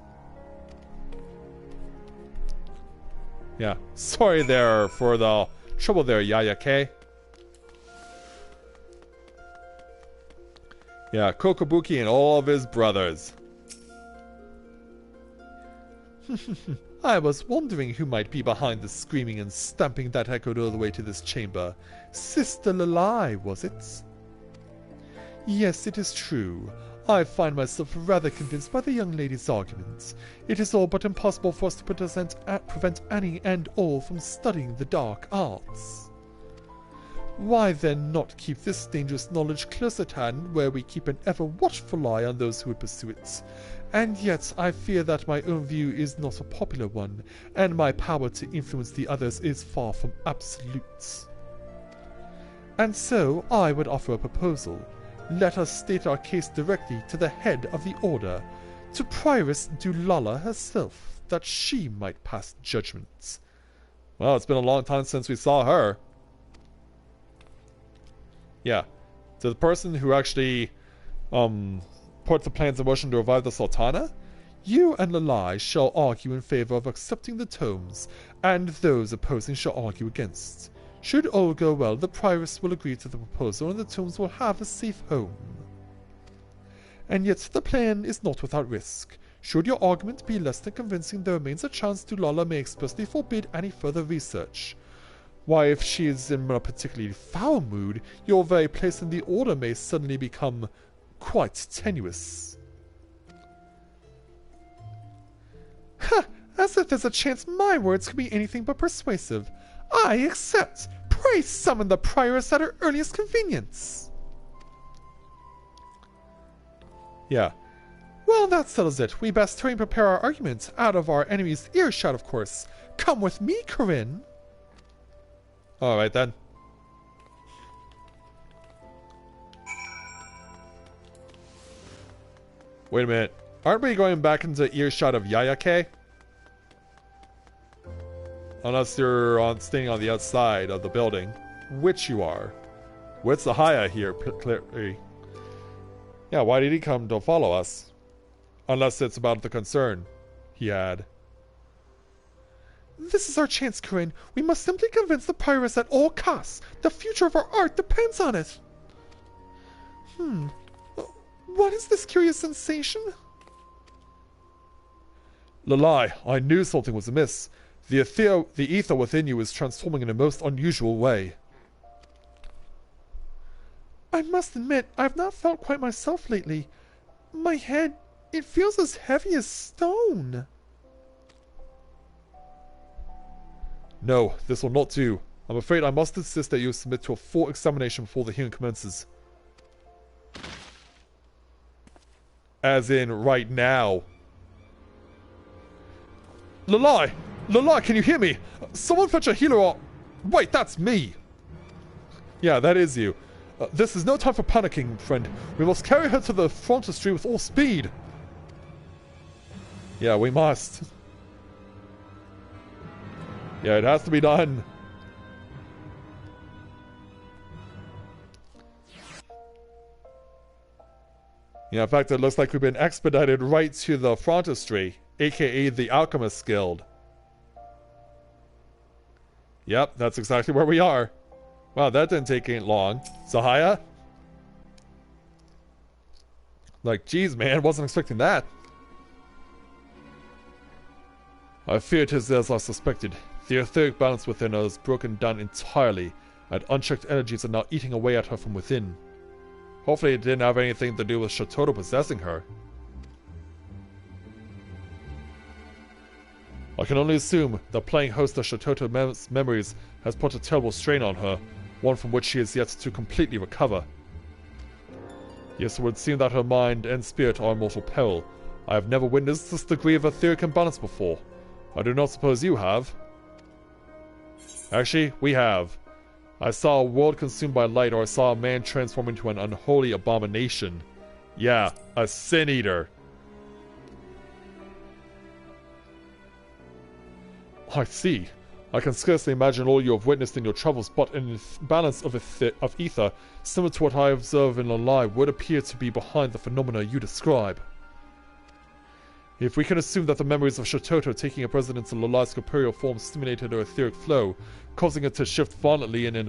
Yeah, sorry there for the trouble there, Yayake. Yeah, Kokobuki and all of his brothers. I was wondering who might be behind the screaming and stamping that echoed all the way to this chamber. Sister Lalai, was it? Yes, it is true. I find myself rather convinced by the young lady's arguments. It is all but impossible for us to prevent any and all from studying the dark arts. Why then not keep this dangerous knowledge close at hand, where we keep an ever-watchful eye on those who would pursue it? And yet I fear that my own view is not a popular one, and my power to influence the others is far from absolute. And so I would offer a proposal. Let us state our case directly to the head of the order, to Prioress Dulala herself, that she might pass judgment. Well, it's been a long time since we saw her. Yeah. To the person who actually put the plans in motion to revive the Sultana, you and Lalai shall argue in favor of accepting the tomes, and those opposing shall argue against. Should all go well, the Prioress will agree to the proposal and the tomes will have a safe home. And yet the plan is not without risk. Should your argument be less than convincing, there remains a chance Dulala may expressly forbid any further research. Why, if she is in a particularly foul mood, your very place in the order may suddenly become quite tenuous. Ha! As if there's a chance my words could be anything but persuasive. I accept! Pray summon the Prioress at her earliest convenience! Yeah. Well, that settles it. We best hurry and prepare our argument, out of our enemy's earshot, of course. Come with me, Corinne! Alright then. Wait a minute. Aren't we going back into earshot of Yayake? Unless you're standing on the outside of the building. Which you are. What's the Haya here, clearly? Yeah, why did he come to follow us? Unless it's about the concern he had. This is our chance, Corinne. We must simply convince the Prioress at all costs. The future of our art depends on it. What is this curious sensation? Lalai, I knew something was amiss. The ether within you is transforming in a most unusual way. I must admit, I have not felt quite myself lately. My head, it feels as heavy as stone. No, this will not do. I'm afraid I must insist that you submit to a full examination before the hearing commences. As in, right now. Lalai! Lalai, can you hear me? Someone fetch a healer or... Wait, that's me! Yeah, that is you. This is no time for panicking, friend. We must carry her to the frontistery with all speed. Yeah, we must. Yeah, it has to be done. Yeah, in fact, it looks like we've been expedited right to the frontistery, aka the Alchemist Guild. Yep, that's exactly where we are. Wow, that didn't take long. Sahaya? Like, geez, man, wasn't expecting that. I fear it is as I suspected. The etheric balance within her is broken down entirely, and unchecked energies are now eating away at her from within. Hopefully it didn't have anything to do with Shatoto possessing her. I can only assume the playing host of Shatoto's memories has put a terrible strain on her, one from which she is yet to completely recover. Yes, it would seem that her mind and spirit are in mortal peril. I have never witnessed this degree of etheric imbalance before. I do not suppose you have. Actually, we have. I saw a world consumed by light, or I saw a man transform into an unholy abomination. Yeah, a sin eater. I see. I can scarcely imagine all you have witnessed in your travels, but an imbalance of ether, similar to what I observe in Lalai, would appear to be behind the phenomena you describe. If we can assume that the memories of Shatoto taking up residence in Lalai's corporeal form stimulated her etheric flow, causing it to shift violently in an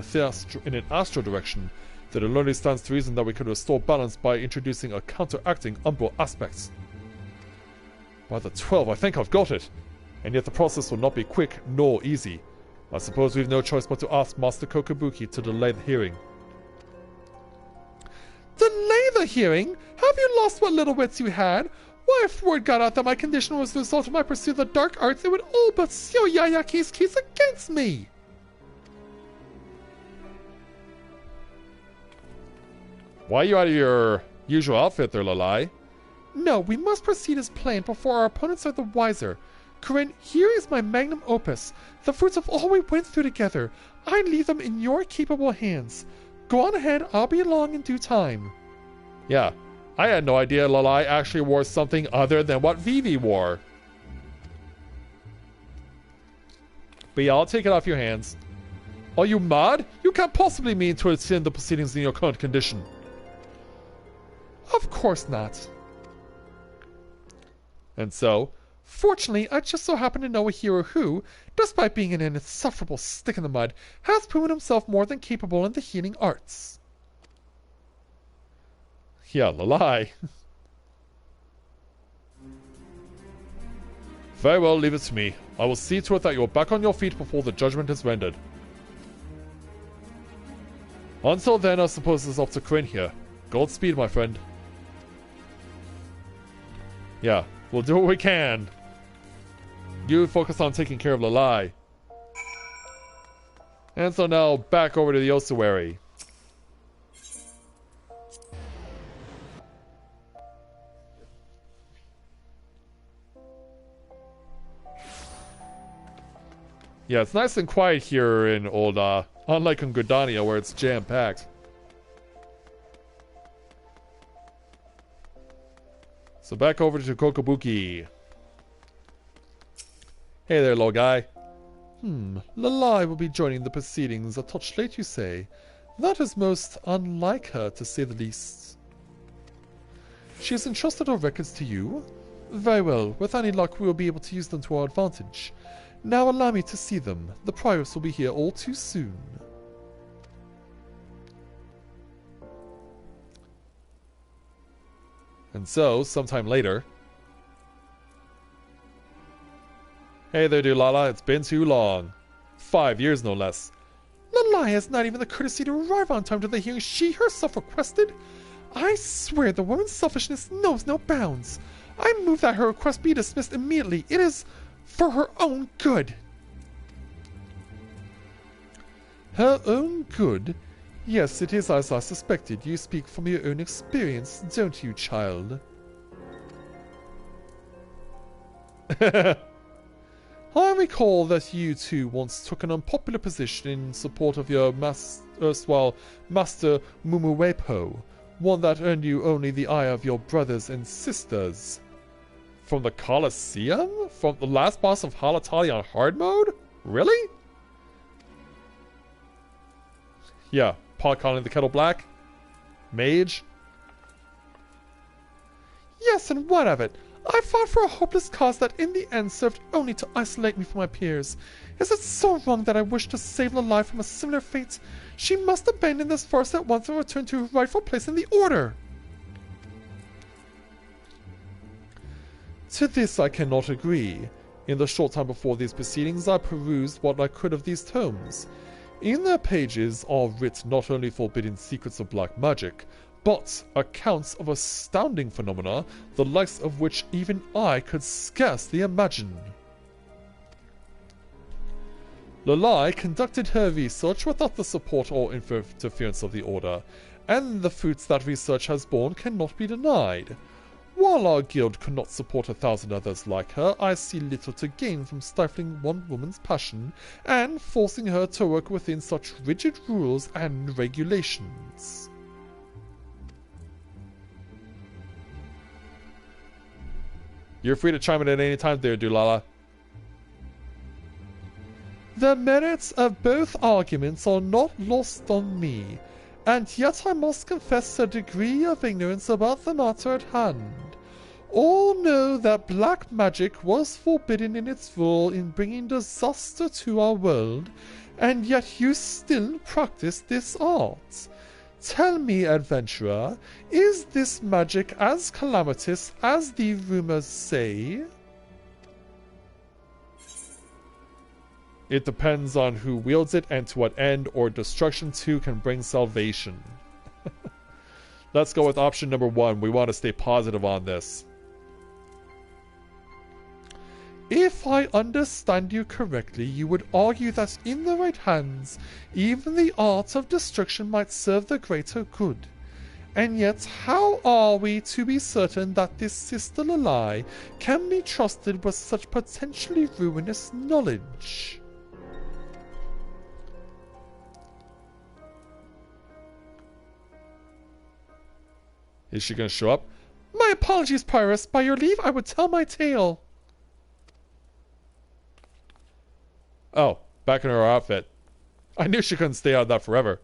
astral direction, then it only stands to reason that we could restore balance by introducing a counteracting umbral aspect. By the 12, I think I've got it! And yet the process will not be quick nor easy. I suppose we've no choice but to ask Master Kokabuki to delay the hearing. Delay the hearing? Have you lost what little wits you had? Why, if word got out that my condition was the result of my pursuit of the dark arts, it would all but seal Yayaki's case against me! Why are you out of your usual outfit there, Lalai? No, we must proceed as planned before our opponents are the wiser. Corinne, here is my magnum opus, the fruits of all we went through together. I leave them in your capable hands. Go on ahead, I'll be along in due time. Yeah, I had no idea Lalai actually wore something other than what Vivi wore. But yeah, I'll take it off your hands. Are you mad? You can't possibly mean to attend the proceedings in your current condition. Of course not. And so, fortunately, I just so happen to know a hero who, despite being an insufferable stick in the mud, has proven himself more than capable in the healing arts. Yeah, Lalai. Very well, leave it to me. I will see to it that you are back on your feet before the judgment is rendered. Until then, I suppose it's up to Corinne here. Godspeed, my friend. Yeah, we'll do what we can. You focus on taking care of Lalai. And so now, back over to the ossuary. Yeah, it's nice and quiet here in old, unlike in Gridania where it's jam-packed. So back over to Kokobuki. Hey there, little guy. Lalai will be joining the proceedings a touch late, you say? That is most unlike her, to say the least. She has entrusted her records to you? Very well, with any luck we will be able to use them to our advantage. Now allow me to see them. The prioress will be here all too soon. And so, sometime later... Hey there, Dulala, it's been too long. 5 years, no less. Lalai has not even the courtesy to arrive on time to the hearing she herself requested. I swear the woman's selfishness knows no bounds. I move that her request be dismissed immediately. It is for her own good. Her own good? Yes, it is as I suspected. You speak from your own experience, don't you, child? I recall that you two once took an unpopular position in support of your erstwhile Master Mumuwepo, one that earned you only the ire of your brothers and sisters. From the Colosseum? From the last boss of Halatali on hard mode? Really? Yeah, pot calling the kettle black? Mage? Yes, and what of it? I fought for a hopeless cause that in the end served only to isolate me from my peers. Is it so wrong that I wish to save Lalai from a similar fate? She must abandon this farce at once and return to her rightful place in the Order. To this I cannot agree. In the short time before these proceedings, I perused what I could of these tomes. In their pages are writ not only forbidden secrets of black magic, but accounts of astounding phenomena, the likes of which even I could scarcely imagine. Lalai conducted her research without the support or interference of the Order, and the fruits that research has borne cannot be denied. While our guild could not support 1,000 others like her, I see little to gain from stifling one woman's passion and forcing her to work within such rigid rules and regulations. You're free to chime in at any time there, Dulala. The merits of both arguments are not lost on me, and yet I must confess a degree of ignorance about the matter at hand. All know that black magic was forbidden in its role in bringing disaster to our world, and yet you still practice this art. Tell me, adventurer, is this magic as calamitous as the rumors say? It depends on who wields it and to what end or destruction too can bring salvation. Let's go with option number 1. We want to stay positive on this. If I understand you correctly, you would argue that in the right hands, even the art of destruction might serve the greater good. And yet, how are we to be certain that this Sister Lalai can be trusted with such potentially ruinous knowledge? Is she gonna show up? My apologies, Pyrrhus. By your leave, I would tell my tale. Oh, back in her outfit. I knew she couldn't stay out of that forever.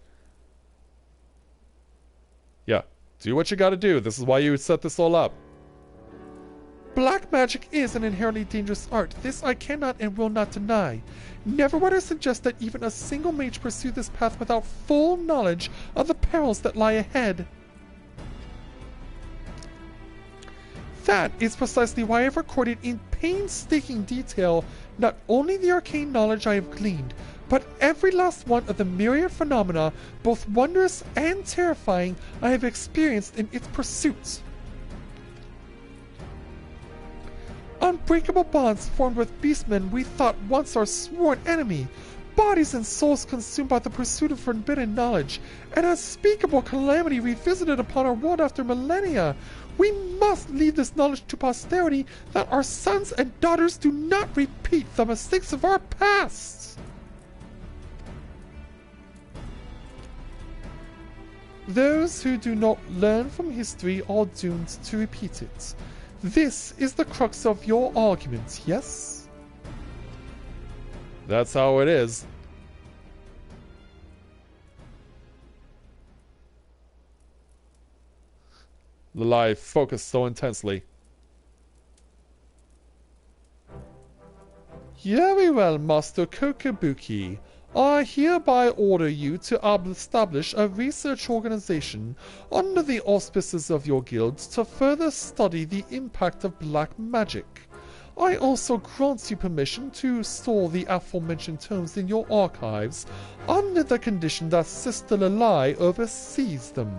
Yeah, do what you gotta do. This is why you set this all up. Black magic is an inherently dangerous art. This I cannot and will not deny. Never would I suggest that even a single mage pursue this path without full knowledge of the perils that lie ahead. That is precisely why I have recorded in painstaking detail not only the arcane knowledge I have gleaned, but every last one of the myriad phenomena, both wondrous and terrifying, I have experienced in its pursuit. Unbreakable bonds formed with beastmen we thought once our sworn enemy, bodies and souls consumed by the pursuit of forbidden knowledge, an unspeakable calamity revisited upon our world after millennia. We must leave this knowledge to posterity that our sons and daughters do not repeat the mistakes of our past. Those who do not learn from history are doomed to repeat it. This is the crux of your argument, yes? That's how it is. Lalai focused so intensely. Very well, Master Kokabuki. I hereby order you to establish a research organization under the auspices of your guild to further study the impact of black magic. I also grant you permission to store the aforementioned tomes in your archives under the condition that Sister Lalai oversees them.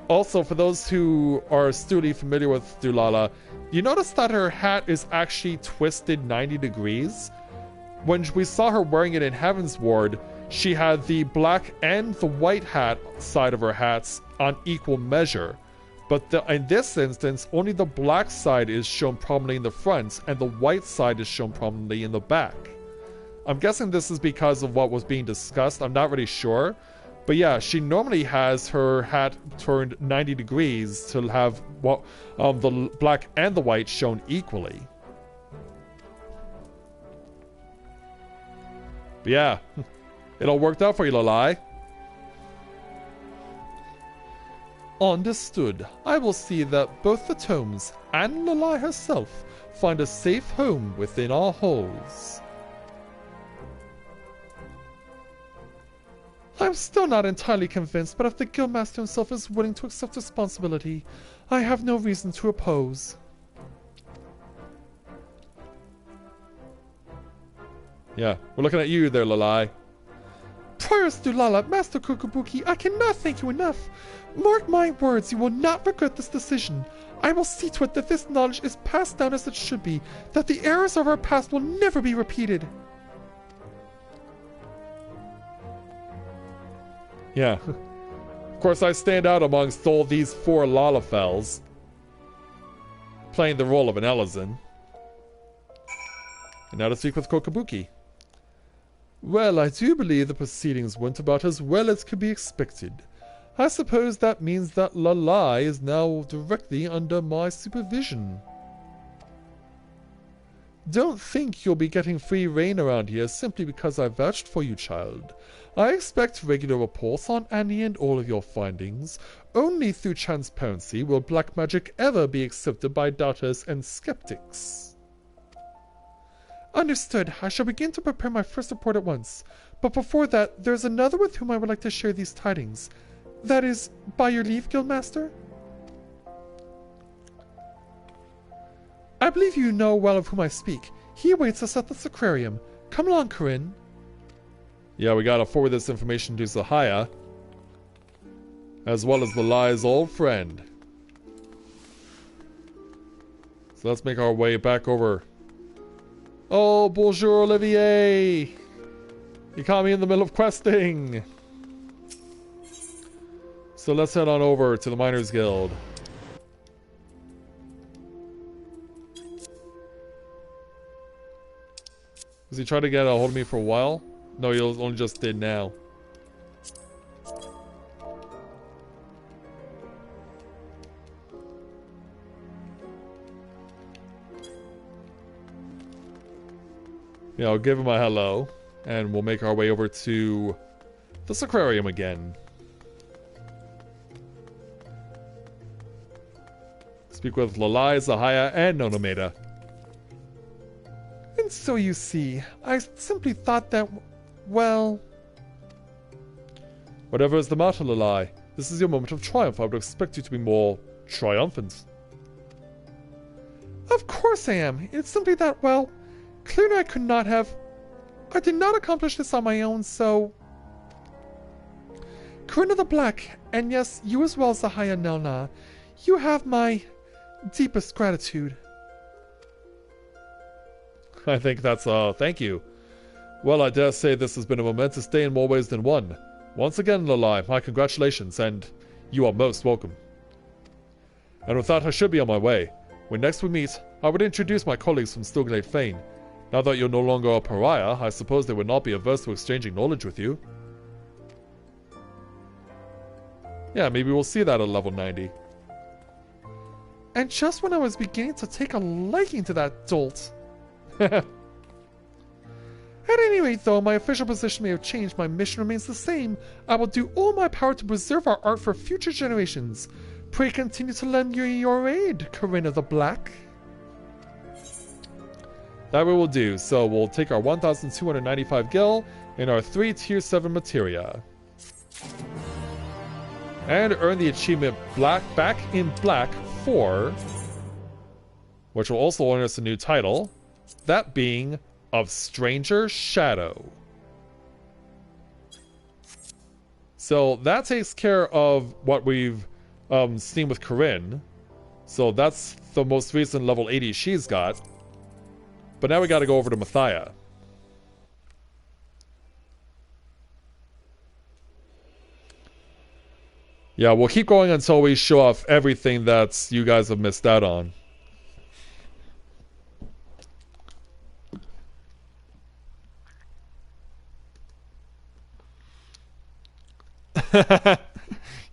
Also, for those who are astutely familiar with Dulala, you notice that her hat is actually twisted 90 degrees? When we saw her wearing it in Heaven's Ward, she had the black and the white hat side of her hats on equal measure. But in this instance, only the black side is shown prominently in the front, and the white side is shown prominently in the back. I'm guessing this is because of what was being discussed. I'm not really sure. But yeah, she normally has her hat turned 90 degrees to have the black and the white shown equally. But yeah, it all worked out for you, Lalai. Understood. I will see that both the tomes and Lalai herself find a safe home within our halls. I'm still not entirely convinced, but if the Guildmaster himself is willing to accept responsibility, I have no reason to oppose. Yeah, we're looking at you there, Lalai. Prioress Dulala, Master Kokabuki, I cannot thank you enough. Mark my words, you will not regret this decision. I will see to it that this knowledge is passed down as it should be, that the errors of our past will never be repeated. Yeah. Of course, I stand out amongst all these 4 Lalafels, playing the role of an Elizin. And now to speak with Kokabuki. Well, I do believe the proceedings went about as well as could be expected. I suppose that means that Lalai is now directly under my supervision. Don't think you'll be getting free rein around here simply because I vouched for you, child. I expect regular reports on any and all of your findings. Only through transparency will black magic ever be accepted by doubters and skeptics. Understood. I shall begin to prepare my first report at once. But before that, there's another with whom I would like to share these tidings. That is, by your leave, Guildmaster? I believe you know well of whom I speak. He awaits us at the Sacrarium. Come along, Corinne. Yeah, we gotta forward this information to Sahaya, as well as Lalai's old friend. So let's make our way back over. Oh, bonjour, Olivier! You caught me in the middle of questing! So let's head on over to the Miners Guild. Was he trying to get a hold of me for a while? No, he only just did now. Yeah, I'll give him a hello. And we'll make our way over to this aquarium again. Speak with Lalai, Zahaya, and Nonomeda. And so you see, I simply thought that, well... Whatever is the matter, Lalai, this is your moment of triumph. I would expect you to be more triumphant. Of course I am. It's simply that, well, clearly I could not have... I did not accomplish this on my own, so... Corinna the Black, and yes, you as well, Zahaya Nelna, you have my deepest gratitude. I think that's thank you. Well, I dare say this has been a momentous day in more ways than one. Once again, Lalai, my congratulations, and you are most welcome. And with that, I should be on my way. When next we meet, I would introduce my colleagues from Stilglade Fane. Now that you're no longer a pariah, I suppose they would not be averse to exchanging knowledge with you. Yeah, maybe we'll see that at level 90. And just when I was beginning to take a liking to that dolt. At any rate, though, my official position may have changed, my mission remains the same. I will do all my power to preserve our art for future generations. Pray continue to lend your aid, Corinna the Black. That we will do, so we'll take our 1,295 gil and our 3 tier 7 materia. And earn the achievement Back in Black 4, which will also earn us a new title, that being of Stranger Shadow. So that takes care of what we've seen with Corinne. So that's the most recent level 80 she's got. But now we gotta go over to Mathia. Yeah, we'll keep going until we show off everything that you guys have missed out on.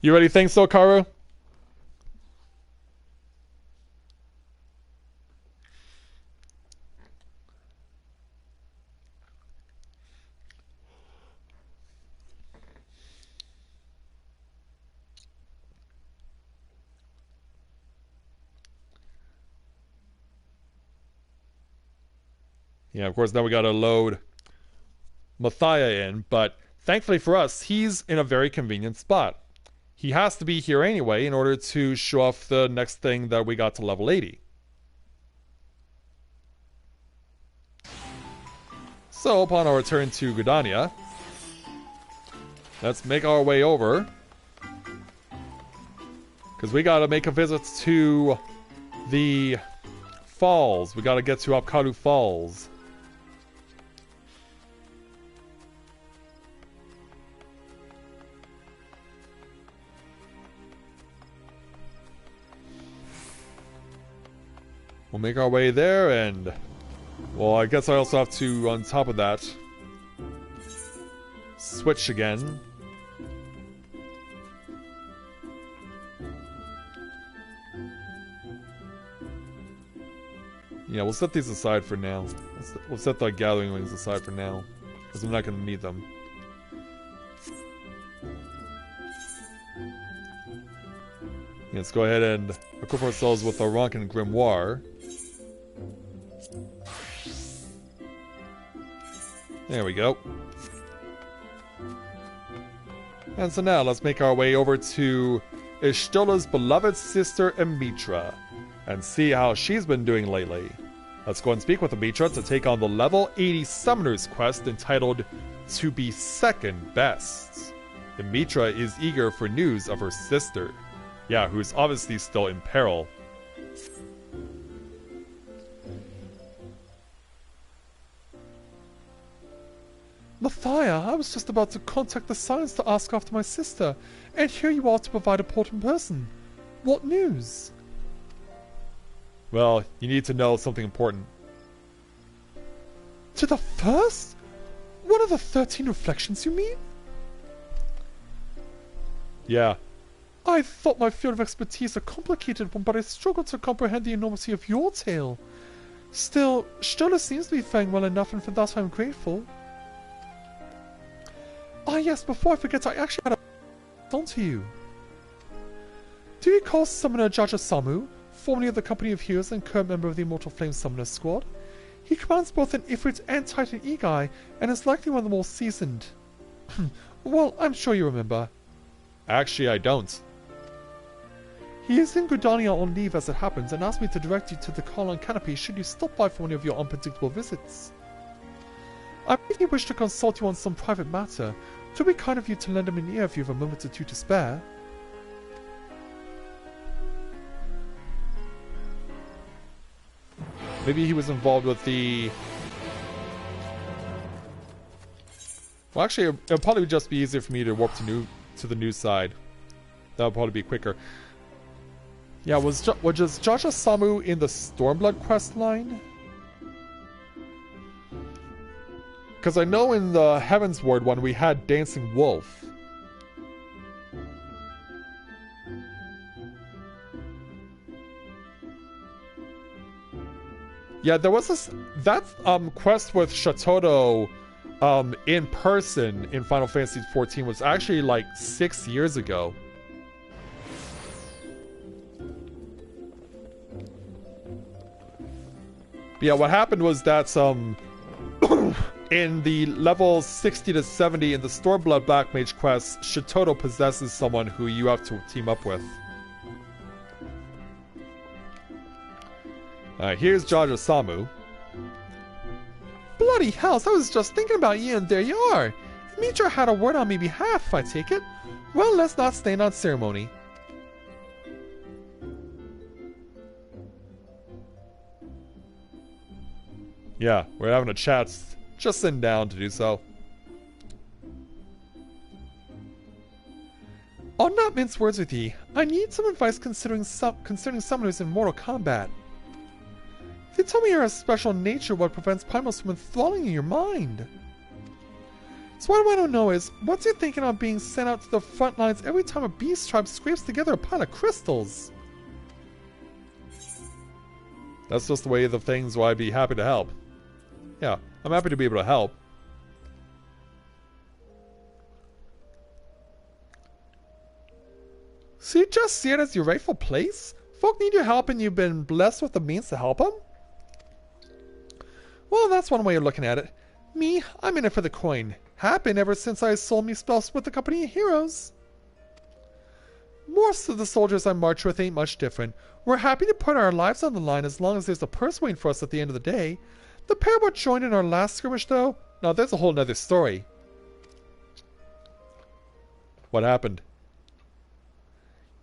You ready think so, Karu? Yeah, of course, now we gotta load Mathia in, but thankfully for us, he's in a very convenient spot. He has to be here anyway in order to show off the next thing that we got to level 80. So, upon our return to Gridania, let's make our way over. Because we gotta make a visit to the falls. We gotta get to Apkaru Falls. We'll make our way there, and well, I guess I also have to, on top of that, switch again. Yeah, we'll set these aside for now. We'll set the gathering wings aside for now, because I'm not going to need them. Yeah, let's go ahead and equip ourselves with our Ronkin Grimoire. There we go. And so now, let's make our way over to Ishtola's beloved sister, Emitra, and see how she's been doing lately. Let's go and speak with Emitra to take on the level 80 Summoner's quest entitled To Be Second Best. Emitra is eager for news of her sister. Yeah, who's obviously still in peril. Mathia, I was just about to contact the Science to ask after my sister, and here you are to provide a port in person. What news? Well, you need to know something important. To the first? One of the 13 reflections, you mean? Yeah. I thought my field of expertise a complicated one, but I struggled to comprehend the enormity of your tale. Still, Stola seems to be faring well enough, and for that I'm grateful. Ah yes, before I forget, I actually had a on to you. Do you recall Summoner Jaja Samu, formerly of the Company of Heroes and current member of the Immortal Flame Summoner Squad? He commands both an Ifrit and Titan Eagle, and is likely one of the more seasoned. Well, I'm sure you remember. Actually, I don't. He is in Gridania on leave as it happens, and asked me to direct you to the Colon Canopy should you stop by for one of your unpredictable visits. I really wish to consult you on some private matter. It would be kind of you to lend him an ear if you have a moment or two to spare. Maybe he was involved with the... Well, actually, it would probably just be easier for me to warp to the news side. That would probably be quicker. Yeah, was Jaja Samu in the Stormblood quest line? Because I know in the Heavens Ward one we had Dancing Wolf. Yeah, there was that quest with Shatoto in person in Final Fantasy XIV was actually like 6 years ago. But yeah, what happened was that in the levels 60 to 70 in the Stormblood Black Mage quest, Shatoto possesses someone who you have to team up with. Alright, here's Jaja Samu. Bloody hell, I was just thinking about you, and there you are. Mitra had a word on my behalf, I take it. Well, let's not stand on ceremony. Yeah, we're having a chat. Just sitting down to do so. I'll not mince words with ye. I need some advice concerning someone who's in mortal combat. They tell me you're a special nature what prevents Primals from enthralling in your mind. So what I don't know is, what's your thinking on being sent out to the front lines every time a beast tribe scrapes together a pile of crystals? That's just the way of the things where I'd be happy to help. Yeah, I'm happy to be able to help. So you just see it as your rightful place? Folk need your help and you've been blessed with the means to help them? Well, that's one way of looking at it. Me, I'm in it for the coin. Have been ever since I sold me spells with the Company of Heroes. Most of the soldiers I march with ain't much different. We're happy to put our lives on the line as long as there's a purse waiting for us at the end of the day. The pair what joined in our last skirmish, though, now there's a whole nother story. What happened?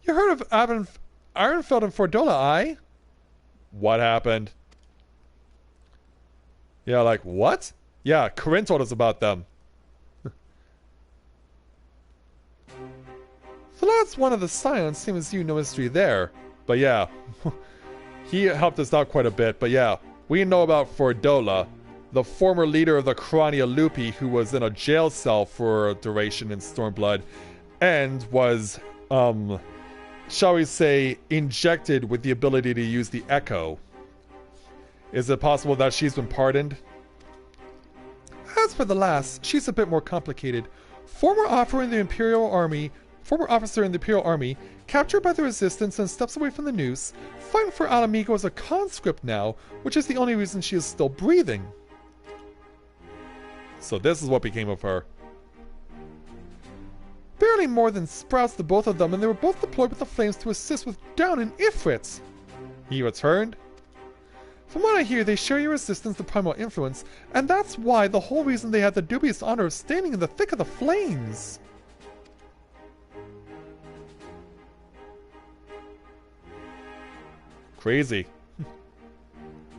You heard of Ironfeld and Fordola, aye? What happened? Yeah, like, what? Yeah, Corinne told us about them. The lad's one of the Scions, same as you, no mystery there. But yeah, he helped us out quite a bit. But yeah, we know about Fordola, the former leader of the Crania Lupi, who was in a jail cell for a duration in Stormblood, and was, shall we say, injected with the ability to use the Echo. Is it possible that she's been pardoned? As for the last, she's a bit more complicated. Former officer in the Imperial Army, captured by the Resistance and steps away from the noose, fighting for Alamigo as a conscript now, which is the only reason she is still breathing. So this is what became of her. Barely more than sprouts to both of them, and they were both deployed with the Flames to assist with Down and Ifrit. He returned? From what I hear, they share your resistance to primal influence, and that's why the whole reason they had the dubious honor of standing in the thick of the flames. Crazy.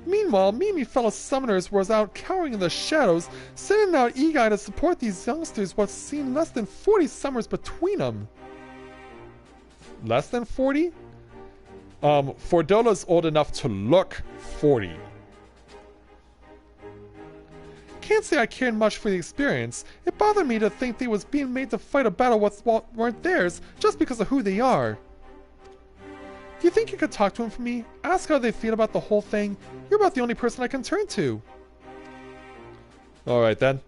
Meanwhile, me and me fellow summoners was out cowering in the shadows, sending out Eagle to support these youngsters what's seen less than 40 summers between them. Less than 40? Fordola's old enough to look 40. Can't say I cared much for the experience. It bothered me to think they was being made to fight a battle what weren't theirs, just because of who they are. Do you think you could talk to him for me? Ask how they feel about the whole thing. You're about the only person I can turn to. Alright then.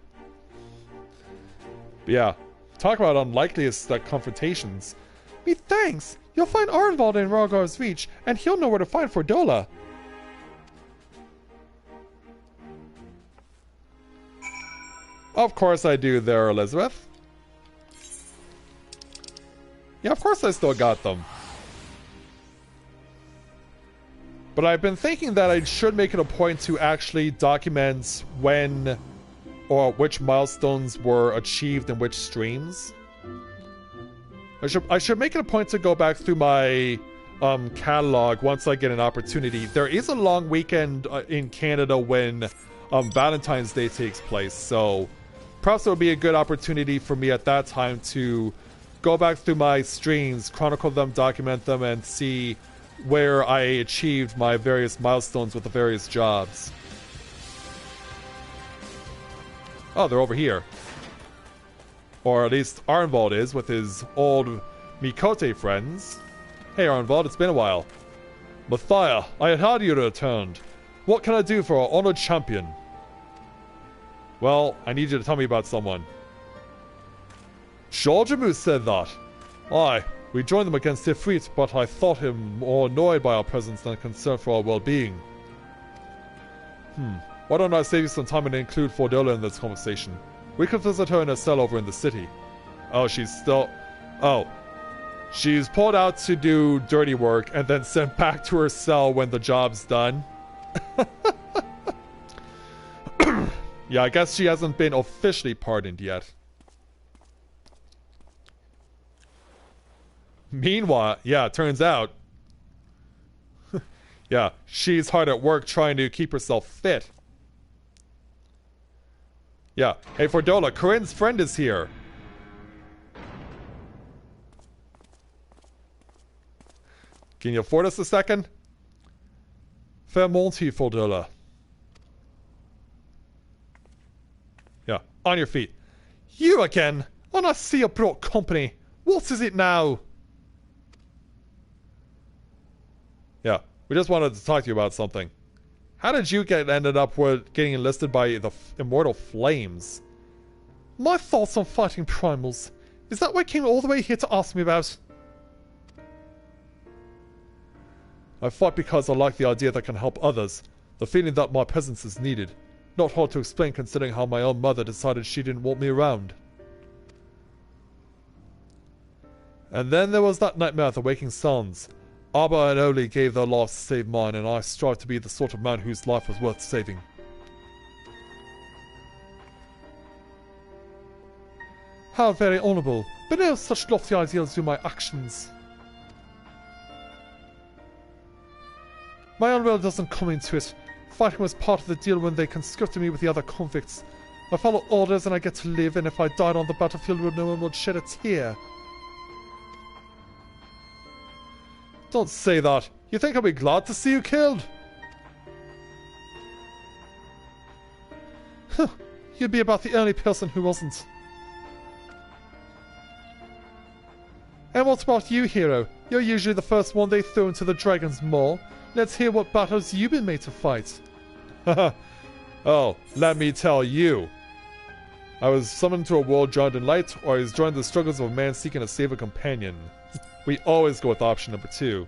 Yeah. Talk about unlikeliest confrontations. Me thanks. You'll find Arnvald in Rogar's Reach, and he'll know where to find Fordola. Of course I do there, Elizabeth. Yeah, of course I still got them. But I've been thinking that I should make it a point to actually document when or which milestones were achieved in which streams. I should make it a point to go back through my catalog once I get an opportunity. There is a long weekend in Canada when Valentine's Day takes place, so perhaps it would be a good opportunity for me at that time to go back through my streams, chronicle them, document them, and see where I achieved my various milestones with the various jobs. Oh, they're over here. Or at least Arnvald is, with his old Mikote friends. Hey Arnvald, it's been a while. Mathia, I had heard you returned. What can I do for our honored champion? Well, I need you to tell me about someone. Shorjamu said that. Aye, we joined them against Ifrit, but I thought him more annoyed by our presence than concerned for our well-being. Why don't I save you some time and include Fordola in this conversation? We could visit her in a cell over in the city. Oh, she's still... Oh. She's pulled out to do dirty work and then sent back to her cell when the job's done. Yeah, I guess she hasn't been officially pardoned yet. Meanwhile, yeah, it turns out... yeah, she's hard at work trying to keep herself fit. Yeah. Hey, Fordola, Corinne's friend is here. Can you afford us a second? Fair Monty, Fordola. Yeah, on your feet. You again? And I see you brought company. What is it now? Yeah, we just wanted to talk to you about something. How did you ended up with getting enlisted by the Immortal Flames? My thoughts on fighting primals. Is that what you came all the way here to ask me about? I fought because I like the idea that can help others. The feeling that my presence is needed. Not hard to explain considering how my own mother decided she didn't want me around. And then there was that nightmare of the waking suns. Abba and Oli gave their lives to save mine, and I strive to be the sort of man whose life was worth saving. How very honourable, but no such lofty ideals do my actions. My own will doesn't come into it. Fighting was part of the deal when they conscripted me with the other convicts. I follow orders and I get to live, and if I died on the battlefield, no one would shed a tear. Don't say that. You think I'll be glad to see you killed? Huh. You'd be about the only person who wasn't. And what about you, hero? You're usually the first one they throw into the Dragon's Maw. Let's hear what battles you've been made to fight. Oh, let me tell you. I was summoned to a world drowned in light, or I was joined the struggles of a man seeking to save a companion. We always go with option number 2.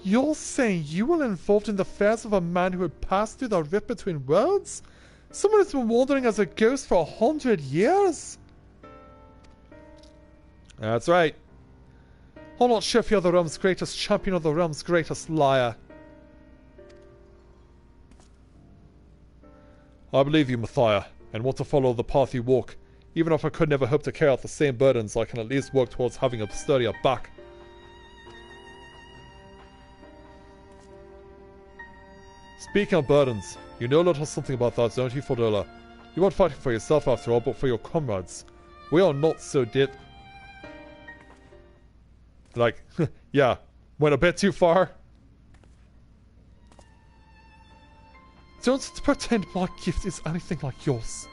You're saying you were involved in the affairs of a man who had passed through the rift between worlds? Someone who's been wandering as a ghost for 100 years? That's right. I'm not sure if you're the realm's greatest champion or the realm's greatest liar. I believe you, Mathia, and want to follow the path you walk. Even if I could never hope to carry out the same burdens, I can at least work towards having a sturdier back. Speaking of burdens, you know a little something about that, don't you, Fordola? You weren't fighting for yourself after all, but for your comrades. We are not so like, yeah, went a bit too far. Don't pretend my gift is anything like yours.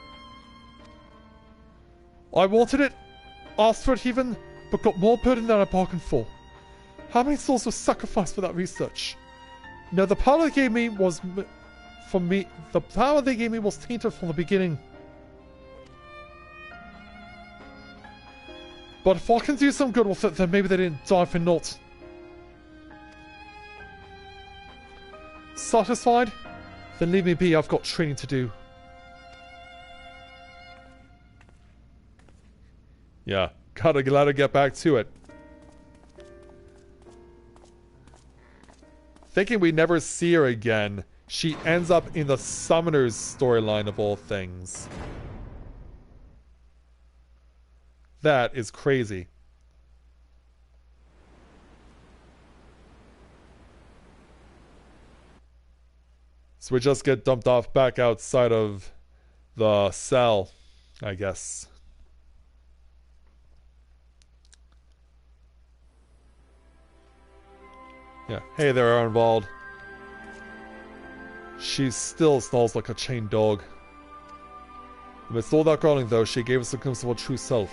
I wanted it. asked for it even, but got more burden than I bargained for. How many souls were sacrificed for that research? No, the power they gave me was the power they gave me was tainted from the beginning. But if I can do some good with it, then maybe they didn't die for naught. Satisfied? Then leave me be, I've got training to do. Yeah, gotta let her get back to it. Thinking we never see her again, she ends up in the Summoner's storyline of all things. That is crazy. So we just get dumped off back outside of the cell, I guess. Yeah. Hey there, Arnvald. She still smells like a chained dog. Amidst all that growling, though, she gave us a glimpse of her true self.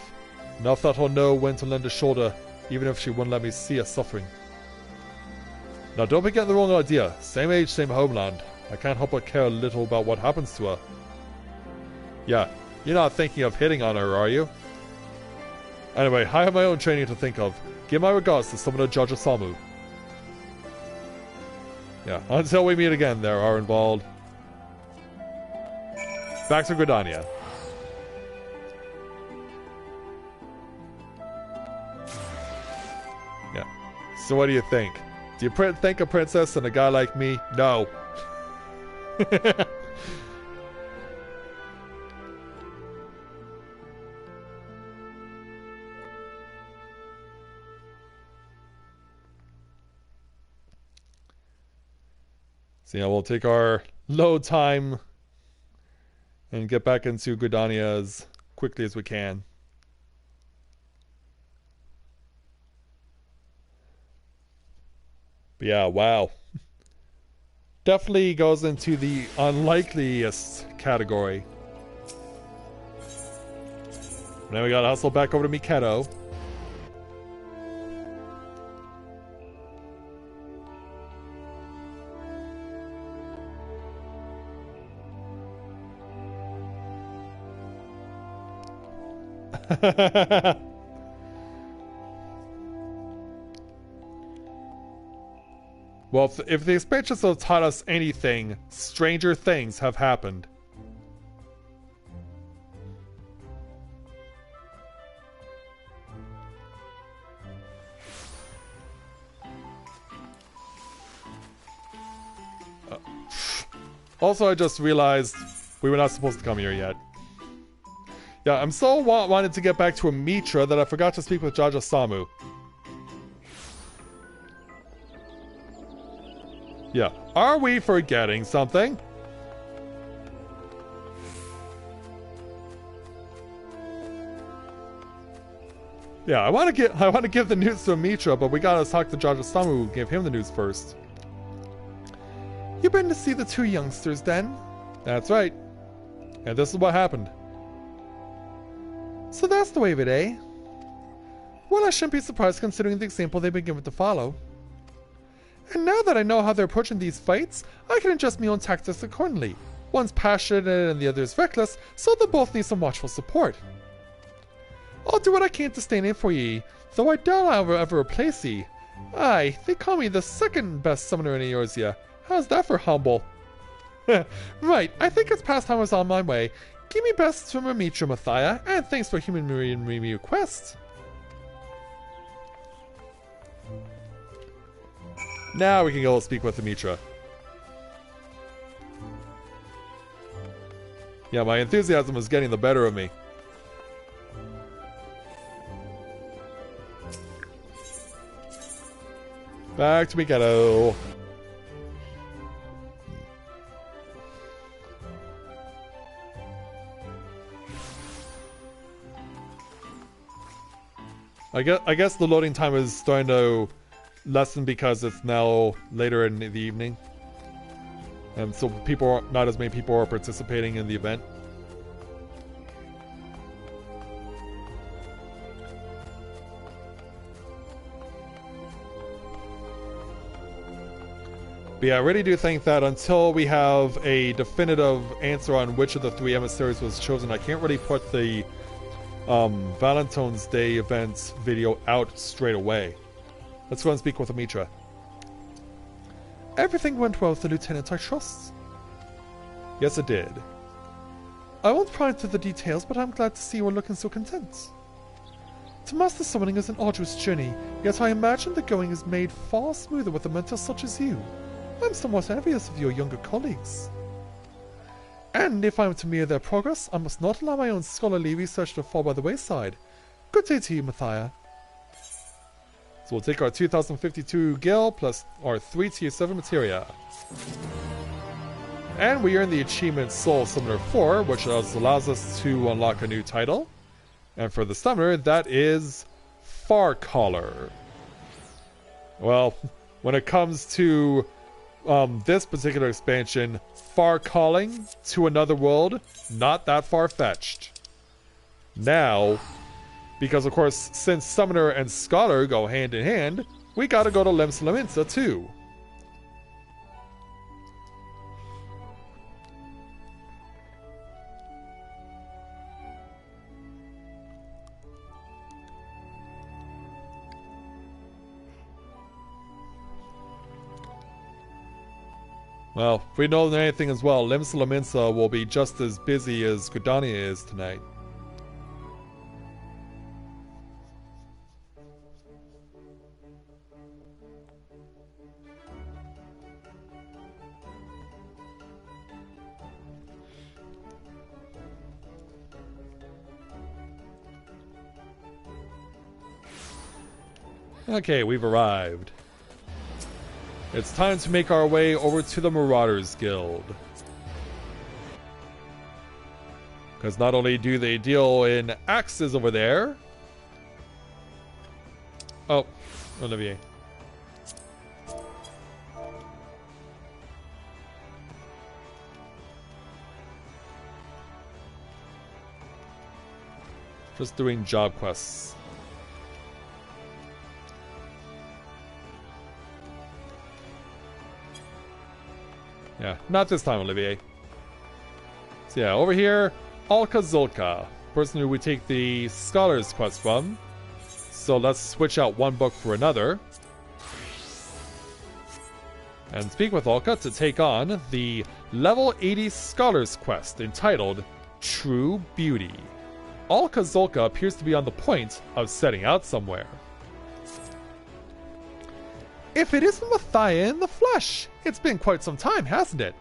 Enough that I'll know when to lend a shoulder, even if she wouldn't let me see her suffering. Now, don't be getting the wrong idea. Same age, same homeland. I can't help but care a little about what happens to her. Yeah, you're not thinking of hitting on her, are you? Anyway, I have my own training to think of. Give my regards to Summoner Judge Osamu. Yeah, until we meet again there, Arnvald. Back to Gridania. Yeah. So what do you think? Do you think a princess and a guy like me? No. So yeah, we'll take our load time and get back into Gridania as quickly as we can. But yeah, wow. Definitely goes into the unlikeliest category. Now we gotta hustle back over to Miketo. Well, if the expansions have taught us anything, stranger things have happened. Also, I just realized we were not supposed to come here yet. Yeah, I'm so wanted to get back to Amitra that I forgot to speak with Judge Osamu. Yeah, are we forgetting something? Yeah, I want to give the news to Amitra, but we gotta talk to Judge Osamu, give him the news first. You've been to see the two youngsters, then? That's right. And this is what happened. So that's the way of it, eh? Well, I shouldn't be surprised considering the example they've been given to follow. And now that I know how they're approaching these fights, I can adjust my own tactics accordingly. One's passionate and the other's reckless, so they both need some watchful support. I'll do what I can to stand in for ye, though I doubt I'll ever replace ye. Aye, they call me the second best summoner in Eorzea. How's that for humble? Right, I think it's past time I was on my way. Give me best from Amitra, Mathia, and thanks for human me request. Now we can go speak with Amitra. Yeah, my enthusiasm is getting the better of me. Back to Miketo. I guess the loading time is starting to lessen because it's now later in the evening. And so not as many people are participating in the event. But yeah, I really do think that until we have a definitive answer on which of the 3 emissaries was chosen, I can't really put the Valentine's Day event video out straight away. Let's go and speak with Amitra. Everything went well with the lieutenant, I trust? Yes, it did. I won't pry into the details, but I'm glad to see you are looking so content. To master summoning is an arduous journey, yet I imagine the going is made far smoother with a mentor such as you. I'm somewhat envious of your younger colleagues. And if I am to mirror their progress, I must not allow my own scholarly research to fall by the wayside. Good day to you, Mathia. So we'll take our 2052 gil plus our 3 tier 7 materia. And we earn the achievement Soul Summoner 4, which allows us to unlock a new title. And for the summoner, that is Far Caller. Well, when it comes to this particular expansion, far calling to another world, not that far-fetched. Now, because of course, since Summoner and Scholar go hand in hand, we gotta go to Limsa too. Well, if we know anything as well, Limsa will be just as busy as Gridania is tonight. Okay, we've arrived. It's time to make our way over to the Marauders Guild. Because not only do they deal in axes over there... Oh, Olivier. Just doing job quests. Yeah, not this time, Olivier. So yeah, over here, Alka Zulka, person who we take the Scholar's quest from. So let's switch out one book for another. And speak with Alka to take on the level 80 Scholar's quest entitled True Beauty. Alka Zulka appears to be on the point of setting out somewhere. If it isn't Mathia in the flesh! It's been quite some time, hasn't it?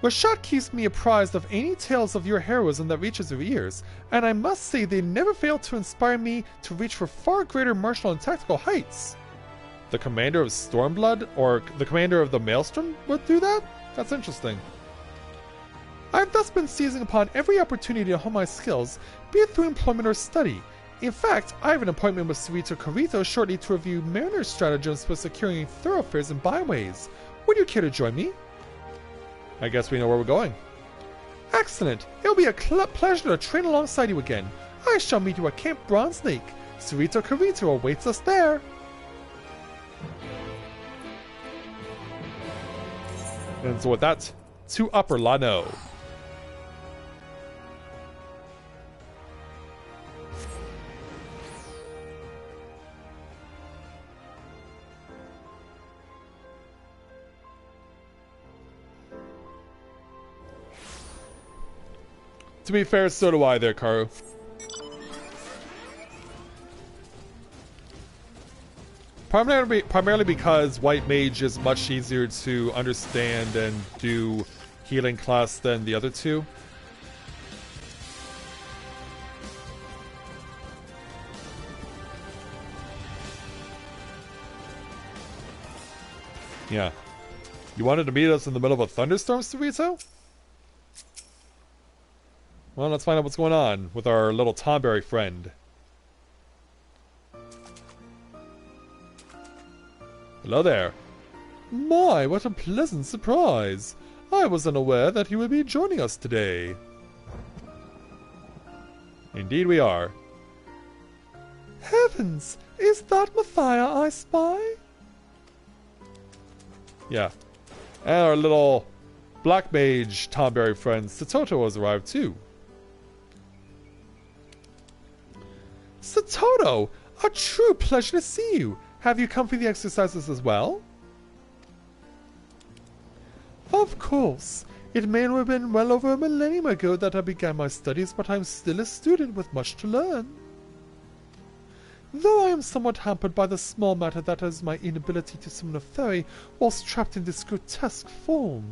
Rashad keeps me apprised of any tales of your heroism that reaches her ears, and I must say they never fail to inspire me to reach for far greater martial and tactical heights. The commander of Stormblood, or the commander of the Maelstrom, would do that? That's interesting. I've thus been seizing upon every opportunity to hone my skills, be it through employment or study. In fact, I have an appointment with Sarito Carito shortly to review Mariner's stratagems for securing thoroughfares and byways. Would you care to join me? I guess we know where we're going. Excellent! It'll be a pleasure to train alongside you again. I shall meet you at Camp Bronze Lake. Sarito Carito awaits us there. And so with that, to Upper Lano. To be fair, so do I there, Karu. Primarily because White Mage is much easier to understand and do healing class than the other two. Yeah. You wanted to meet us in the middle of a thunderstorm, Sarito? Well, let's find out what's going on with our little Tomberry friend. Hello there. My, what a pleasant surprise. I was unaware that you would be joining us today. Indeed we are. Heavens! Is that Mathia I spy? Yeah. And our little black mage Tomberry friend Satoto has arrived too. Satoto! A true pleasure to see you! Have you come for the exercises as well? Of course. It may have been well over a millennium ago that I began my studies, but I'm still a student with much to learn. Though I am somewhat hampered by the small matter that is my inability to summon a fairy whilst trapped in this grotesque form.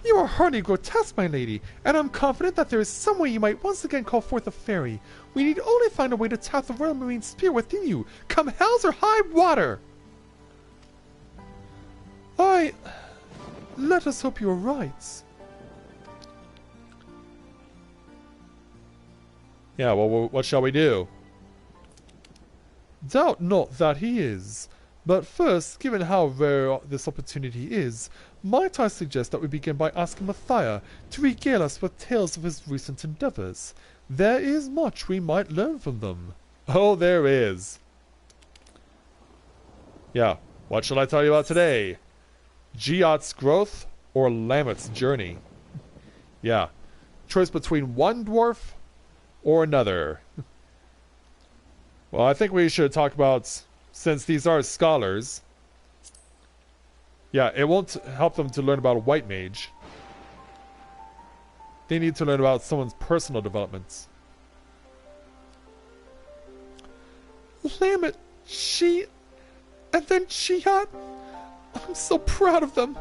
You are hardly grotesque, my lady, and I'm confident that there is some way you might once again call forth a fairy. We need only find a way to tap the royal marine spirit within you, come hells or high water! Let us hope you are right. Yeah, well, what shall we do? Doubt not that he is. But first, given how rare this opportunity is, might I suggest that we begin by asking Mathia to regale us with tales of his recent endeavors. There is much we might learn from them. Oh, there is. Yeah, what shall I tell you about today? Giot's growth or Lammet's journey? Yeah, choice between one dwarf or another. Well, I think we should talk about, since these are scholars. Yeah, it won't help them to learn about a white mage. They need to learn about someone's personal developments. Lammet, and then Giot. I'm so proud of them.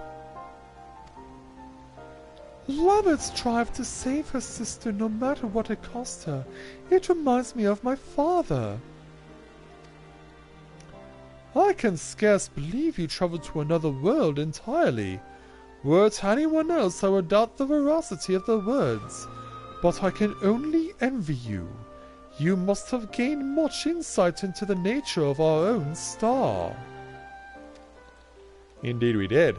Lammet's drive to save her sister no matter what it cost her. It reminds me of my father. I can scarce believe you traveled to another world entirely. Were it anyone else, I would doubt the veracity of their words. But I can only envy you. You must have gained much insight into the nature of our own star. Indeed we did.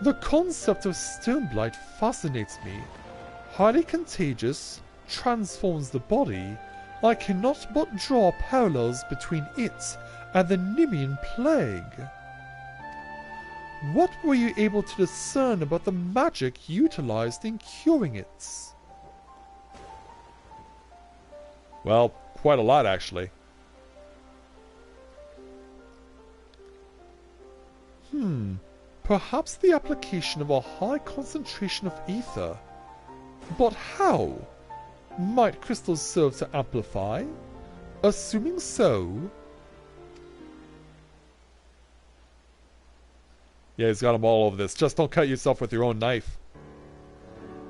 The concept of Stoneblight fascinates me. Highly contagious, transforms the body. I cannot but draw parallels between it and the Nemean Plague. What were you able to discern about the magic utilized in curing it? Well, quite a lot actually. Perhaps the application of a high concentration of ether. But how? Might crystals serve to amplify? Assuming so... Yeah, he's got them all over this. Just don't cut yourself with your own knife.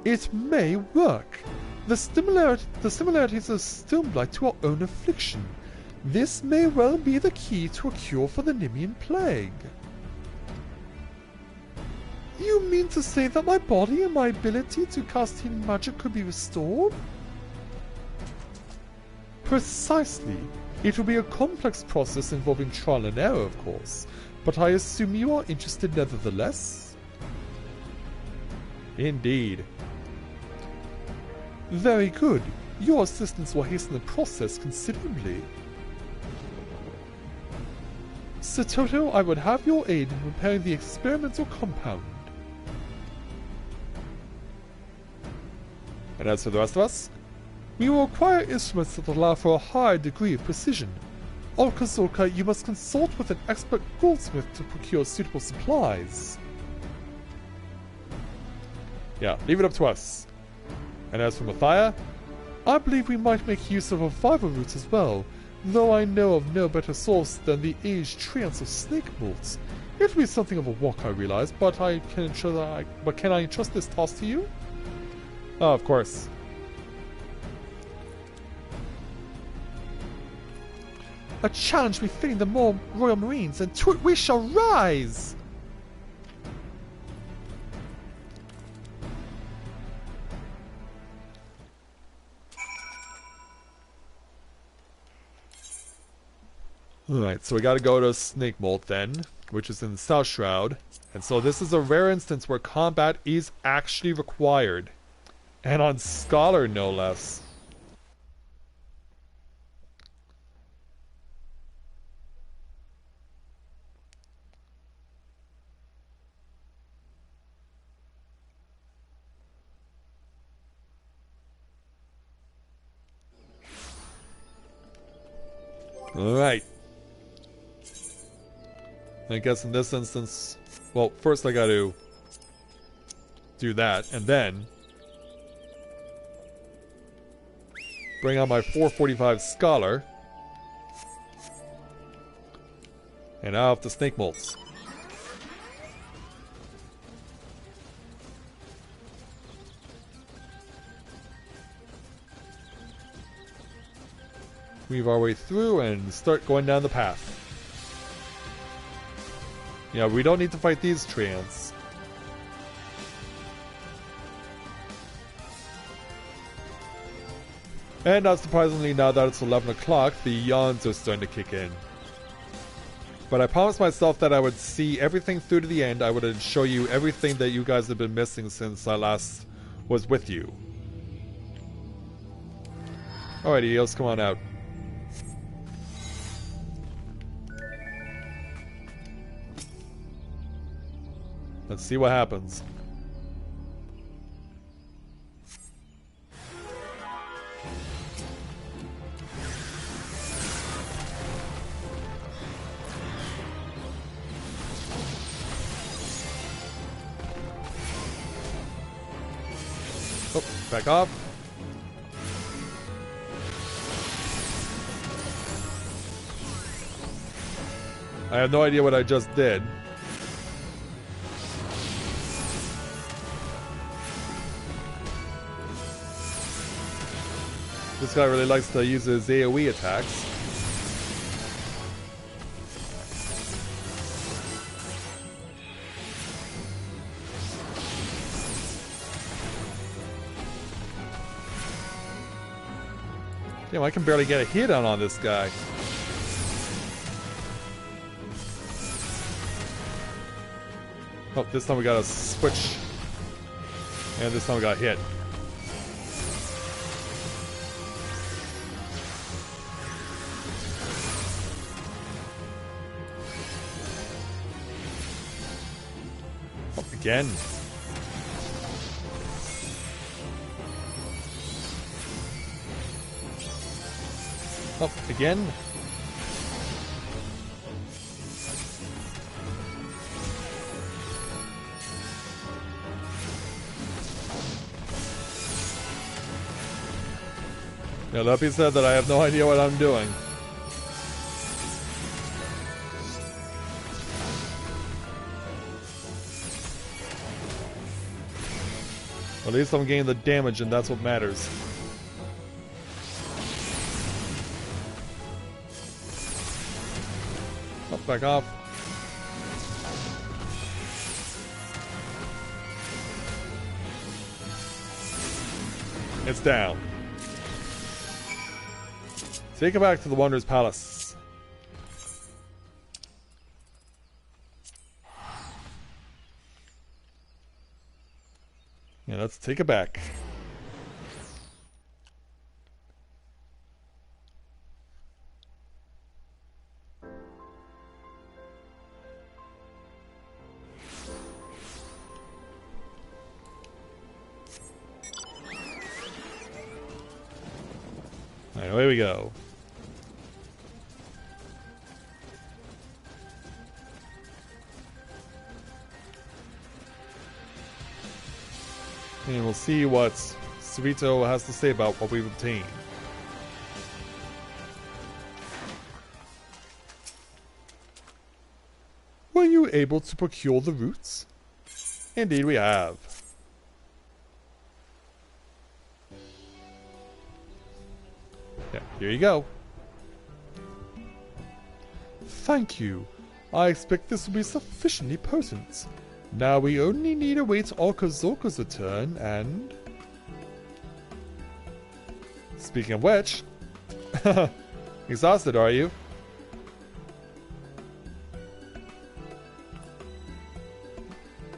It may work. The similarities of Stoneblight to our own affliction. This may well be the key to a cure for the Nemean Plague. You mean to say that my body and my ability to cast healing magic could be restored? Precisely. It will be a complex process involving trial and error, of course, but I assume you are interested nevertheless? Indeed. Very good. Your assistance will hasten the process considerably. Satoto, I would have your aid in preparing the experimental compound. And as for the rest of us? We will require instruments that allow for a higher degree of precision. Olkazorka, you must consult with an expert goldsmith to procure suitable supplies. Yeah, leave it up to us. And as for Mathia? I believe we might make use of revival roots as well, though I know of no better source than the aged treants of snake bolts. It will be something of a walk, I realize, but can I entrust this task to you? Oh, of course. A challenge befitting the more Royal Marines, and to it we shall rise! Alright, so we gotta go to Snake Molt then, which is in the South Shroud. And so this is a rare instance where combat is actually required. And on Scholar, no less. Alright. I guess in this instance, well, first I gotta do that, and then bring out my 445 Scholar. And now off the snake molts. Weave our way through and start going down the path. Yeah, we don't need to fight these treants. And not surprisingly, now that it's 11 o'clock, the yawns are starting to kick in. But I promised myself that I would see everything through to the end. I would show you everything that you guys have been missing since I last was with you. Alright, Eos, come on out. Let's see what happens. Oh, back off. I have no idea what I just did. This guy really likes to use his AoE attacks. Damn, I can barely get a hit on this guy. Oh, this time we got a switch. And this time we got hit. Oh, again. Oh, again. Now, that being said, that I have no idea what I'm doing. At least I'm getting the damage, and that's what matters. Oh, back off. It's down. Take it back to the Wanderer's Palace. Yeah, let's take it back. Alright, away we go. And we'll see what Suito has to say about what we've obtained. Were you able to procure the roots? Indeed we have. Yeah, here you go. Thank you. I expect this will be sufficiently potent. Now we only need to wait Orkozorko's return and... Speaking of which... Exhausted, are you?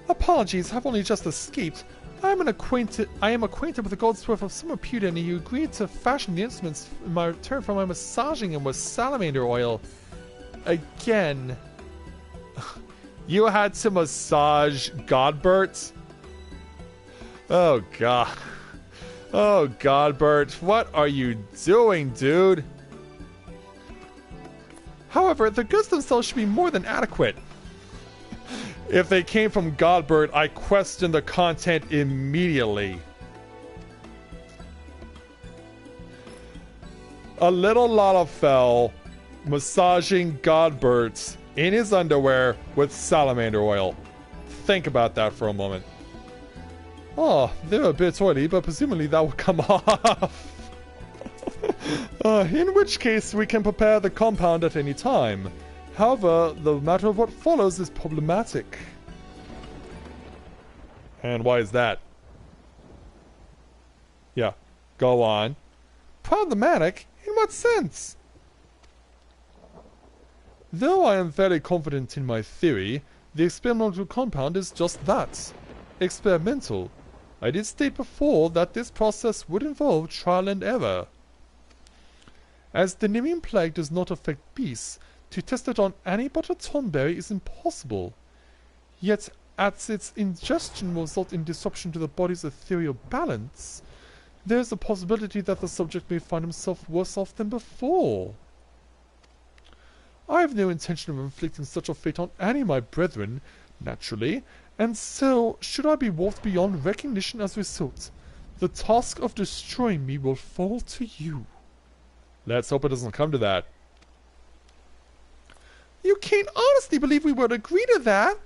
Apologies, I've only just escaped. I am acquainted with the goldsmith of some repute, and he agreed to fashion the instruments in my return for my massaging him with salamander oil. Again. You had to massage Godbert? Oh god. Oh Godbert, what are you doing, dude? However, the goods themselves should be more than adequate. If they came from Godbird, I question the content immediately. A little Lalafell massaging Godbert in his underwear with salamander oil. Think about that for a moment. Oh, they're a bit oily, but presumably that will come off. In which case, we can prepare the compound at any time. However, the matter of what follows is problematic. And why is that? Yeah, go on. Problematic? In what sense? Though I am very confident in my theory, the experimental compound is just that. Experimental. I did state before that this process would involve trial and error. As the Nemean plague does not affect beasts, to test it on any but a tomberry is impossible. Yet, as its ingestion will result in disruption to the body's ethereal balance, there is a possibility that the subject may find himself worse off than before. I have no intention of inflicting such a fate on any of my brethren, naturally, and so, should I be warped beyond recognition as a result, the task of destroying me will fall to you. Let's hope it doesn't come to that. You can't honestly believe we would agree to that?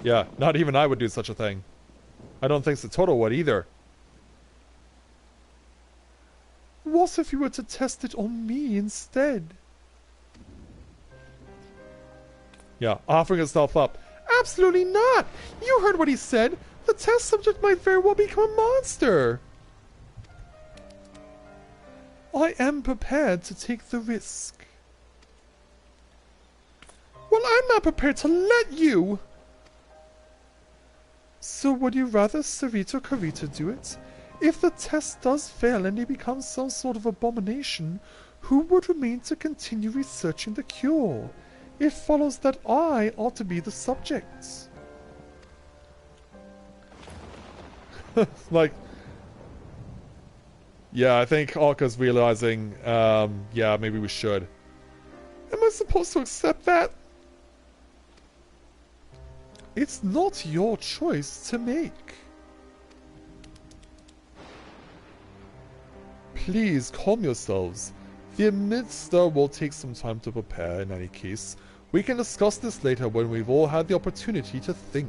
Yeah, not even I would do such a thing. I don't think Satoru would either. What if you were to test it on me instead? Yeah, offering itself up. Absolutely not! You heard what he said! The test subject might very well become a monster! I am prepared to take the risk. Well, I'm not prepared to let you! So would you rather Sarita or Karita do it? If the test does fail and he becomes some sort of abomination, who would remain to continue researching the cure? It follows that I ought to be the subject. Like... Yeah, I think Alka's realizing, yeah, maybe we should. Am I supposed to accept that? It's not your choice to make. Please calm yourselves. The minister will take some time to prepare in any case. We can discuss this later when we've all had the opportunity to think.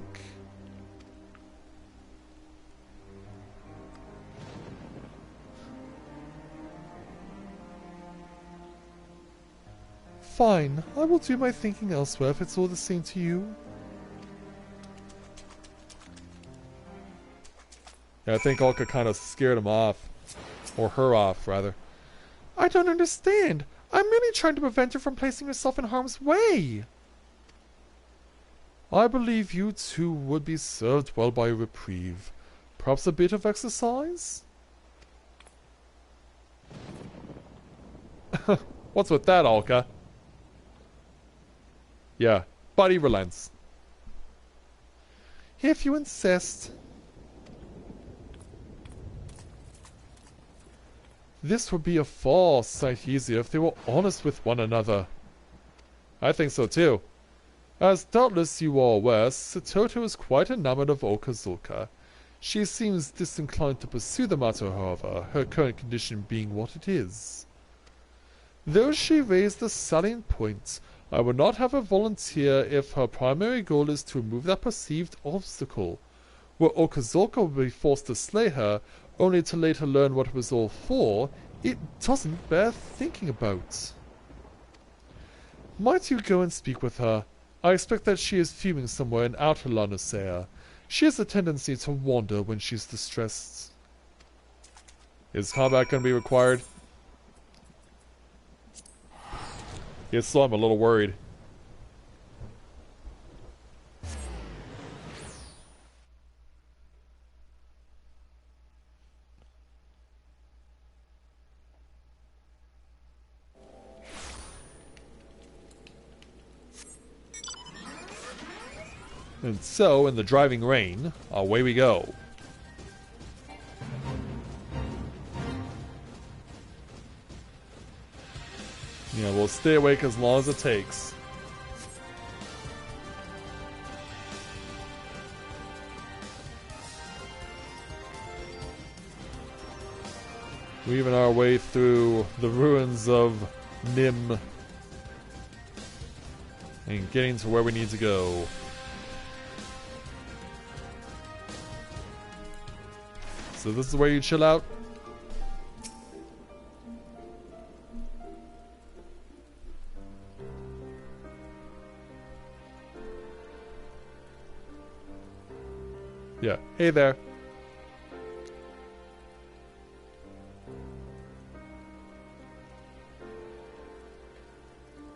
Fine, I will do my thinking elsewhere if it's all the same to you. Yeah, I think Alka kind of scared him off. Or her off, rather. I don't understand. I'm merely trying to prevent her from placing herself in harm's way. I believe you two would be served well by a reprieve. Perhaps a bit of exercise? What's with that, Alka? Yeah, Buddy relents. If you insist. This would be a far sight easier if they were honest with one another. I think so too. As doubtless you are aware, Satoto is quite enamored of Okazuka. She seems disinclined to pursue the matter, however, her current condition being what it is. Though she raised the salient point, I would not have her volunteer if her primary goal is to remove that perceived obstacle. Were Okazuka would be forced to slay her, only to later learn what it was all for, it doesn't bear thinking about. Might you go and speak with her? I expect that she is fuming somewhere in outer Lanusea. She has a tendency to wander when she's distressed. Is combat going to be required? Yes, so I'm a little worried. And so, in the driving rain, away we go. Yeah, we'll stay awake as long as it takes. Weaving our way through the ruins of Nim and getting to where we need to go. So this is where you chill out? Yeah. Hey there.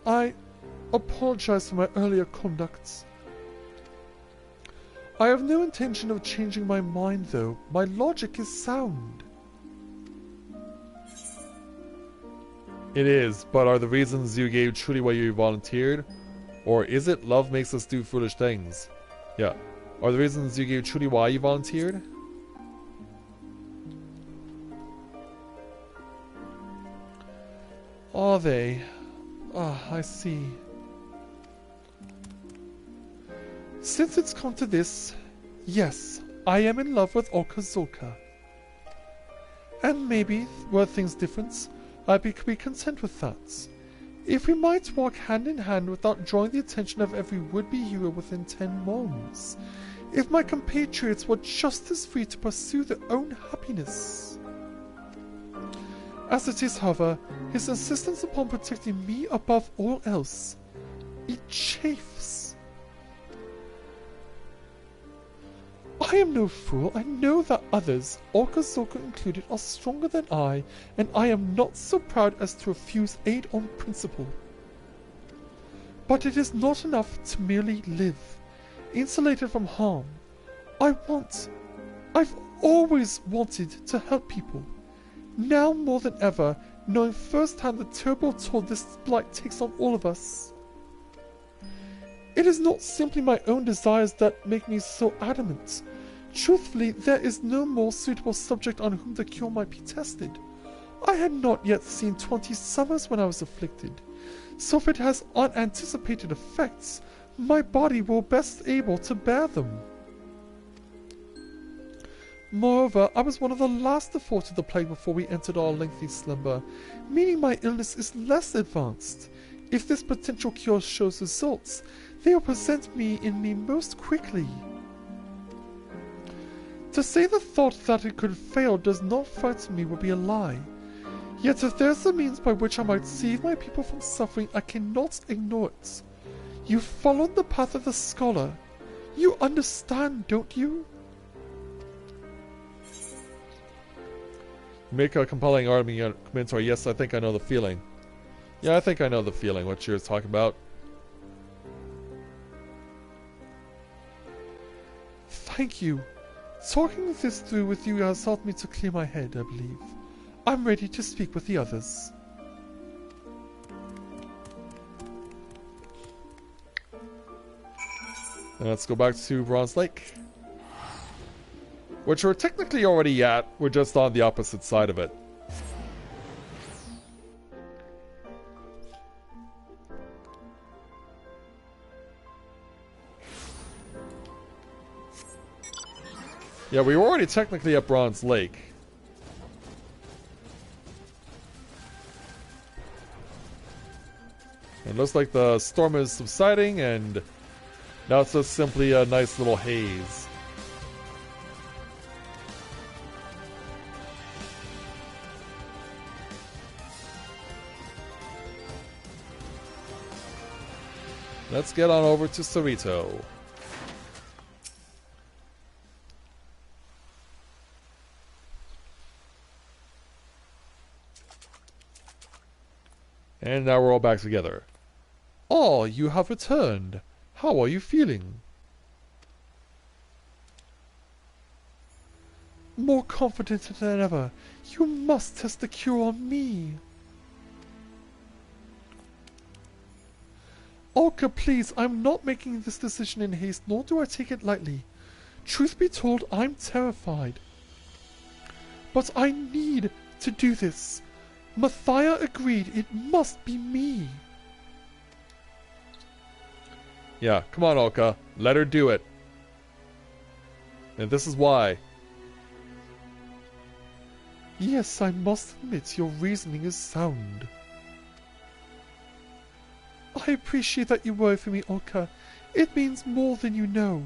I apologize for my earlier conduct. I have no intention of changing my mind, though. My logic is sound. It is, but are the reasons you gave truly why you volunteered? Or is it love makes us do foolish things? Yeah. Are the reasons you gave truly why you volunteered? Are they? Ah, I see. Since it's come to this, yes, I am in love with Okazuka. And maybe, were things different, I'd be content with that. If we might walk hand in hand without drawing the attention of every would-be hero within 10 moons. If my compatriots were just as free to pursue their own happiness. As it is, however, his insistence upon protecting me above all else, it chafes. I am no fool. I know that others, Okazuka included, are stronger than I, and I am not so proud as to refuse aid on principle. But it is not enough to merely live, insulated from harm. I've always wanted to help people. Now more than ever, knowing firsthand the terrible toll this blight takes on all of us. It is not simply my own desires that make me so adamant. Truthfully, there is no more suitable subject on whom the cure might be tested. I had not yet seen 20 summers when I was afflicted, so if it has unanticipated effects, my body will best able to bear them. Moreover, I was one of the last to fall to the plague before we entered our lengthy slumber, meaning my illness is less advanced. If this potential cure shows results, they will present me most quickly. To say the thought that it could fail does not frighten me would be a lie. Yet if there's a means by which I might save my people from suffering, I cannot ignore it. You followed the path of the scholar. You understand, don't you? Make a compelling argument, or yes, I think I know the feeling. Yeah, I think I know the feeling, what you're talking about. Thank you. Talking this through with you has helped me to clear my head, I believe. I'm ready to speak with the others. And let's go back to Bronze Lake. Which we're technically already at, we're just on the opposite side of it. Yeah, we were already technically at Bronze Lake. It looks like the storm is subsiding, and now it's just simply a nice little haze. Let's get on over to Cerrito. And now we're all back together. Oh, you have returned. How are you feeling? More confident than ever. You must test the cure on me. Olka, please, I'm not making this decision in haste, nor do I take it lightly. Truth be told, I'm terrified. But I need to do this. Mathia agreed it must be me. Yeah, come on, Olka. Let her do it. And this is why. Yes, I must admit your reasoning is sound. I appreciate that you worry for me, Olka. It means more than you know.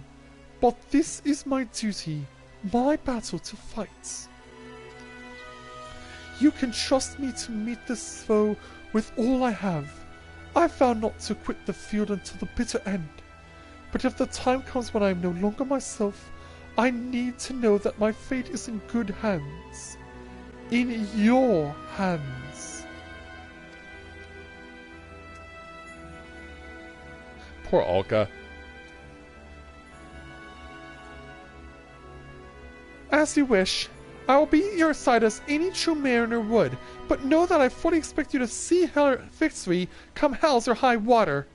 But this is my duty, my battle to fight. You can trust me to meet this foe with all I have. I vow not to quit the field until the bitter end. But if the time comes when I am no longer myself, I need to know that my fate is in good hands. In your hands. Poor Olka. As you wish. I will be at your side as any true mariner would, but know that I fully expect you to see her victory come hell's or high water.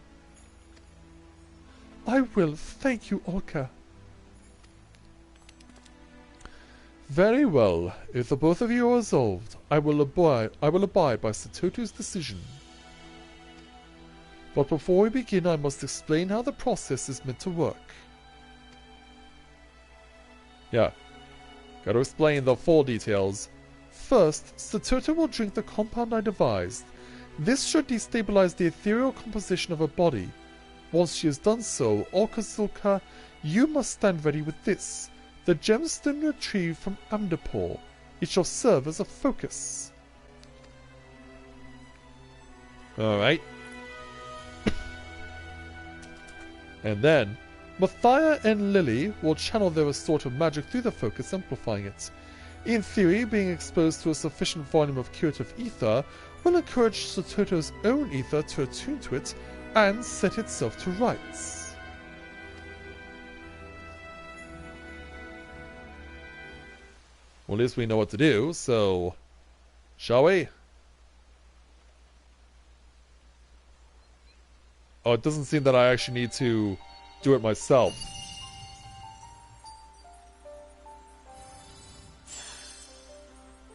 I will, thank you, Olka. Very well. If the both of you are resolved, I will abide by Satoto's decision. But before we begin, I must explain how the process is meant to work. Yeah. Gotta explain the full details. First, Satoto will drink the compound I devised. This should destabilize the ethereal composition of her body. Once she has done so, Orkazulka, you must stand ready with this, the gemstone retrieved from Amdapur. It shall serve as a focus. Alright. And then, Mathia and Lily will channel their restorative magic through the focus, amplifying it. In theory, being exposed to a sufficient volume of curative ether will encourage Satoto's own ether to attune to it and set itself to rights. well, at least we know what to do, so... Shall we? Oh, it doesn't seem that I actually need to do it myself.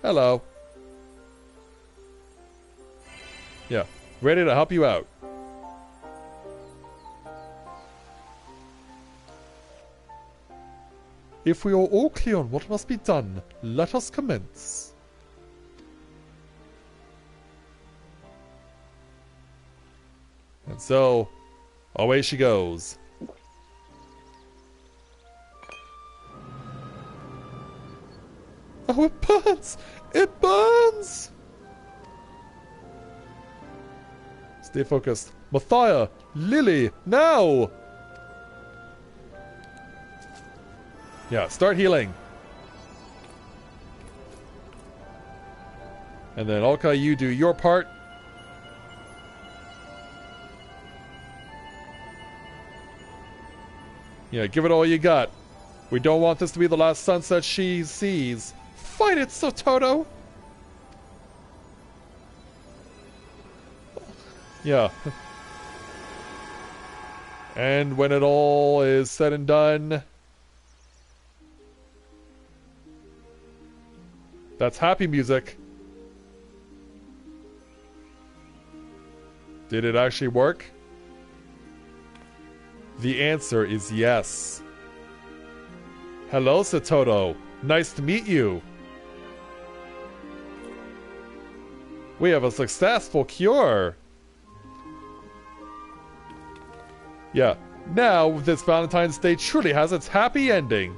Hello. Yeah, ready to help you out. If we are all clear on what must be done, let us commence. And so, away she goes. Oh, it burns! It burns! Stay focused. Mathia! Lily! Now! Yeah, start healing. And then Olka, you do your part. Yeah, give it all you got. We don't want this to be the last sunset she sees. Fight it, Sototo! Yeah. And when it all is said and done, that's happy music. Did it actually work? The answer is yes. Hello, Satoto. Nice to meet you. We have a successful cure. Yeah, now this Valentine's Day truly has its happy ending.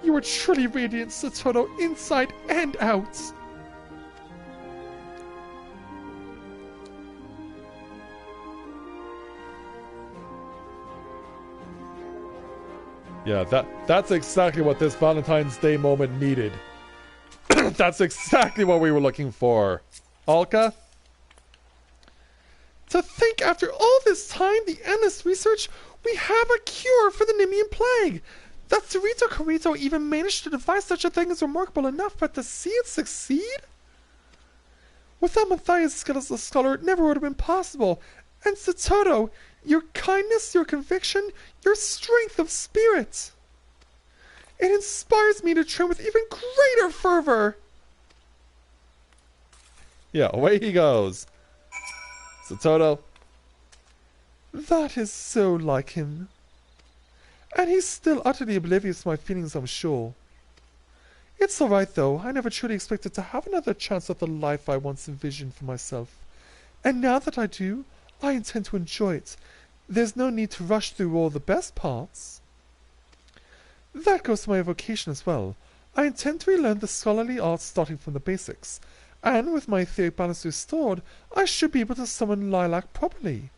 You are truly radiant, Satoto, inside and out. Yeah, that's exactly what this Valentine's Day moment needed. That's exactly what we were looking for. Olka? To think after all this time, the endless research, we have a cure for the Nimian plague. That Sarito Carito even managed to devise such a thing is remarkable enough, but to see it succeed? Without Matthias' skill as a scholar, it never would have been possible. And Satoto, your kindness, your conviction, your strength of spirit. It inspires me to train with even greater fervor. Yeah, away he goes. So Toto. That is so like him. And he's still utterly oblivious to my feelings, I'm sure. It's alright though, I never truly expected to have another chance at the life I once envisioned for myself. And now that I do, I intend to enjoy it. There's no need to rush through all the best parts. That goes to my vocation as well. I intend to relearn the scholarly arts starting from the basics, and with my etheric balance restored, I should be able to summon Lilac properly.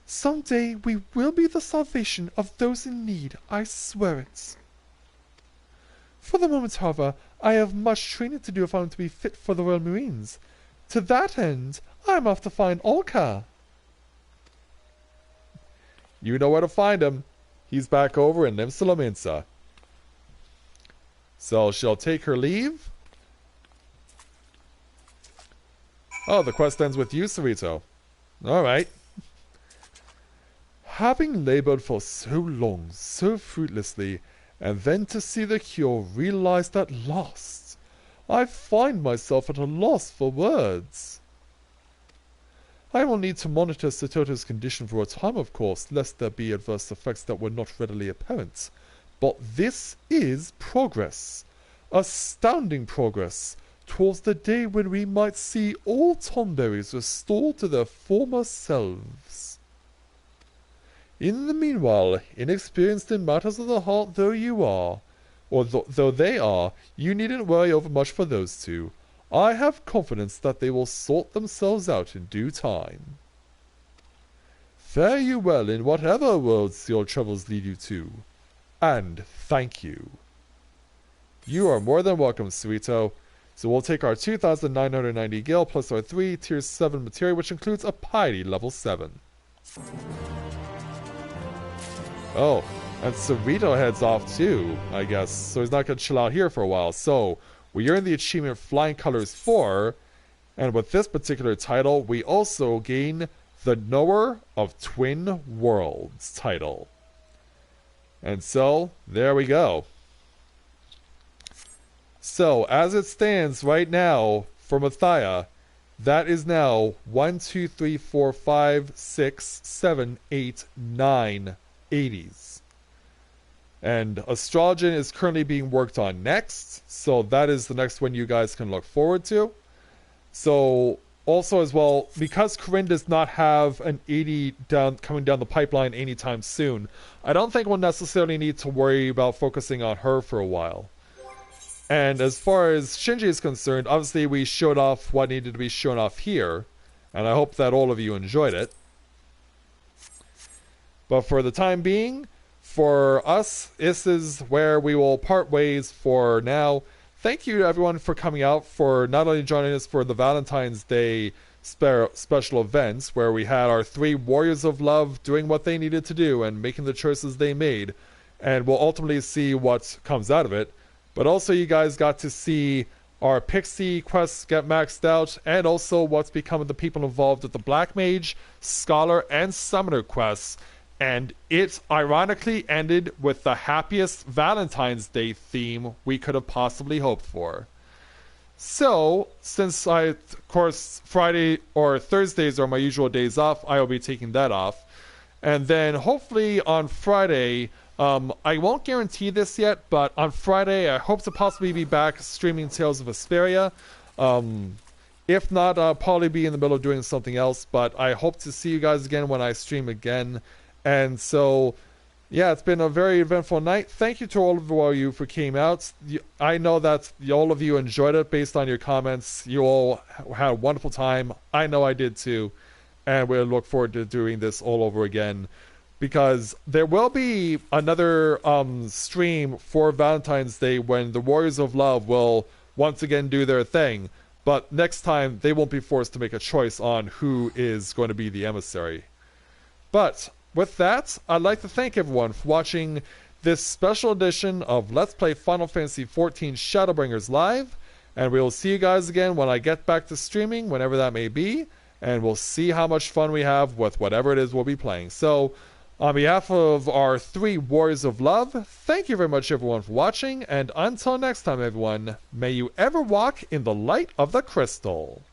Someday we will be the salvation of those in need, I swear it. For the moment, however, I have much training to do if I am to be fit for the Royal Marines. To that end, I am off to find Olka. You know where to find him. He's back over in Nimsalaminsa. So she'll take her leave. Oh, the quest ends with you, Sarito. Alright. Having labored for so long, so fruitlessly, and then to see the cure realized at last, I find myself at a loss for words. I will need to monitor Satoto's condition for a time, of course, lest there be adverse effects that were not readily apparent. But this is progress. Astounding progress towards the day when we might see all Tonberries restored to their former selves. In the meanwhile, inexperienced in matters of the heart though you are, or though they are, you needn't worry over much for those two. I have confidence that they will sort themselves out in due time. Fare you well in whatever worlds your travels lead you to, and thank you. You are more than welcome, Suito. So we'll take our 2,990 gil plus our 3 tier 7 materia, which includes a piety level 7. Oh, and Sarito heads off too, I guess. So he's not going to chill out here for a while. So we earn the achievement Flying Colors 4. And with this particular title, we also gain the Knower of Twin Worlds title. And so, there we go. So, as it stands right now for Mathia, that is now 1, 2, 3, 4, 5, 6, 7, 8, 9 80s. And Astrologian is currently being worked on next, so that is the next one you guys can look forward to. So, also as well, because Corinne does not have an 80 coming down the pipeline anytime soon, I don't think we'll necessarily need to worry about focusing on her for a while. And as far as Shinji is concerned, obviously we showed off what needed to be shown off here, and I hope that all of you enjoyed it. But for the time being, for us, this is where we will part ways for now. Thank you to everyone for coming out, for not only joining us for the Valentine's Day special events, where we had our 3 Warriors of Love doing what they needed to do and making the choices they made, and we'll ultimately see what comes out of it. But also you guys got to see our Pixie quests get maxed out, and also what's become of the people involved with the Black Mage, Scholar, and Summoner quests. And it ironically ended with the happiest Valentine's Day theme we could have possibly hoped for. So, since of course, Friday or Thursdays are my usual days off, I will be taking that off. And then hopefully on Friday, I won't guarantee this yet, but on Friday I hope to possibly be back streaming Tales of Vesperia. If not, I'll probably be in the middle of doing something else, but I hope to see you guys again when I stream again. And so, yeah, it's been a very eventful night. Thank you to all of you for came out. I know that all of you enjoyed it based on your comments. You all had a wonderful time. I know I did too. And we'll look forward to doing this all over again, because there will be another stream for Valentine's Day when the Warriors of Love will once again do their thing. But next time, they won't be forced to make a choice on who is going to be the emissary. But with that, I'd like to thank everyone for watching this special edition of Let's Play Final Fantasy XIV Shadowbringers Live. And we'll see you guys again when I get back to streaming, whenever that may be. And we'll see how much fun we have with whatever it is we'll be playing. So, On behalf of our 3 Warriors of Love, thank you very much everyone for watching, and until next time everyone, may you ever walk in the light of the crystal.